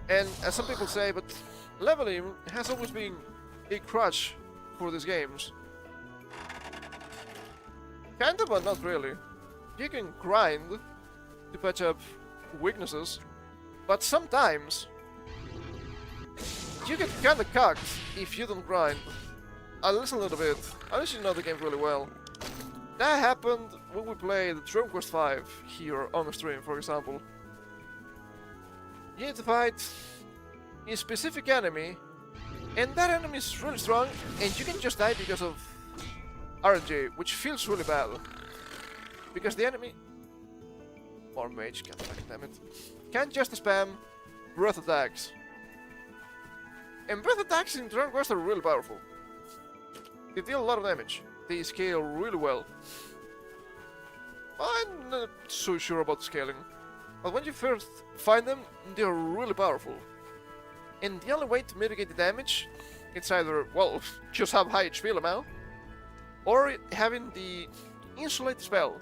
And as some people say, but leveling has always been a crutch for these games. Kinda, but not really. You can grind to patch up weaknesses, but sometimes you get kinda cocked if you don't grind. At least a little bit. At least you know the game really well. That happened when we played Dreadmyst 5 here on the stream, for example. You need to fight a specific enemy, and that enemy is really strong, and you can just die because of RNG, which feels really bad. Because the enemy... Or mage, god damn it. Can't just spam breath attacks. And breath attacks in Dreadmyst are really powerful. They deal a lot of damage. They scale really well. I'm not so sure about scaling. But when you first find them, they're really powerful. And the only way to mitigate the damage, it's either, well, just have high HP amount, or having the Insulate spell.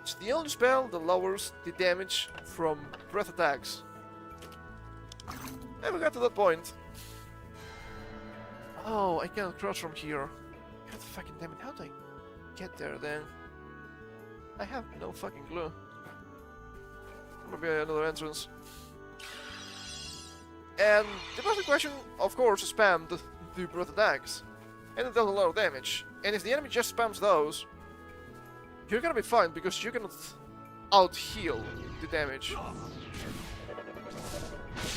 It's the only spell that lowers the damage from breath attacks. And we got to that point. Oh, I can't cross from here. God fucking damn it, how do I get there then? I have no fucking clue. Maybe another entrance. And the basic question, of course, spammed the breath attacks. And it does a lot of damage. And if the enemy just spams those, you're gonna be fine because you cannot out-heal the damage.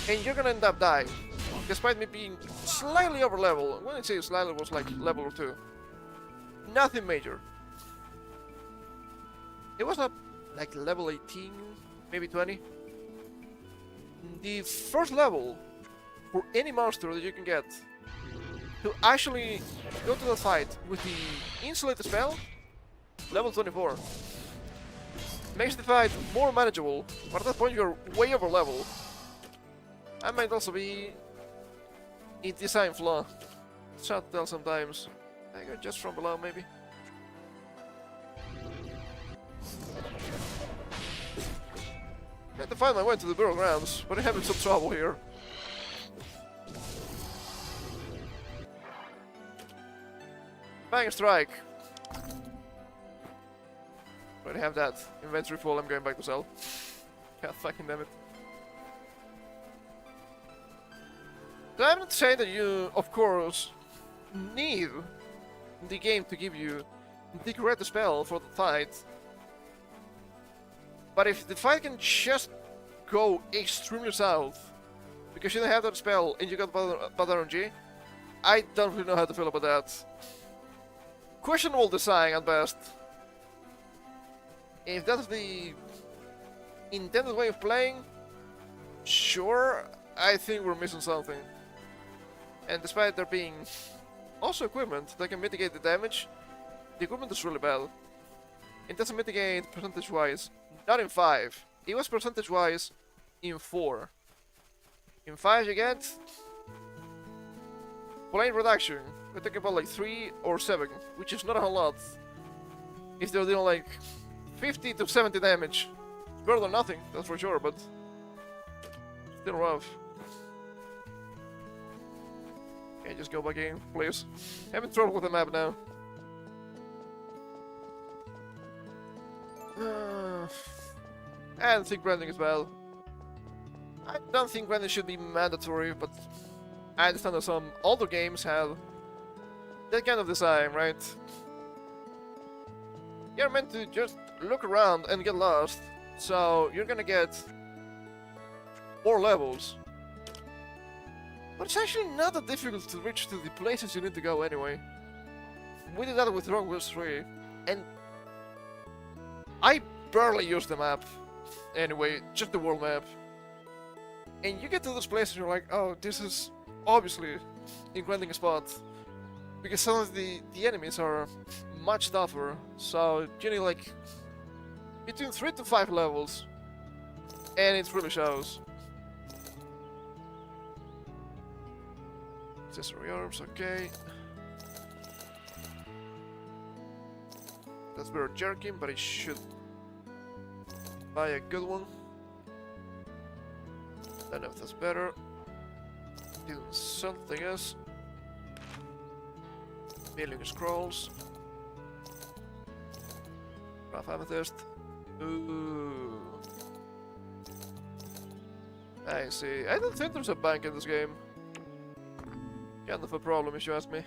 And you're gonna end up dying. Despite me being slightly over level. When I say slightly, it was like level or 2. Nothing major. It was not like level 18, maybe 20. The first level for any monster that you can get to actually go to the fight with the Insulate spell, level 24. Makes the fight more manageable, but at that point you're way over level. That might also be a design flaw. It's hard to tell sometimes. I go just from below, maybe. I had to find my way to the burial grounds, but I'm having some trouble here. Bang strike. Already have that. Inventory full, I'm going back to sell. God fucking damn it. So I'm not saying that you, of course, need the game to give you the correct spell for the fight. But if the fight can just go extremely south, because you don't have that spell and you got bad RNG, I don't really know how to feel about that. Questionable design at best. If that's the intended way of playing, sure, I think we're missing something. And despite there being also equipment that can mitigate the damage, the equipment is really bad. It doesn't mitigate percentage-wise. Not in 5. It was percentage-wise in 4. In 5 you get plane reduction. We're talking about like 3 or 7, which is not a whole lot. If they're dealing like 50 to 70 damage. It's better than nothing, that's for sure, but still rough. Okay, just go back in, please. Having trouble with the map now. And I think branding as well. I don't think branding should be mandatory, but I understand that some older games have that kind of design, right? You're meant to just look around and get lost, so you're gonna get more levels. But it's actually not that difficult to reach to the places you need to go anyway. We did that with Rogue 3, and I barely use the map. Anyway, just the world map. And you get to those places and you're like, oh, this is obviously in granting a spot. Because some of the enemies are much tougher, so you need like between 3 to 5 levels. And it really shows. Accessory arms, okay. That's better jerking, but I should buy a good one. I don't know if that's better. Do something else. Million scrolls. Rough amethyst. Ooh. I see. I don't think there's a bank in this game. Kind of a problem if you ask me.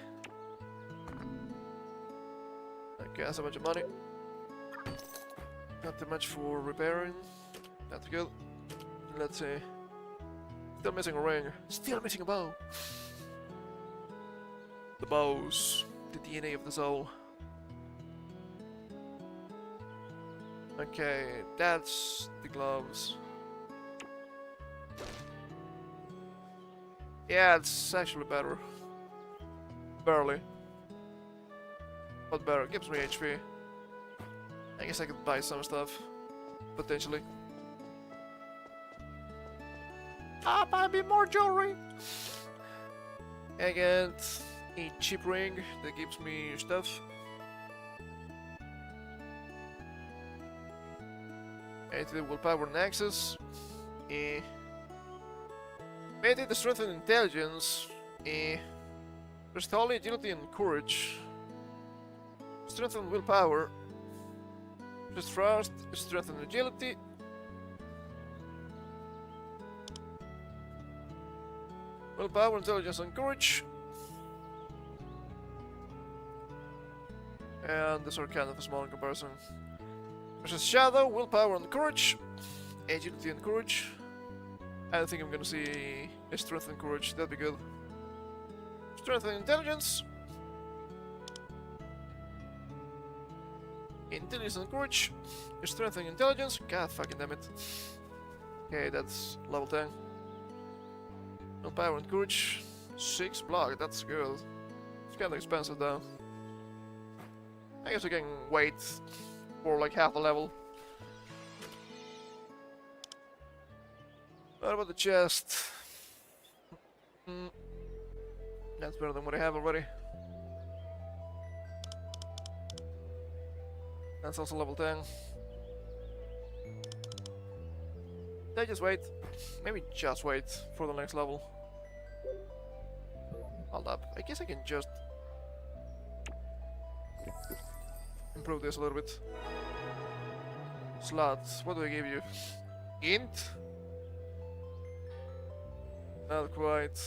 Okay, that's a bunch of money. Not too much for repairing. That's good. Let's see. Still missing a ring. Still missing a bow. The bows. The DNA of the soul. Okay, that's the gloves. Yeah, it's actually better. Barely. But better. Gives me HP. I guess I could buy some stuff. Potentially. Ah, buy me more jewelry! I get a cheap ring that gives me stuff. 80 willpower and access. Maybe the strength and intelligence. Restore agility and courage. Strength and willpower. Just thrust, strength and agility. Willpower, intelligence and courage. And these are kind of a small in comparison. Versus Shadow, willpower and courage. Agility and courage. I don't think I'm gonna see a strength and courage, that'd be good. Strength and intelligence. Intelligence and courage. Strength and intelligence. God fucking damn it. Okay, that's level 10. Willpower and courage. 6 block, that's good. It's kinda expensive though. I guess I can wait for like half a level. What about the chest? That's better than what I have already. That's also level 10. Did I just wait? Maybe just wait for the next level. Hold up. I guess I can just improve this a little bit. Slots. What do I give you? Int? Not quite.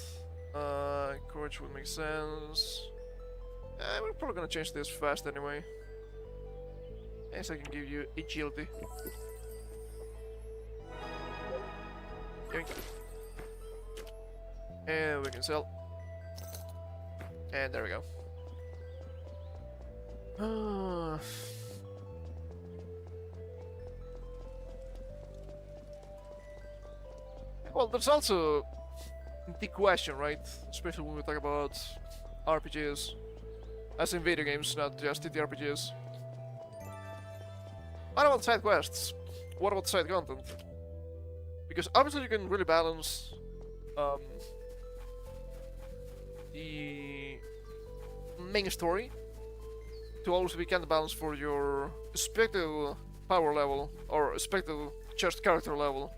Courage would make sense. We're probably gonna change this fast anyway. Yes, I can give you agility. Yoink. And we can sell. And there we go. Well, there's also the question, right? Especially when we talk about RPGs. As in video games, not just TTRPGs. What about side quests? What about side content? Because obviously you can really balance the main story to always be kind of balanced for your expected power level or expected just character level.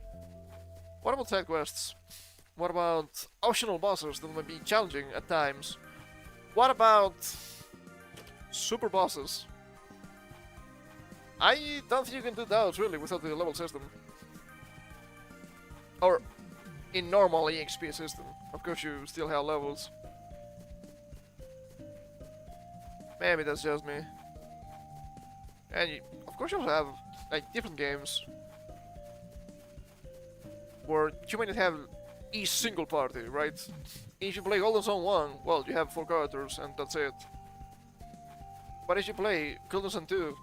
What about side quests? What about optional bosses that might be challenging at times? What about super bosses? I don't think you can do those really without the level system. Or in normal EXP system. Of course you still have levels. Maybe that's just me. And you, of course you also have like different games where you might have each single party, right? If you play Golden Sun 1, well, you have 4 characters and that's it. But if you play Golden Sun 2,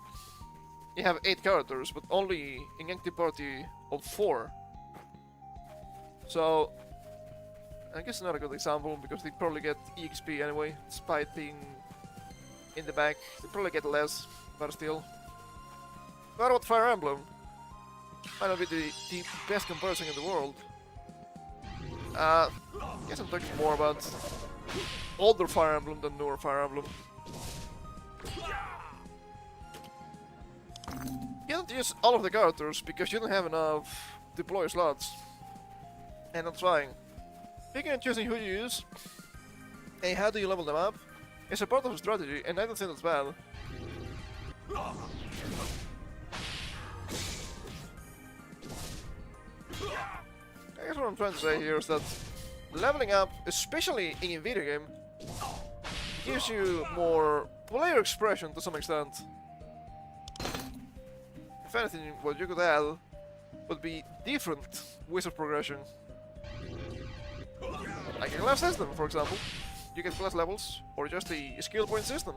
you have 8 characters, but only an active party of 4. So, I guess not a good example, because they probably get EXP anyway, despite being in the back. They probably get less, but still. What about Fire Emblem? Might not be the best comparison in the world. I guess I'm talking more about older Fire Emblem than newer Fire Emblem. You don't use all of the characters because you don't have enough deploy slots. And that's fine. Picking and choosing who you use and how do you level them up is a part of the strategy, and I don't think that's bad. I guess what I'm trying to say here is that leveling up, especially in a video game, gives you more player expression to some extent. If anything, what you could add would be different wizard progression. Like a class system, for example. You get class levels, or just a skill point system.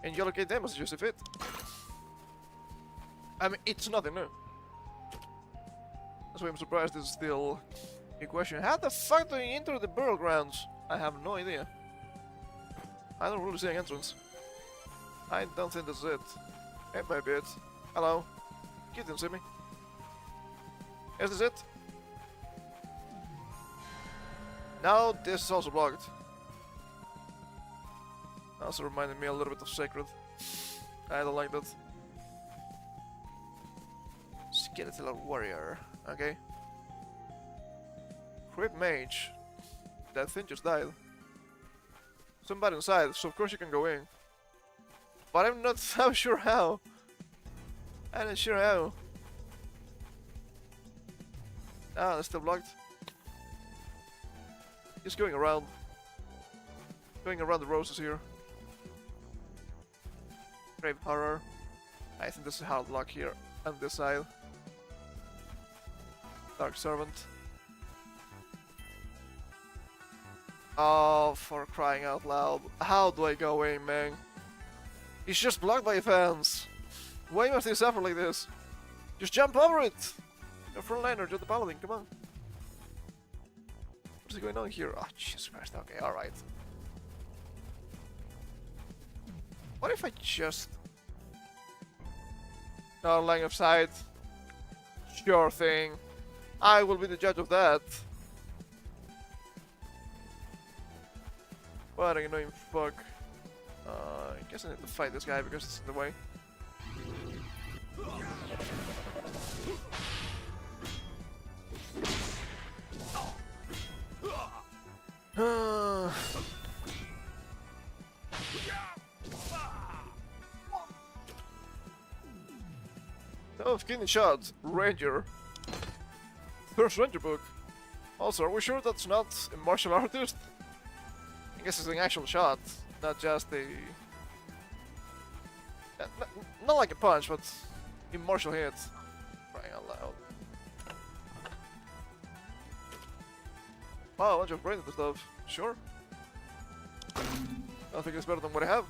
And you allocate them as you see fit. I mean, it's nothing new. That's why I'm surprised this is still a question. How the fuck do you enter the burial grounds? I have no idea. I don't really see an entrance. I don't think that's it. It might be it. Hello. You didn't see me. Is this it? Now this is also blocked. Also reminded me a little bit of Sacred. I don't like that. Skeletal Warrior. Okay. Crit Mage. That thing just died. Somebody inside, so of course you can go in. But I'm not so sure how. I'm not sure how. Ah, that's still blocked. Just going around. Going around the roses here. Grave Horror. I think this is hard lock here on this side. Dark Servant. Oh, for crying out loud. How do I go in, man? It's just blocked by fans. Why must they suffer like this? Just jump over it! You're frontliner, you're the paladin, come on. What's going on here? Oh, Jesus Christ, okay, alright. What if I just... No, line of sight. Sure thing. I will be the judge of that. What an annoying fuck. I guess I need to fight this guy because it's in the way. Oh, skinny shot, Ranger. First Ranger book. Also, are we sure that's not a martial artist? I guess it's an actual shot, not just a... not like a punch, but a martial hit. Crying out loud. Wow, a bunch of branded stuff. Sure. I think it's better than what I have,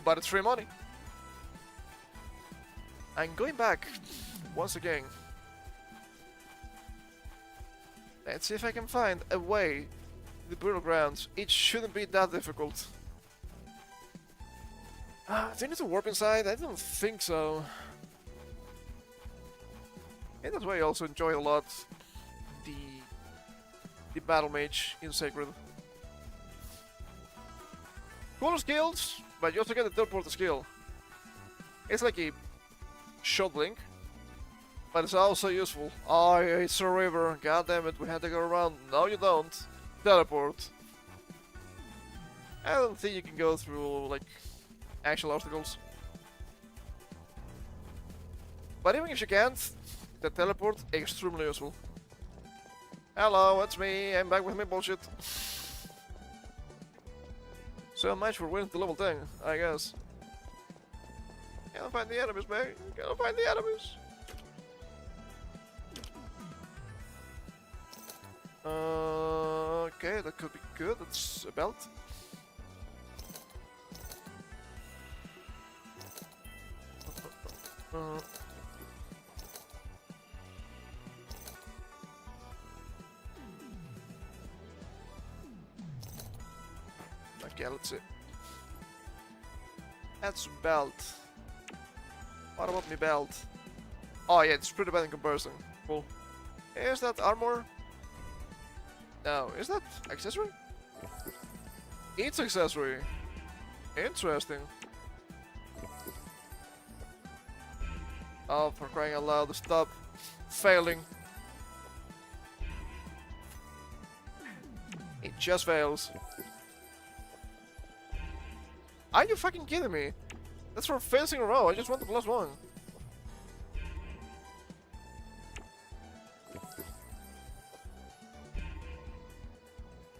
but it's free money. I'm going back once again. Let's see if I can find a way to the burial grounds. It shouldn't be that difficult. Do I need to warp inside? I don't think so. And that's why I also enjoy a lot the battle mage in Sacred. Cool skills, but you also get the teleport skill. It's like a shot blink, but it's also useful. Oh, it's a river. God damn it, we had to go around. No, you don't. Teleport. I don't think you can go through like actual obstacles. But even if you can't, the teleport extremely useful. Hello, it's me. I'm back with my bullshit. So much for winning to level 10, I guess. Can't find the enemies, man. Can't find the enemies. Okay, that could be good. That's a belt. Okay, let's see. That's a belt. What about me belt? Oh yeah, it's pretty bad in comparison. Cool. Is that armor? No, is that accessory? It's accessory. Interesting. Oh, for crying out loud, stop failing. It just fails. Are you fucking kidding me? That's for fencing a row. I just want the +1.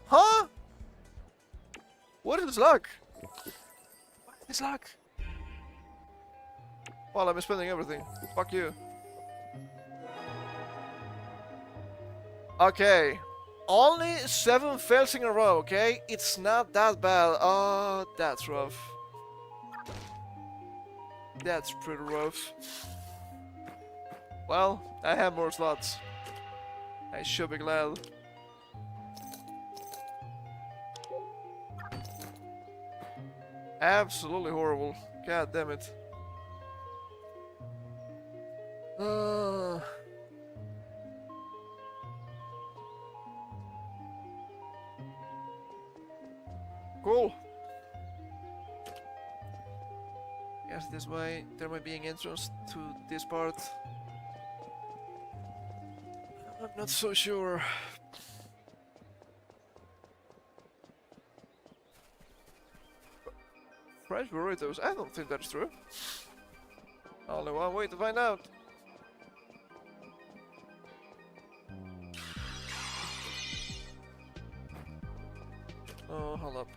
Huh? What is this luck? What is this luck? Well, I'm spending everything. Fuck you. Okay. Only 7 fails in a row, okay? It's not that bad. Oh, that's rough. That's pretty rough. Well, I have more slots. I should be glad. Absolutely horrible. God damn it. Cool. Yes, this way. There might be an entrance to this part. I'm not so sure. French burritos? I don't think that's true. Only one way to find out. Oh, hold up.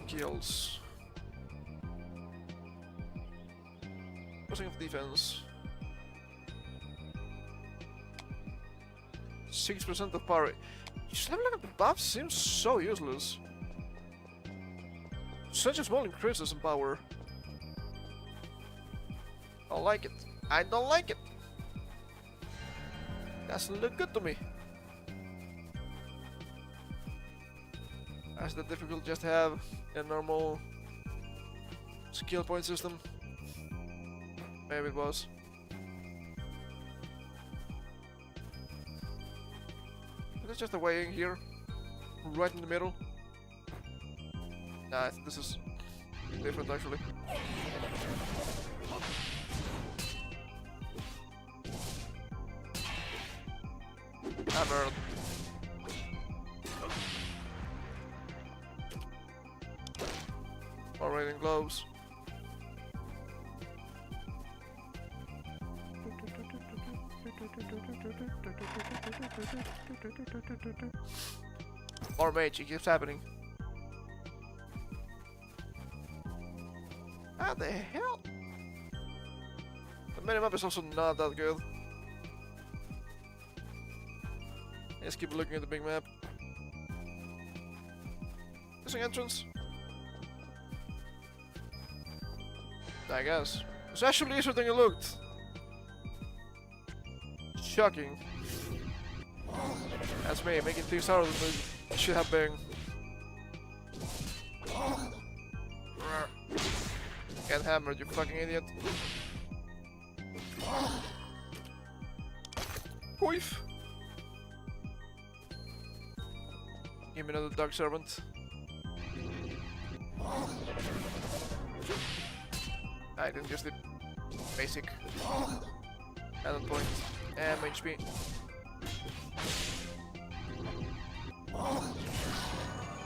Skills. Crossing of defense. 6% of power. Just leveling up the buff seems so useless. Such a small increases in power. I don't like it. I don't like it. Doesn't look good to me. As the difficult just have a normal skill point system. Maybe it was. There's just a way in here. Right in the middle. Nah, this is different actually. Hammer. More radiant gloves. More mage, it keeps happening. How the hell? The minimap is also not that good. Let's keep looking at the big map. There's an entrance. I guess. It's actually easier than it looked. Shocking. That's me, making things harder than it should have been. Get hammered, you fucking idiot. Queef. Give me another dog servant. I didn't use the basic added point and HP.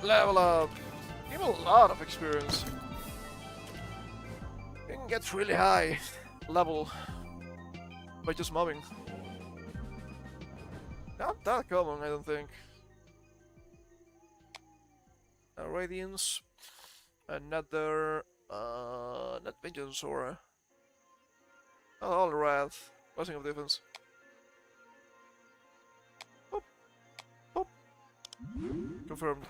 Level up! Give a lot of experience. You can get really high level by just mobbing. Not that common, I don't think. Radiance, another not vengeance or all wrath, passing of defense. Oh, Confirmed.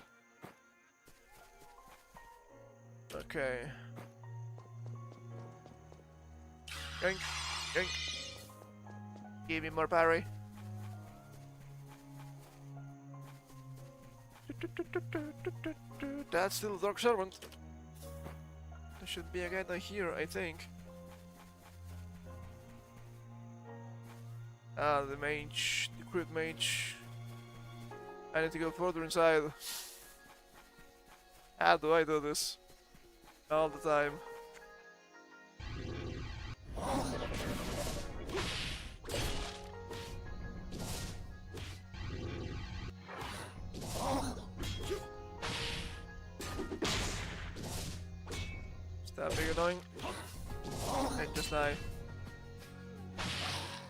Okay. Yoink, yoink. Give me more parry. That's still Dark Servant. There should be a guy down here, I think. Ah, the mage, the crit mage. I need to go further inside. How do I do this? All the time. Is that big annoying? And just die.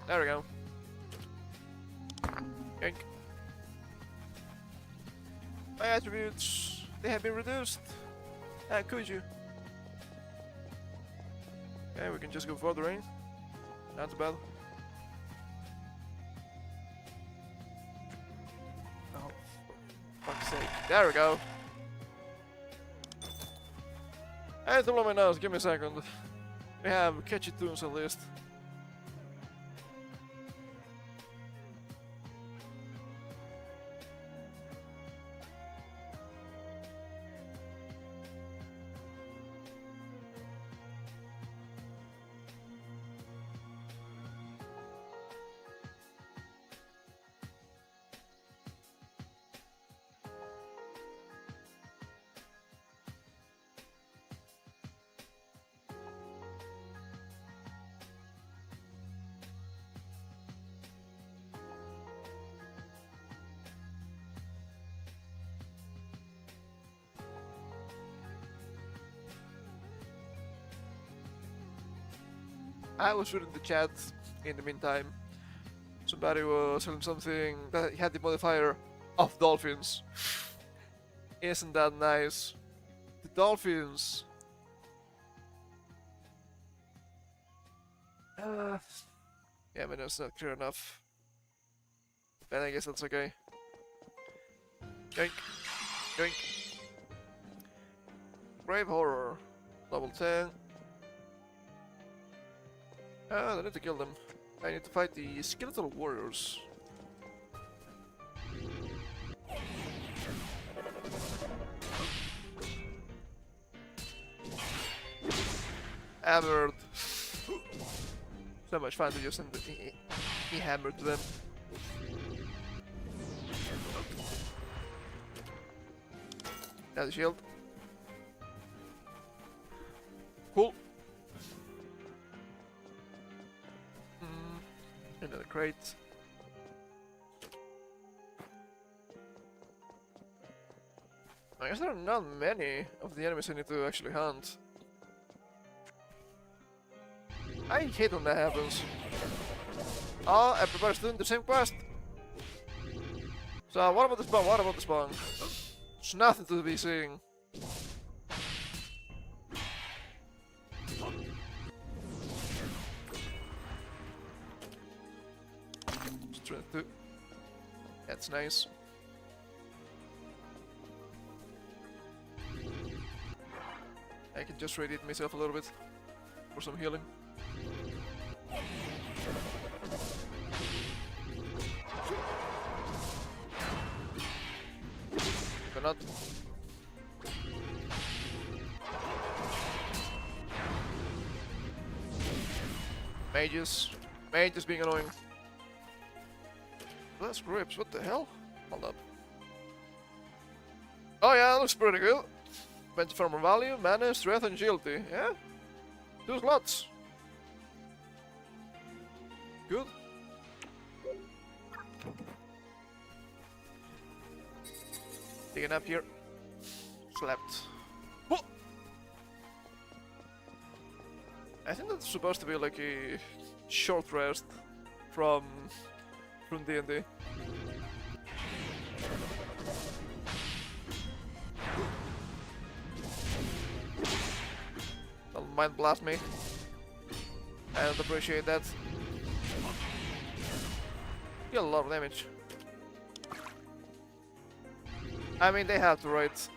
There we go. Yank. My attributes, they have been reduced. Ah, could you? Okay, we can just go further in. Not too bad. Oh, for fuck's sake. There we go. Hey, don't blow my nose, give me a second. We have catchy tunes at least. I was reading the chat in the meantime. Somebody was telling something that he had the modifier of dolphins. Isn't that nice? The dolphins. Yeah, but that's not clear enough. Then I guess that's okay. Yoink. Yoink. Grave Horror. Level 10. I need to kill them. I need to fight the skeletal warriors. Hammered. So much fun to just send the hammer to them. Now the shield. Cool. Another crate. I guess there are not many of the enemies I need to actually hunt. I hate when that happens. Oh, everybody's doing the same quest. So what about the spawn? What about the spawn? There's nothing to be seen. Strength 2. That's nice. I can just radiate myself a little bit for some healing. But not. Mages. Mages being annoying. That's grips, what the hell? Hold up. Oh yeah, that looks pretty good. Bench farmer value, mana, strength, and agility. Yeah? 2 slots. Good. Taking up here. Slept. Whoa! I think that's supposed to be like a short rest from D&D. Don't mind blast me. I don't appreciate that. Deal a lot of damage. I mean, they have to, right?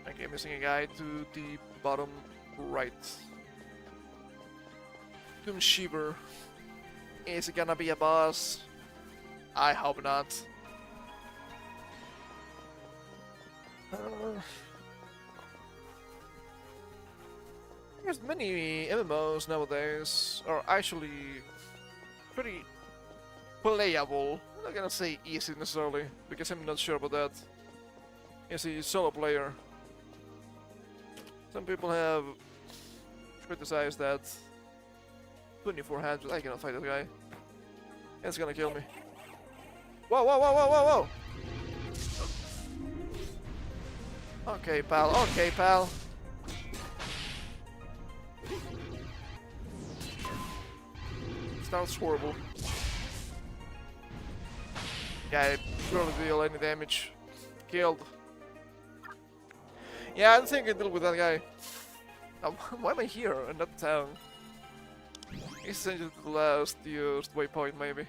Okay, missing a guy to the bottom right. Doom Shiver. Is it gonna be a boss? I hope not. There's many MMOs nowadays are actually pretty playable. I'm not gonna say easy necessarily, because I'm not sure about that. As a solo player, some people have criticized that 24 hands, but I cannot fight that guy. It's gonna kill me. Whoa, whoa, whoa, whoa, whoa, whoa! Okay, pal, okay, pal. Sounds horrible. Yeah, I barely deal any damage. Killed. Yeah, I don't think I can deal with that guy. Why am I here in that town? He's sent you to the last used waypoint, maybe.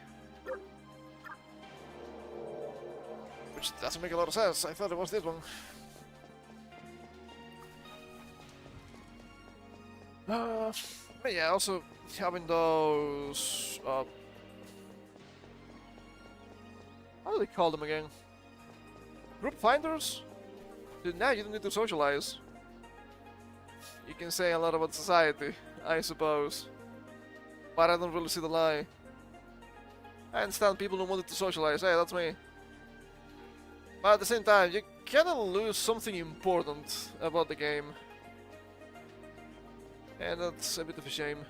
Which doesn't make a lot of sense. I thought it was this one. But yeah, also having those... how do they call them again? Group finders? Dude, now you don't need to socialize. You can say a lot about society, I suppose. But I don't really see the lie. I understand people who wanted to socialize, hey, that's me. But at the same time, you kinda lose something important about the game. And that's a bit of a shame.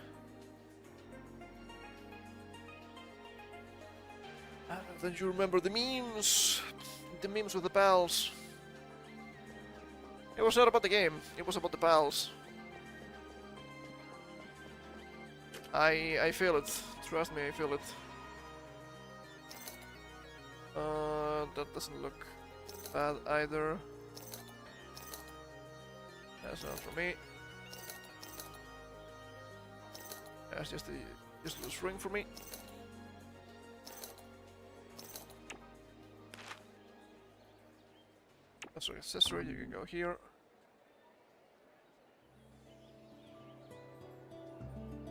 Don't you remember the memes? The memes with the pals. It was not about the game, it was about the pals. I feel it. Trust me, I feel it. That doesn't look bad either. That's not for me. That's just a little string for me. That's an accessory, you can go here.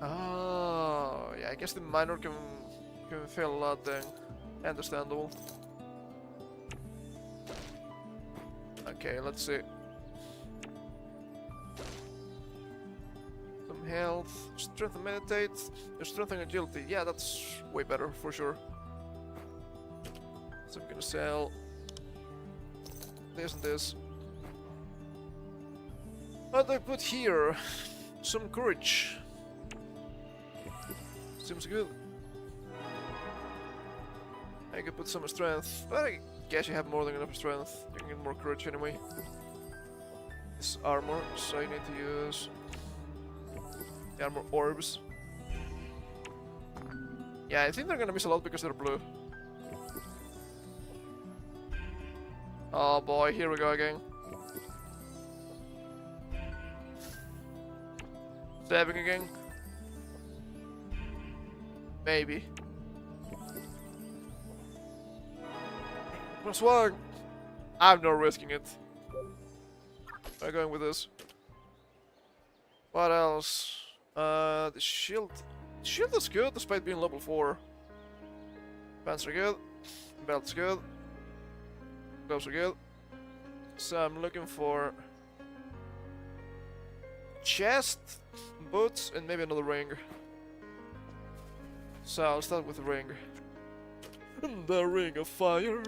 Oh, yeah, I guess the miner can fail a lot then. Understandable. Okay, let's see. Some health, strength and meditate, strength and agility. Yeah, that's way better for sure. So I'm gonna sell this and this. What do I put here? Some courage. Seems good. I could put some strength, but I guess you have more than enough strength. You can get more courage anyway. This armor, so I need to use the armor orbs. Yeah, I think they're gonna miss a lot because they're blue. Oh boy, here we go again. Stabbing again. Maybe. +1! I'm not risking it. I'm going with this. What else? The shield. The shield is good despite being level 4. Pants are good. Belt's good. Gloves are good. So I'm looking for chest, boots, and maybe another ring. So I'll start with the ring. The ring of fire.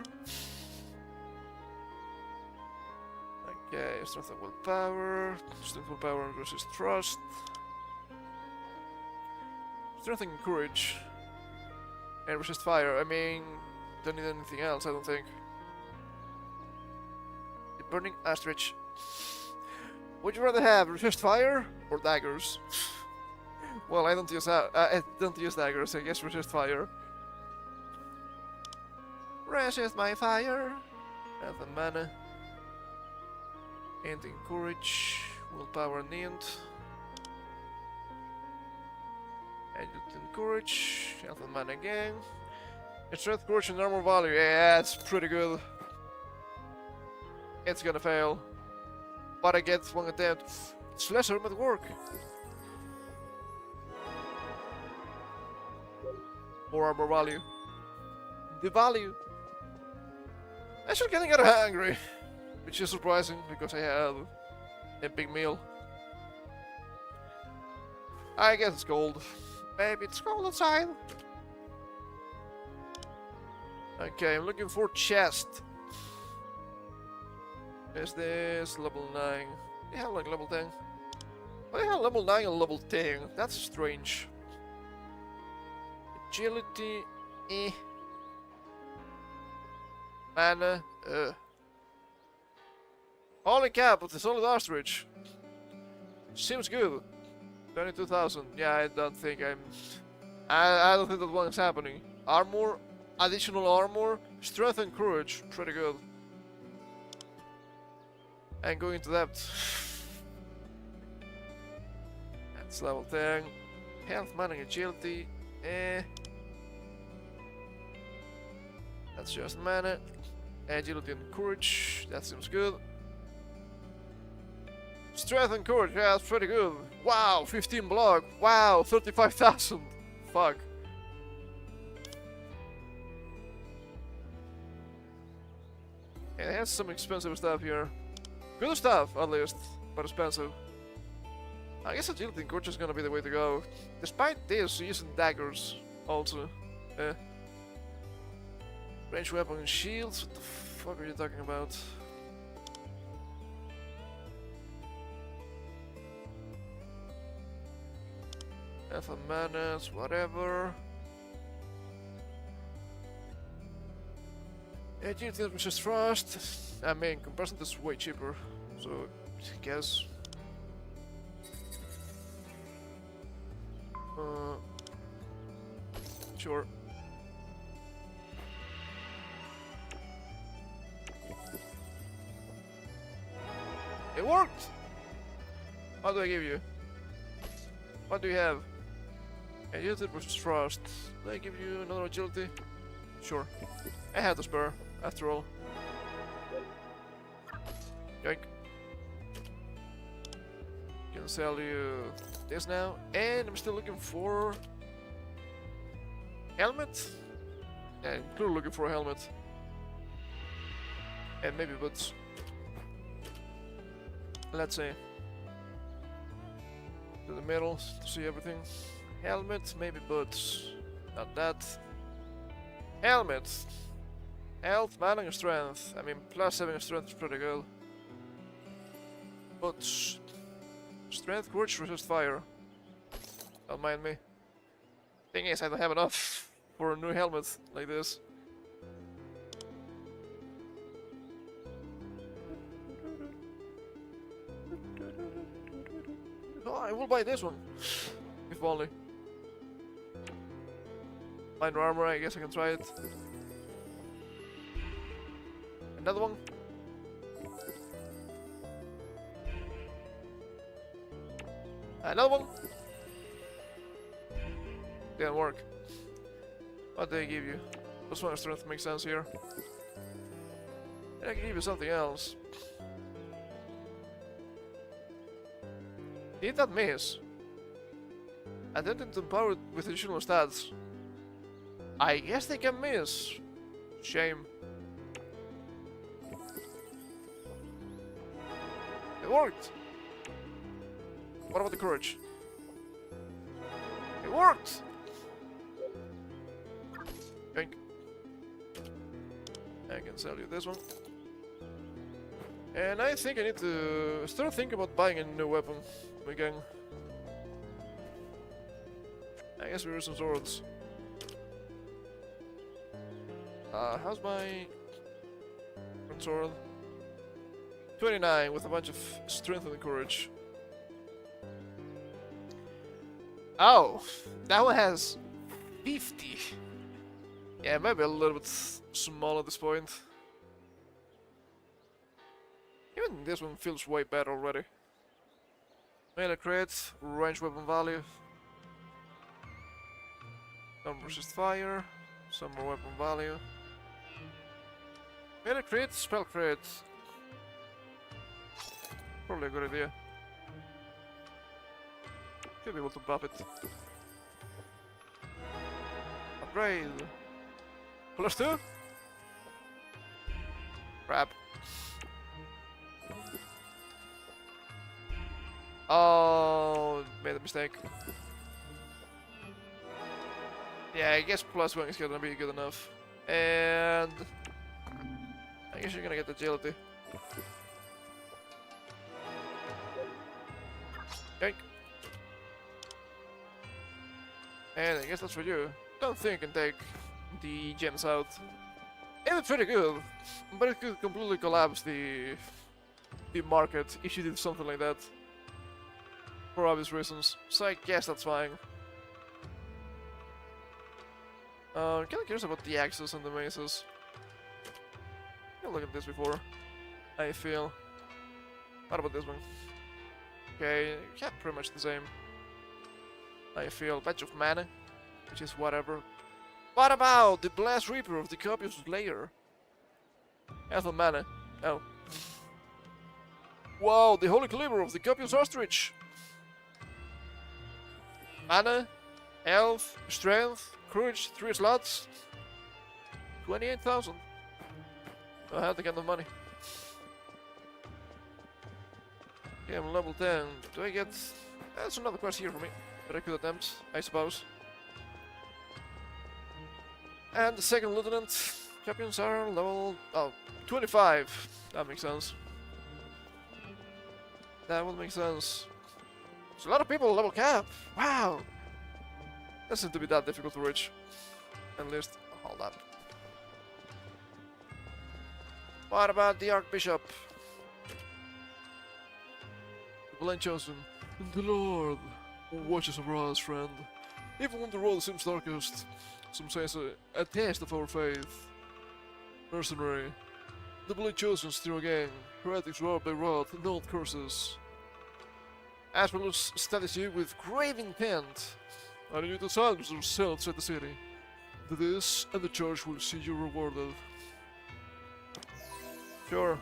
Okay, strength and willpower. Strength, willpower, and resist trust. Strength and courage. And resist fire. I mean, don't need anything else, I don't think. The burning ostrich. Would you rather have resist fire or daggers? Well, I don't use daggers. I guess resist fire. Resist my fire. Health and mana. And courage. Willpower and int. And courage. Health and mana again. Strength, courage, and armor value. Yeah, it's pretty good. It's gonna fail. But I get one attempt. It's less armored work. More armor value. The value. Actually getting kinda hungry. Which is surprising because I had a big meal. I guess it's cold. Maybe it's cold outside. Okay, I'm looking for chest. Is this level 9? They have like level 10. Oh, they have level 9 and level 10. That's strange. Agility, eh. Mana, Holy cap, but it's only ostrich. Seems good. 22,000. Yeah, I don't think I don't think that one is happening. Armor, additional armor, strength and courage. Pretty good. And going into depth. That's level 10. Health, mana, and agility. That's just mana. Agility and courage. That seems good. Strength and courage, yeah, that's pretty good. Wow, 15 block. Wow, 35,000. Fuck. And it has some expensive stuff here. Good stuff, at least, but expensive. I guess agility and courage is gonna be the way to go. Despite this, using daggers also. Range weapon and shields. What the fuck are you talking about? Alpha manas, whatever. Agility versus thrust. I mean, comparison this is way cheaper. So, I guess. Sure. It worked! What do I give you? What do you have? Agility versus thrust. Do I give you another agility? Sure. I had to spare, after all. Yoink. Can sell you this now. And I'm still looking for... helmet? Yeah, I'm clearly looking for a helmet. And maybe boots. Let's see. To the middle to see everything. Helmet, maybe boots. Not that. Helmet. Health, mana, and strength. I mean, plus 7 strength is pretty good. Boots. Strength, courage, resist fire. Don't mind me. Thing is, I don't have enough for a new helmet like this. Oh, I will buy this one. If only. Minor armor, I guess I can try it. Another one. Another one. Didn't work. What do they give you? Plus 1 strength makes sense here. And I can give you something else. Did that miss? I didn't empower it with additional stats. I guess they can miss. Shame. It worked! What about the courage? It worked! Yoink. I can sell you this one. And I think I need to start thinking about buying a new weapon again. I guess we use some swords. How's my sword? 29 with a bunch of strength and courage. Oh, that one has 50. Yeah, maybe a little bit small at this point. Even this one feels way better already. Melee crit, range weapon value. Don't resist fire. Some more weapon value. Melee crit, spell crit. Probably a good idea. Should be able to buff it. Upgrade. +2? Crap. Oh, made a mistake. Yeah, I guess +1 is gonna be good enough. And I guess you're gonna get agility. Okay. And I guess that's for you. Don't think you can take the gems out. It's pretty good, but it could completely collapse the market if you did something like that. For obvious reasons. So I guess that's fine. I'm kinda curious about the axes and the maces. I'll look at this before. I feel. What about this one? Okay, yeah, pretty much the same. I feel. Badge of mana, which is whatever. What about the Blast Reaper of the Copious Slayer? Health and mana. Oh. Wow, the Holy Cleaver of the Copious Ostrich. Mana, health, strength, courage, 3 slots. 28,000. I have the kind of money. Okay, I'm level 10. Do I get... That's another quest here for me. But I could attempt, I suppose. And the second lieutenant. Champions are level... Oh, 25. That makes sense. That would make sense. There's a lot of people level cap. Wow. Doesn't seem to be that difficult to reach. At least, hold up. What about the Archbishop? The Blind Chosen. The Lord watches over us, friend. Even when the road seems darkest, some say a test of our faith. Mercenary. The Blind Chosen steer again. Heretics robbed by wrath and old curses. Asperlus studies you with grave intent. I need you to silence yourself outside the city. Do this, and the church will see you rewarded. Sure.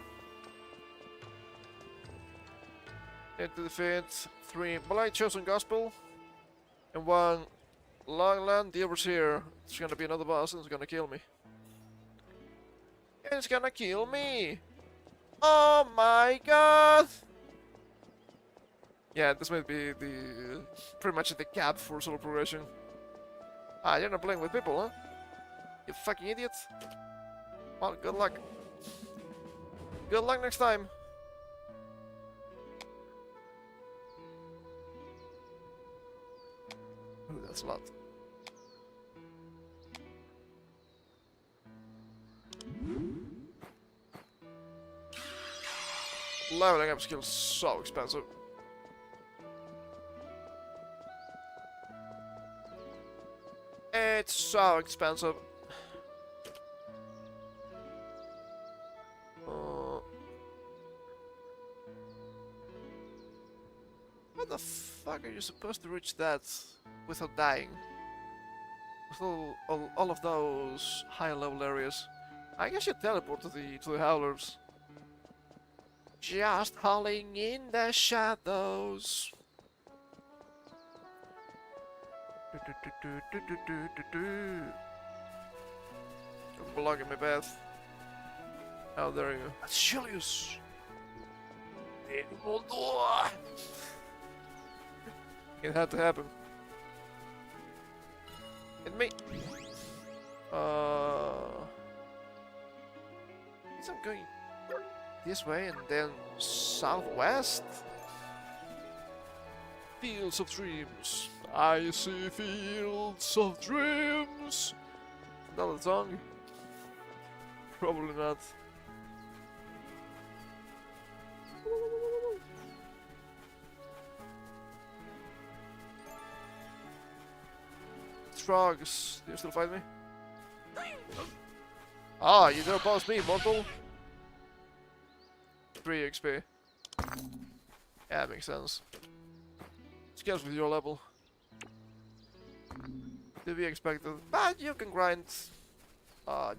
Need to defeat 3 Blind Chosen Gospel and 1 Longland the Overseer. It's gonna be another boss and it's gonna kill me. It's gonna kill me! Oh my god! Yeah, this might be the pretty much the cap for solo progression. Ah, you're not playing with people, huh? You fucking idiot. Well, good luck. Good luck next time. Ooh, that's a lot. Leveling up skills so expensive. It's so expensive. How the fuck are you supposed to reach that without dying? With all of those high level areas. I guess you teleport to the howlers. Just howling in the shadows. You're blocking my path. How dare you? Achilles! It had to happen. Hit me! Guess I'm going this way and then southwest? Fields of Dreams. I see fields of dreams. Another song? Probably not. Frogs, do you still fight me? Ah, you don't oppose me, mortal. 3 XP. Yeah, that makes sense. Skills with your level. To be expected, but you can grind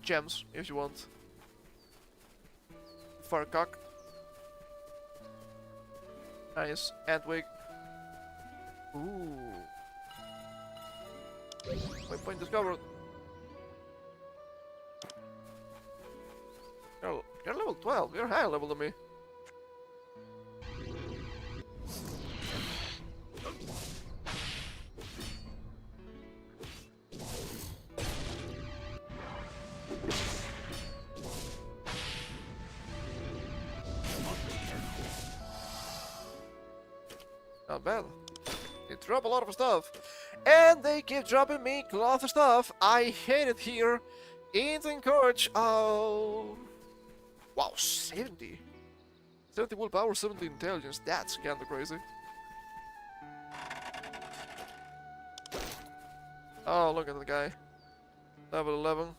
gems if you want. Farcock. Nice. Antwig. Ooh. Waypoint discovered. You're level 12. You're higher level than me. Not bad. They drop a lot of stuff. And they keep dropping me cloth stuff. I hate it here. It's encourage. Oh. Wow, 70. 70 willpower, 70 intelligence. That's kinda crazy. Oh, look at the guy. Level 11.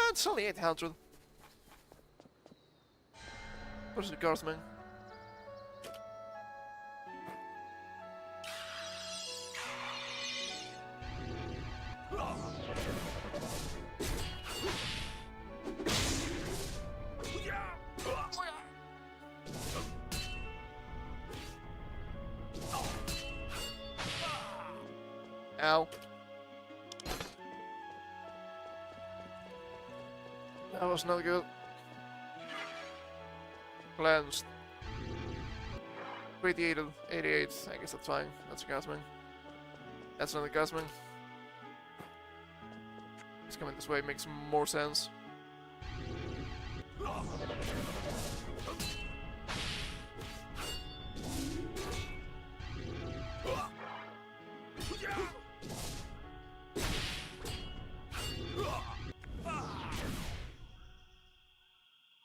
It's only 800. Where's the guardsman? Ow. That was not good. Cleansed. 88, 88. I guess that's fine. That's a Gasman. That's not a Gasman. He's coming this way, makes more sense.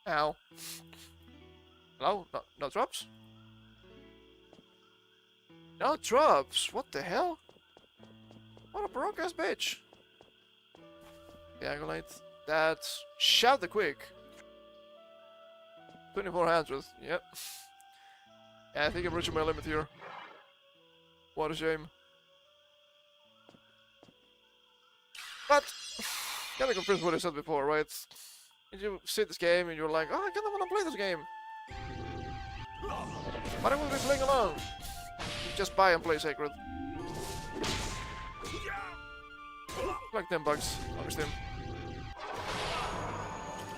Ow. Hello? No drops? No drops? What the hell? What a broke ass bitch. Diagonate. That's shout the quick. 2400. Yep. Yeah, I think I'm reaching my limit here. What a shame. But kinda confirms what I said before, right? You see this game and you're like, oh, I kinda wanna play this game. But I will be playing alone. Just buy and play Sacred. Like 10 bucks on Steam.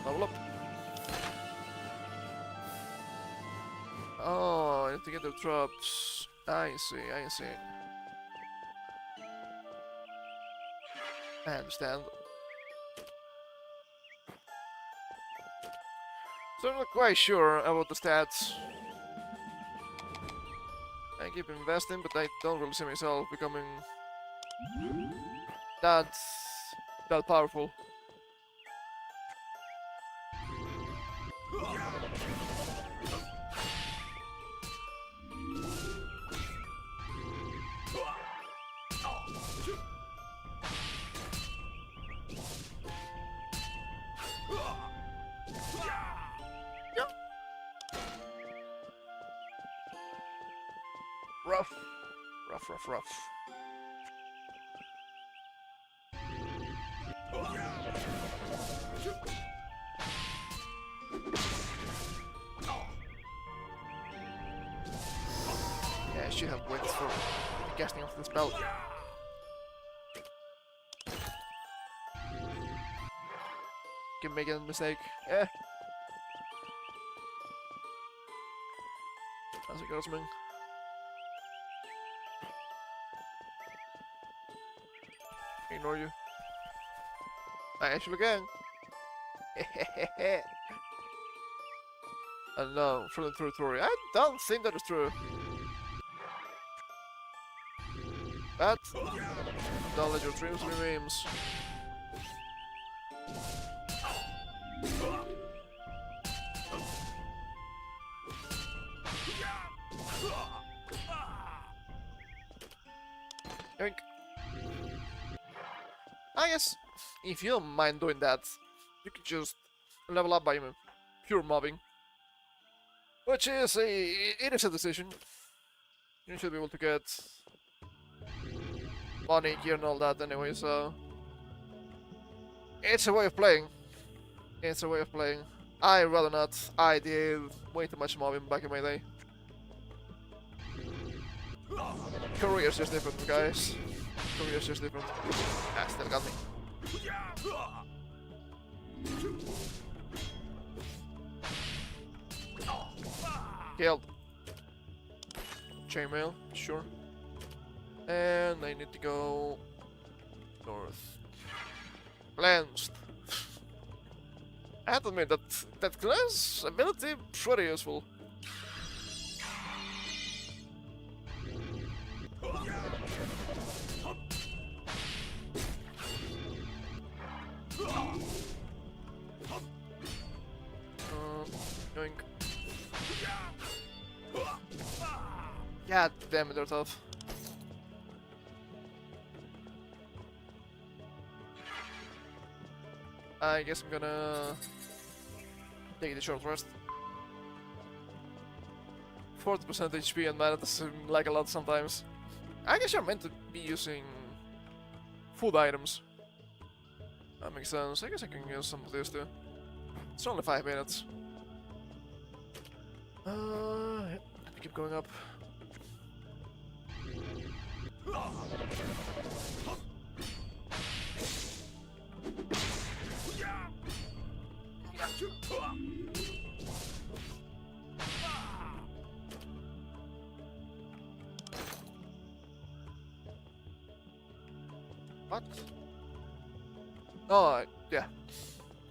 Level up. Oh, I need to get the drops. I see, I see. I understand. So I'm not quite sure about the stats. I keep investing, but I don't really see myself becoming that powerful. Rough. Rough, rough, rough. Yeah, I should have waited for casting off the spell. Keep making a mistake. Eh. That's a guardsman. Ignore you. I actually can. No, from the territory. I don't think that is true. But don't let your dreams be memes. Yoink. I guess if you don't mind doing that, you could just level up by pure mobbing. Which is it is a decision. You should be able to get money, gear and all that anyway, so It's a way of playing. It's a way of playing. I rather not. I did way too much mobbing back in my day. Korea's just different, guys. Korea's just different. Ah, still got me. Killed. Chainmail, sure. And I need to go north. Glanced. I have to admit that glance ability pretty useful. Yoink. God damn it, they're tough. I guess I'm gonna take the short rest. 40% HP and mana does seem like a lot sometimes. I guess you're meant to be using food items. That makes sense. I guess I can use some of this too. It's only 5 minutes. Yep. Keep going up. What? Oh, yeah.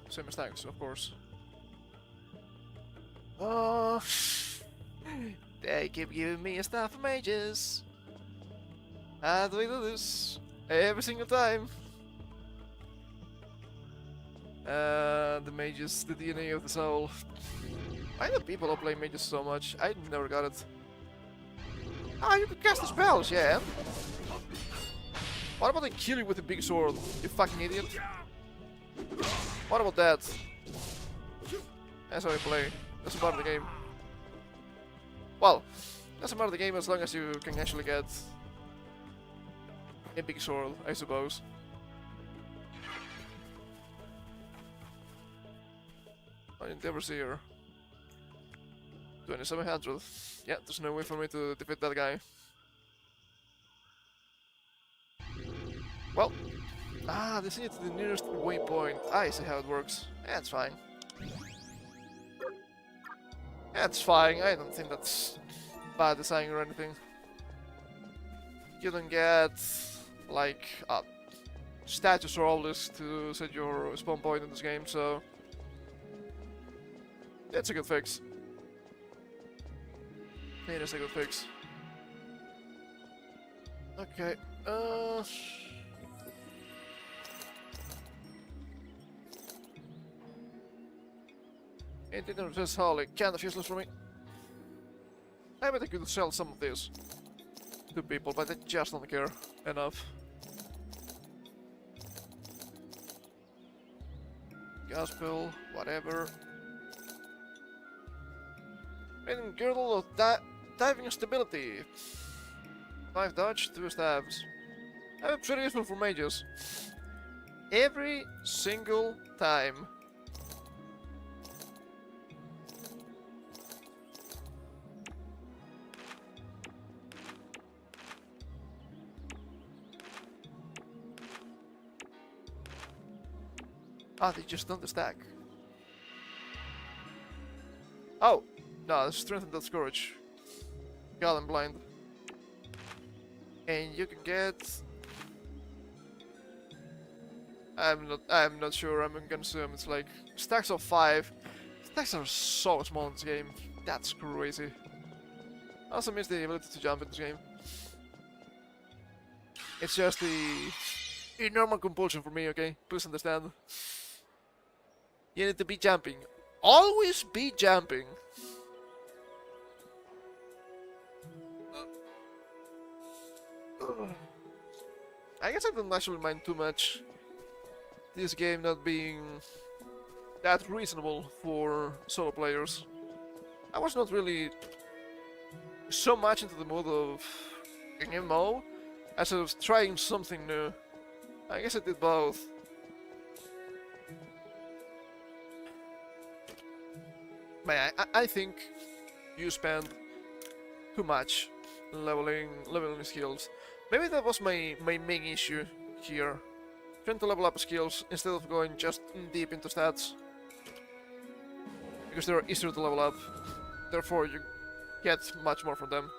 Same as thanks, of course. Oh, they keep giving me stuff for mages. How do we do this? Every single time. The mages, the DNA of the soul. Why do people all play mages so much? I never got it. Ah, you can cast the spells, yeah. What about they kill you with a big sword, you fucking idiot? What about that? That's how I play. That's a part of the game. Well, that's a part of the game as long as you can actually get a big sword, I suppose. I never see her. 2700. Yeah, there's no way for me to defeat that guy. Well, this is the nearest waypoint. I see how it works. That's fine. That's fine. I don't think that's bad design or anything. You don't get like status or all this to set your spawn point in this game, so that's a good fix. It is a good fix. Okay. It didn't just Harley, kind of useless for me. I bet I could sell some of this to people, but I just don't care enough. Gospel, whatever. And girdle of diving stability. 5 dodge, 2 stabs. I'm pretty useful for mages. Every single time. Ah, they just don't stack. Oh, no, strengthen that scourge. God, I'm blind. And you can get. I'm not sure. I'm gonna assume it's like stacks of 5. Stacks are so small in this game. That's crazy. I also miss the ability to jump in this game. It's just the normal compulsion for me. Okay, please understand. You need to be jumping. Always be jumping. I guess I don't actually mind too much this game not being that reasonable for solo players. I was not really so much into the mood of an MMO as I was trying something new. I guess I did both. But I think you spend too much leveling skills. Maybe that was my main issue here. Trying to level up skills instead of going just deep into stats. Because they're easier to level up. Therefore you get much more from them.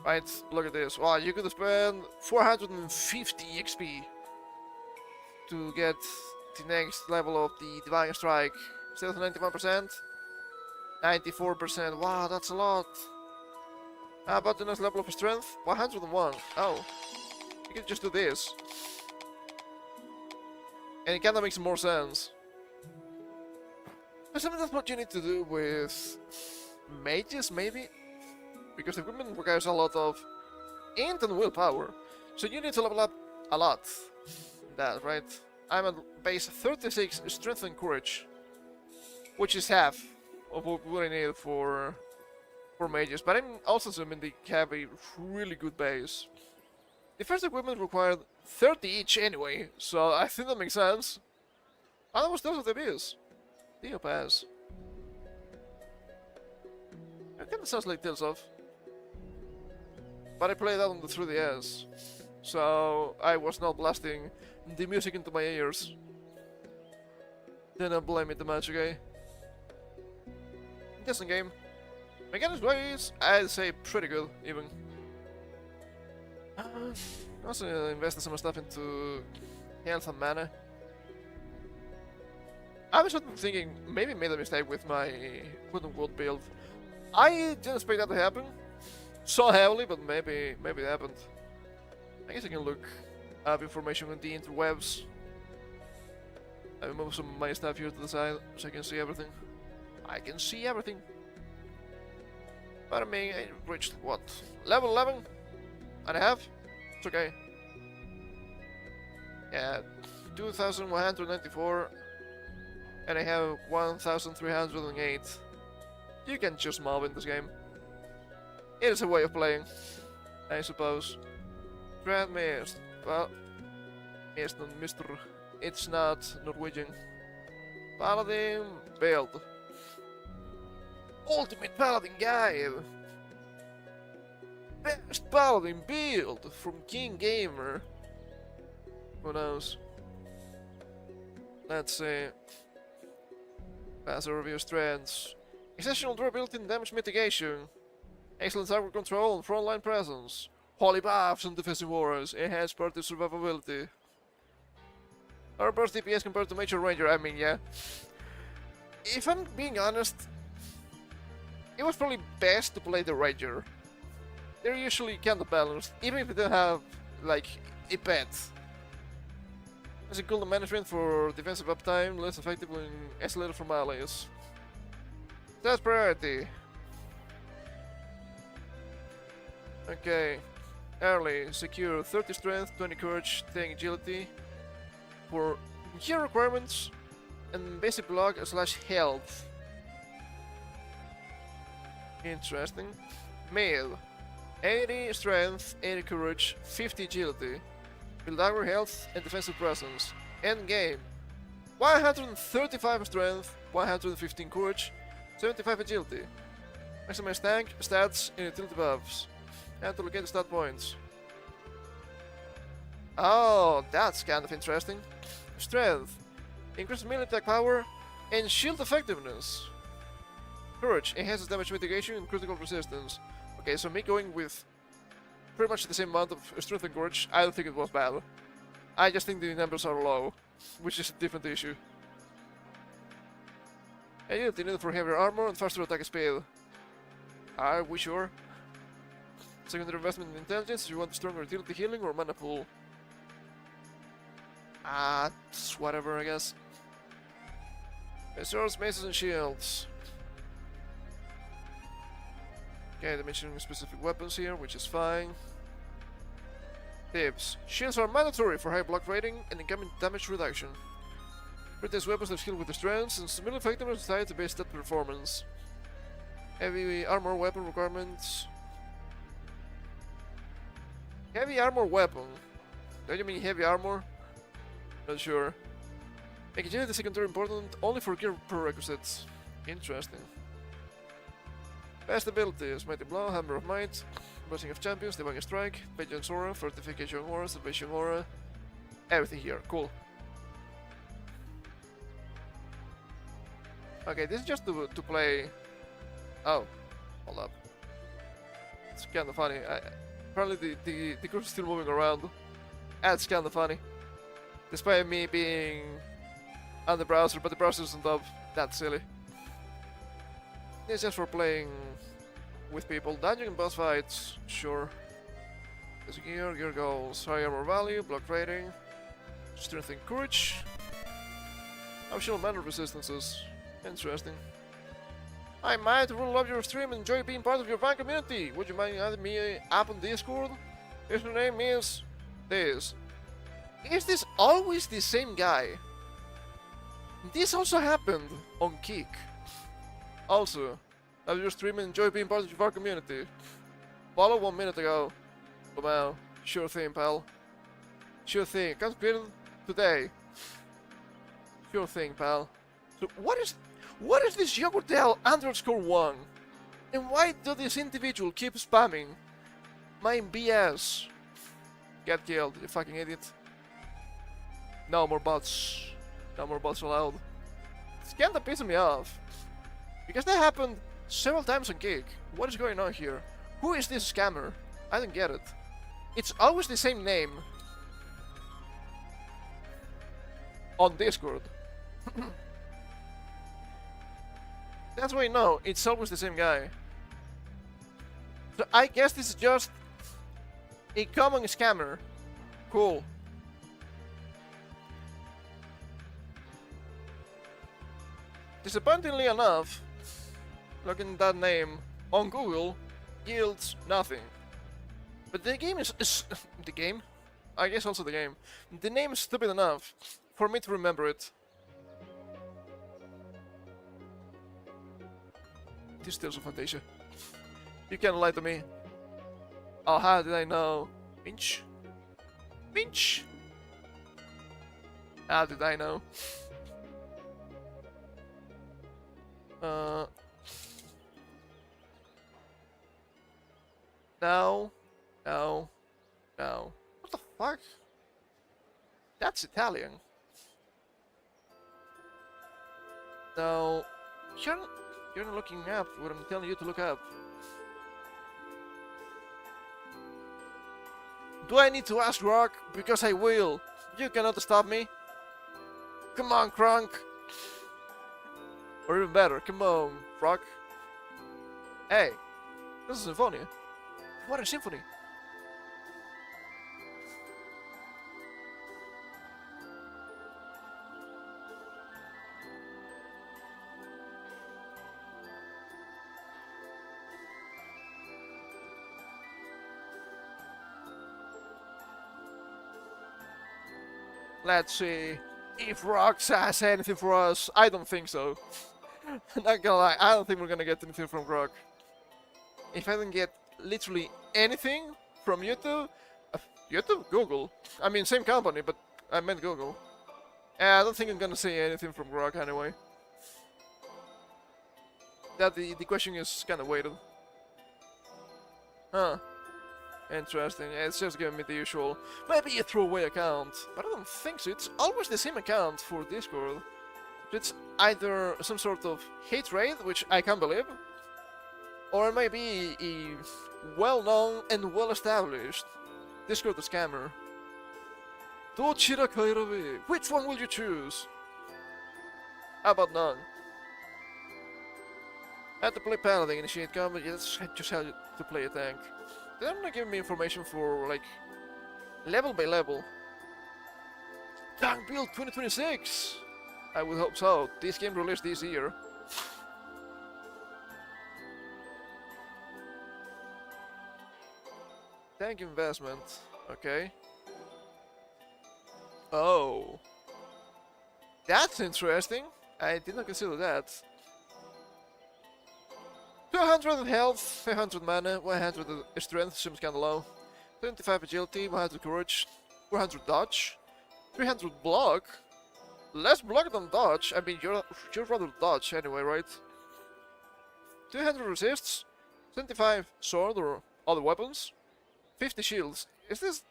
Right, look at this. Wow, you could spend 450 XP to get the next level of the Divine Strike. Instead of 91%, 94%. Wow, that's a lot. How about the next level of strength? 101. Oh, you can just do this. And it kinda makes more sense. But something that's what you need to do with mages, maybe? Because the equipment requires a lot of int and willpower. So you need to level up a lot. That, right? I'm at base 36 strength and courage. Which is half of what I need for mages. But I'm also assuming they have a really good base. The first equipment required 30 each anyway, so I think that makes sense. And that was those of the beers. Dio Pass. It kinda sounds like Tales of. But I played that on the 3DS, so I was not blasting the music into my ears. Then I blame it too much, okay? Decent game. Mechanics wise, I'd say pretty good, even. Also invested some stuff into health and mana. I was thinking, maybe made a mistake with my quote-unquote build. I didn't expect that to happen so heavily, but maybe it happened. I guess I can look up information on the interwebs. I will move some of my stuff here to the side so I can see everything. I can see everything. But I mean, I reached what? Level 11 and a half? It's okay. Yeah, 2,194 and I have 1,308. You can just mob in this game. It is a way of playing, I suppose. Dreadmyst. Well, it's not Mr. It's not Norwegian. Paladin build. Ultimate Paladin Guide. Best Paladin build from King Gamer. Who knows? Let's see. Passive review strengths. Exceptional durability and damage mitigation. Excellent target control and frontline presence. Holy buffs and defensive auras. Enhanced party survivability. Our burst DPS compared to Major Ranger, I mean, yeah. If I'm being honest, it was probably best to play the Ranger. They're usually kinda balanced, even if they don't have, like, a pet. As a cool management for defensive uptime, less effective when isolated from allies. That's priority. Okay. Early, secure 30 strength, 20 courage, 10 agility. For gear requirements and basic block / health. Interesting. Male. 80 strength, 80 courage, 50 agility. Build armor, health, and defensive presence. End game. 135 strength, 115 courage, 75 agility. Maximize tank, stats, and utility buffs. And to locate the stat points. Oh, that's kind of interesting. Strength. Increases melee attack power and shield effectiveness. Courage. Enhances damage mitigation and critical resistance. Okay, so me going with pretty much the same amount of strength and courage, I don't think it was bad. I just think the numbers are low, which is a different issue. Agility needed for heavier armor and faster attack speed. Are we sure? Secondary investment in intelligence, you want stronger utility healing or mana pool? It's whatever, I guess. Swords, maces, and shields. Okay, they're mentioning specific weapons here, which is fine. Tips. Shields are mandatory for high block rating and incoming damage reduction. British weapons are skilled with the strengths and similar effectiveness tied to base stat performance. Heavy armor weapon requirements. Heavy armor weapon. Don't you mean heavy armor? Not sure. Make agility secondary important only for gear prerequisites. Interesting. Best abilities: Mighty Blow, Hammer of Might, Blessing of Champions, Divine Strike, Vengeance Aura, Fortification Aura, Salvation Aura. Everything here, cool. Okay, this is just to play... Oh, hold up. It's kinda funny. Apparently the group is still moving around. That's kinda funny. Despite me being on the browser, but the browser isn't up. That's silly. It's just for playing with people. Dungeon and boss fights, sure. Basic gear goals, high armor value, block rating, strength and courage. Optional mana resistances. Interesting. I might really love your stream and enjoy being part of your fan community. Would you mind adding me up on Discord? If your name is this. Is this always the same guy? This also happened on Kick. Also, love your stream and enjoy being part of your fan community. Follow 1 minute ago. Oh wow, sure thing, pal. Sure thing. Comes created today. Sure thing, pal. So what is this Yogurtel_1? And why does this individual keep spamming my BS? Get killed, you fucking idiot. No more bots. No more bots allowed. It's kinda pissing me off. Because that happened several times on Kick. What is going on here? Who is this scammer? I don't get it. It's always the same name. On Discord. That's why I know, it's always the same guy. So I guess this is just a common scammer. Cool. Disappointingly enough, looking at that name on Google yields nothing. But the game is the game? I guess also the game. The name is stupid enough for me to remember it. This is still so Fantasia. You can't lie to me. Oh, how did I know? Pinch? Pinch? How did I know? No. No. No. What the fuck? That's Italian. No. You're not looking up what I'm telling you to look up. Do I need to ask Rock? Because I will. You cannot stop me. Come on, Crunk. Or even better, come on, Rock. Hey, this is a symphony. What a symphony. Let's see if Rox has anything for us. I don't think so. Not gonna lie, I don't think we're gonna get anything from Grok. If I don't get literally anything from YouTube, Google. I mean, same company, but I meant Google. I don't think I'm gonna say anything from Grok anyway. That the question is kind of weighted. Huh. Interesting. It's just giving me the usual, maybe a throwaway account. But I don't think so. It's always the same account for Discord. It's either some sort of hate raid, which I can't believe, or maybe a well-known and well-established Discord scammer. Which one will you choose? How about none? I had to play Paladin, initiate combat, yeah, that's just how to play a tank. They're not giving me information for, like, level by level. Tank build 2026! I would hope so. This game released this year. Tank investment. Okay. Oh. That's interesting. I did not consider that. 200 health, 500 mana, 100 strength, seems kinda low. 25 agility, 100 courage, 400 dodge, 300 block. Less block than dodge. I mean, you're rather dodge anyway, right? 200 resists, 25 sword or other weapons. 50 shields. Is this...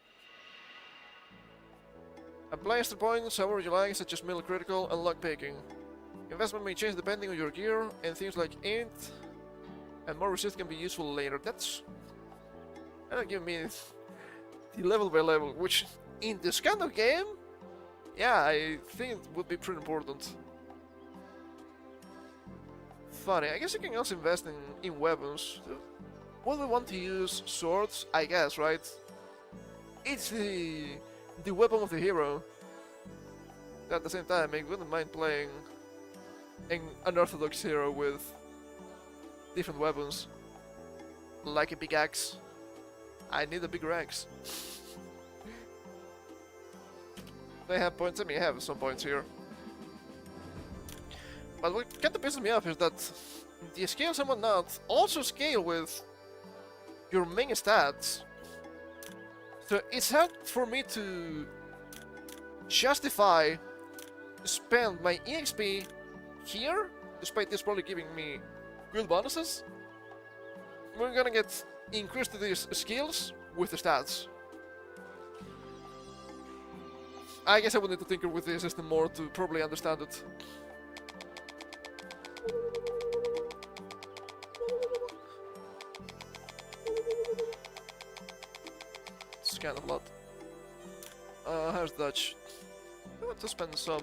Apply extra points however you like, such as middle critical and lockpicking. Investment may change depending on your gear, and things like int and more resist can be useful later. That's... That'll give me the level by level, which in this kind of game, yeah, I think it would be pretty important. Funny, I guess you can also invest in weapons. Would we want to use swords? I guess, right? It's the weapon of the hero. At the same time, I wouldn't mind playing an unorthodox hero with different weapons. Like a big axe. I need a bigger axe. They have points, I mean I have some points here. But what kind of pisses me off is that the scales and whatnot also scale with your main stats. So it's hard for me to justify spend my EXP here, despite this probably giving me good bonuses. We're gonna get increased to these skills with the stats. I guess I would need to tinker with the system more to probably understand it. It's kind of a lot. How's Dutch? I want to spend some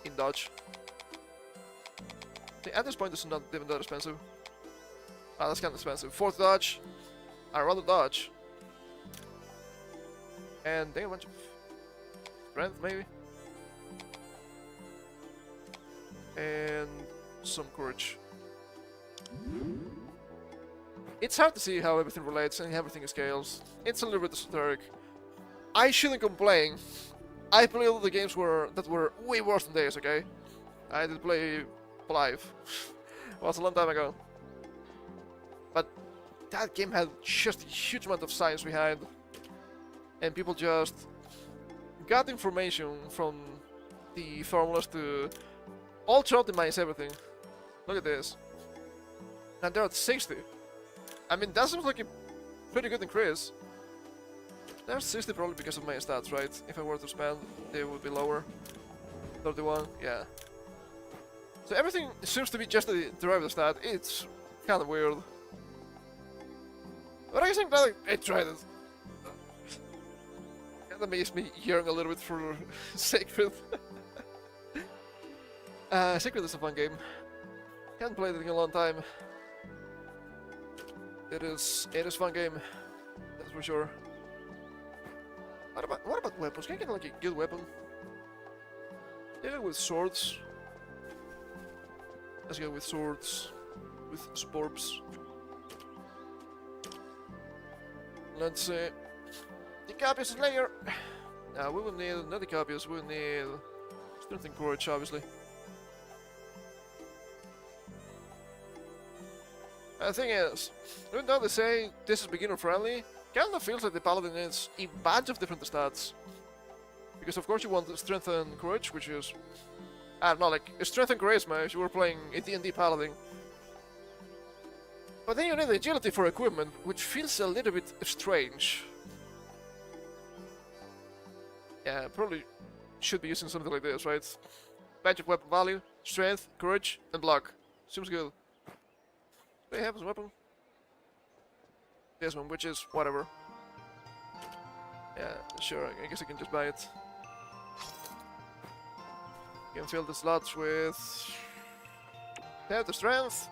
in Dutch. At this point, it's not even that expensive. Ah, that's kind of expensive. 4th Dodge. I'd rather dodge. And then a bunch of strength, maybe. And some courage. It's hard to see how everything relates and everything scales. It's a little bit esoteric. I shouldn't complain. I played all the games that were way worse than this, okay? I did play Live. It was a long time ago. But that game had just a huge amount of science behind. And people just got information from the formulas to ultra-optimize everything. Look at this. And they're at 60. I mean, that seems like a pretty good increase. They're 60 probably because of my stats, right? If I were to spend, they would be lower. 31, yeah. So everything seems to be just a derived stat. It's kind of weird. But I think that I tried it. Kinda makes me yearn a little bit for Sacred. Sacred is a fun game. Haven't played it in a long time. It is a fun game, that's for sure. What about weapons? Can I get like a good weapon? Yeah, with swords. Let's go with swords, with sporbs. Let's see. The Capius Slayer. Now we will need not the Capius, we will need strength and courage, obviously. The thing is, even though they say this is beginner friendly, kinda feels like the paladin needs a bunch of different stats. Because of course you want strength and courage, which is, I don't know, like strength and charisma if you were playing a D&D paladin. But then you need agility for equipment, which feels a little bit strange. Yeah, probably should be using something like this, right? Badge of weapon value, strength, courage, and block. Seems good. Do they have this weapon? This one, which is whatever. Yeah, sure, I guess I can just buy it. You can fill the slots with... They have the strength.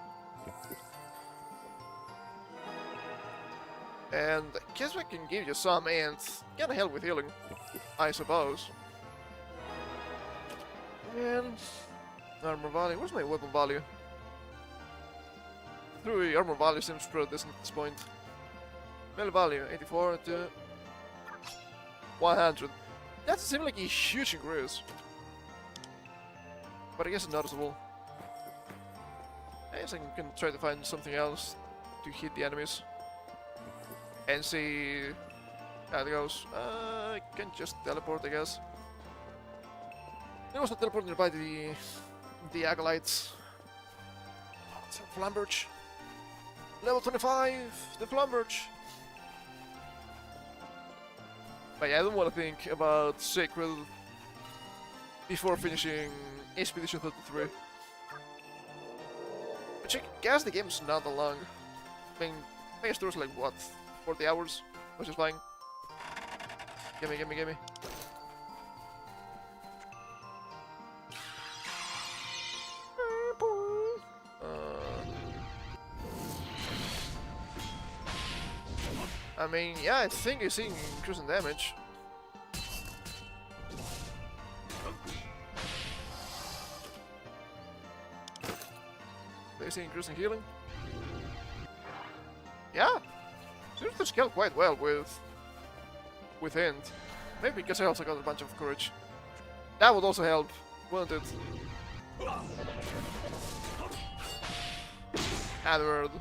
And I guess we can give you some and kinda help with healing, I suppose. And... armor value, where's my weapon value? 3 armor value seems pretty decent at this point. Melee value, 84 to 100. That seems like a huge increase. But I guess it's noticeable. I guess I can try to find something else to hit the enemies. And see how it goes. I can just teleport, I guess. There was a teleport nearby the acolytes. Oh, it's a Flamberge. Level 25, the Flumberge. But yeah, I don't want to think about Sacred before finishing Expedition 33. Which I guess the game's not that long. I mean, I guess like what, 40 hours, which is fine. Gimme, gimme, gimme. I mean, yeah, I think you're seeing increasing damage. Do you see increasing healing? Yeah, seems to scale quite well with Hint. Maybe because I also got a bunch of courage. That would also help, wouldn't it? Adward.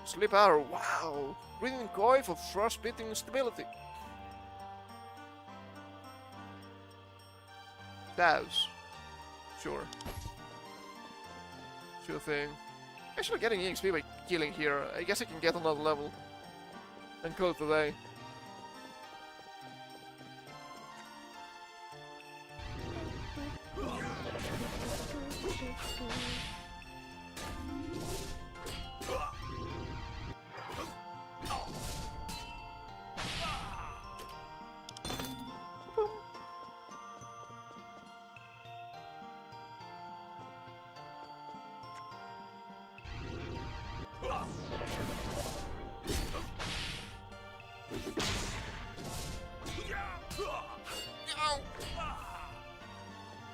Sleep Arrow, wow! Breathing Coil for frostbitten stability. Stabs. Sure. Sure thing. Actually getting EXP by killing here. I guess I can get another level. And call it a day.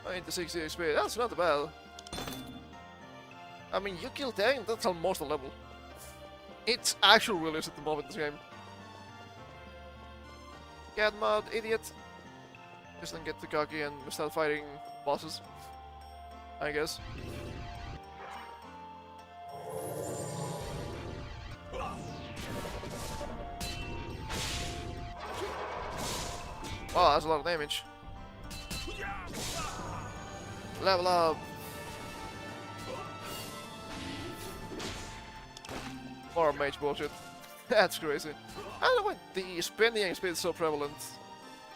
I need the 60 XP, that's not bad. I mean, you kill 10, that's almost a level. It's actually realistic at the moment in this game. Cat mod, idiot. Just then get too cocky and start fighting bosses, I guess. Wow, that's a lot of damage. Level up! More mage bullshit. That's crazy. I don't know why the spending XP is so prevalent.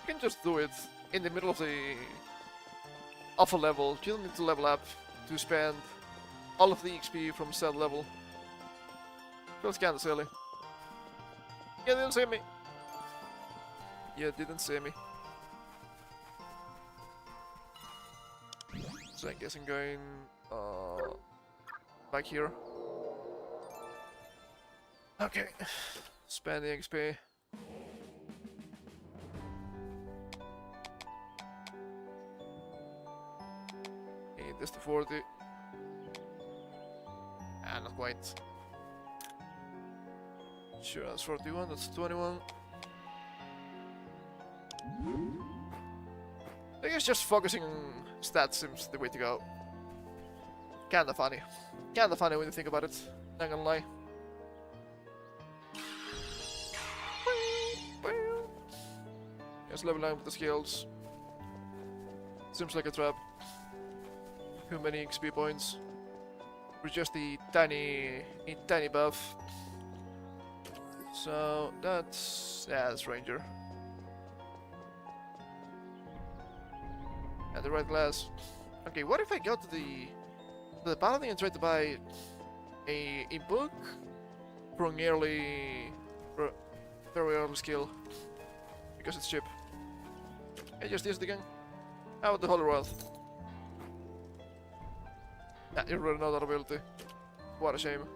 You can just do it in the middle of a level. You don't need to level up to spend all of the XP from said level. Feels kinda silly. You didn't see me. You didn't see me. So I guess I'm going back here. Okay, spend the XP. Need this to 40. Ah, not quite. Sure, that's 41, that's 21. I guess just focusing on stats seems the way to go. Kinda funny. Kinda funny when you think about it, not gonna lie. Just leveling up with the skills. Seems like a trap. Too many XP points. For just the tiny buff. So that's that's Ranger. And the red glass. Okay, what if I go to the paladin and try to buy a book for an very early skill? Because it's cheap. I just used it again. How about the Holy Wrath? Nah, you already know that ability. What a shame.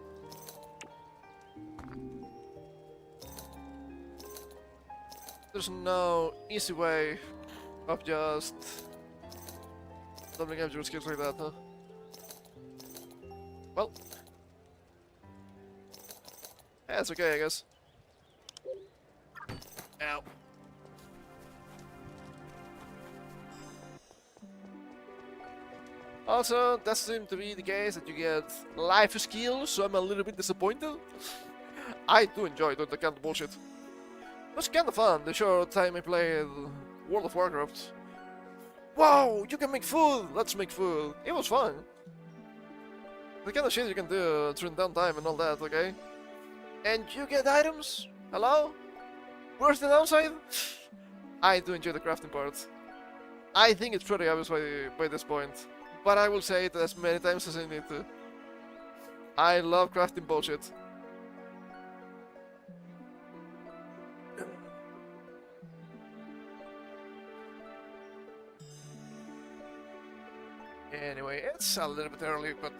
There's no easy way of just doubling up your skills like that, huh? Well, yeah, it's okay, I guess. Ow. Also, that seems to be the case that you get life skills, so I'm a little bit disappointed. I do enjoy doing that kind of bullshit. It was kind of fun the short time I played World of Warcraft. Wow, you can make food! Let's make food. It was fun. The kind of shit you can do during downtime and all that, okay? And you get items? Hello? Where's the downside? I do enjoy the crafting part. I think it's pretty obvious by this point, but I will say it as many times as I need to. I love crafting bullshit. Anyway, it's a little bit early, but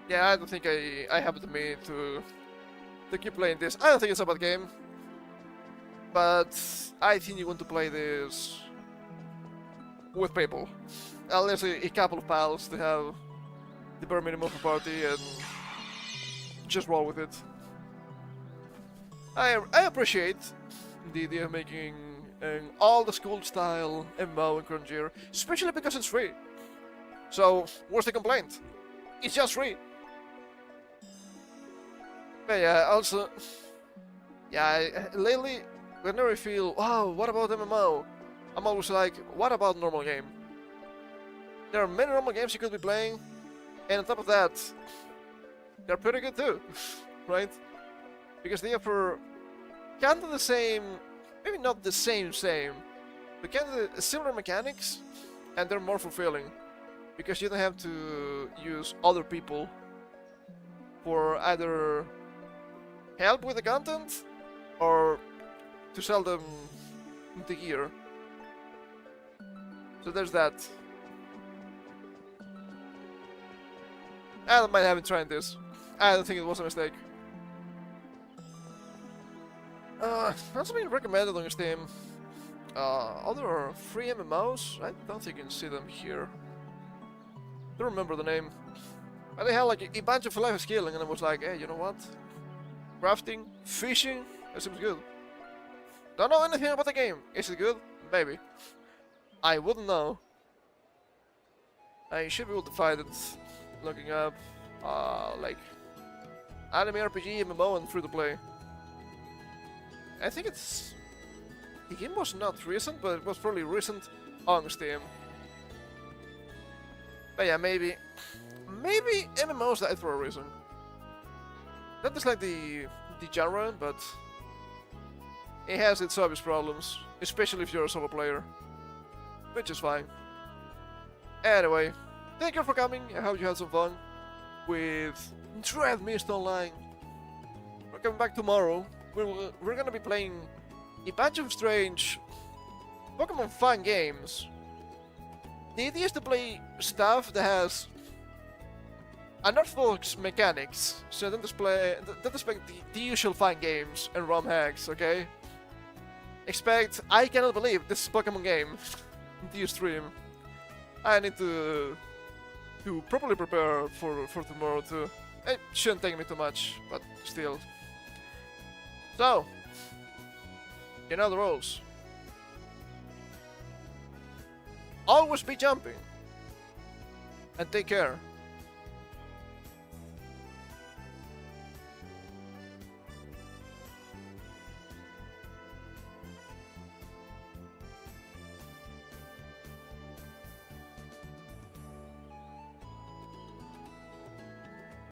yeah, I don't think I have it in me to keep playing this. I don't think it's a bad game, but I think you want to play this with people. At least a couple of pals to have the bare minimum of a party and just roll with it. I appreciate the idea of making an old school style MMO in current year, especially because it's free. So, what's the complaint? It's just free. But yeah, also, yeah, lately, whenever I feel, wow, what about MMO? I'm always like, what about normal game? There are many normal games you could be playing, and on top of that, they're pretty good too, right? Because they offer kind of the same, maybe not the same, but kind of the similar mechanics, and they're more fulfilling. Because you don't have to use other people for either help with the content or to sell them the gear. So there's that. I don't mind having tried this. I don't think it was a mistake. That's been recommended on Steam. Other free MMOs? I don't think you can see them here. Don't remember the name. But they had like a bunch of life scaling, and I was like, hey, you know what? Crafting, fishing, that seems good. Don't know anything about the game. Is it good? Maybe. I wouldn't know. I should be able to find it. Looking up, like anime RPG, MMO, and free to play. I think it's the game was not recent, but it was probably recent on Steam. But yeah, maybe MMOs died for a reason. That is like the genre, but it has its obvious problems, especially if you're a solo player, which is fine. Anyway, thank you for coming. I hope you had some fun with Dreadmyst Online. We're coming back tomorrow. We're gonna be playing a bunch of strange Pokemon fun games. The idea is to play stuff that has unorthodox mechanics, so don't expect the usual fun games and ROM hacks, okay? Expect, I cannot believe this is a Pokemon game. Do you stream? I need to properly prepare for tomorrow too. It shouldn't take me too much, but still. So, you know the rules. Always be jumping. And take care.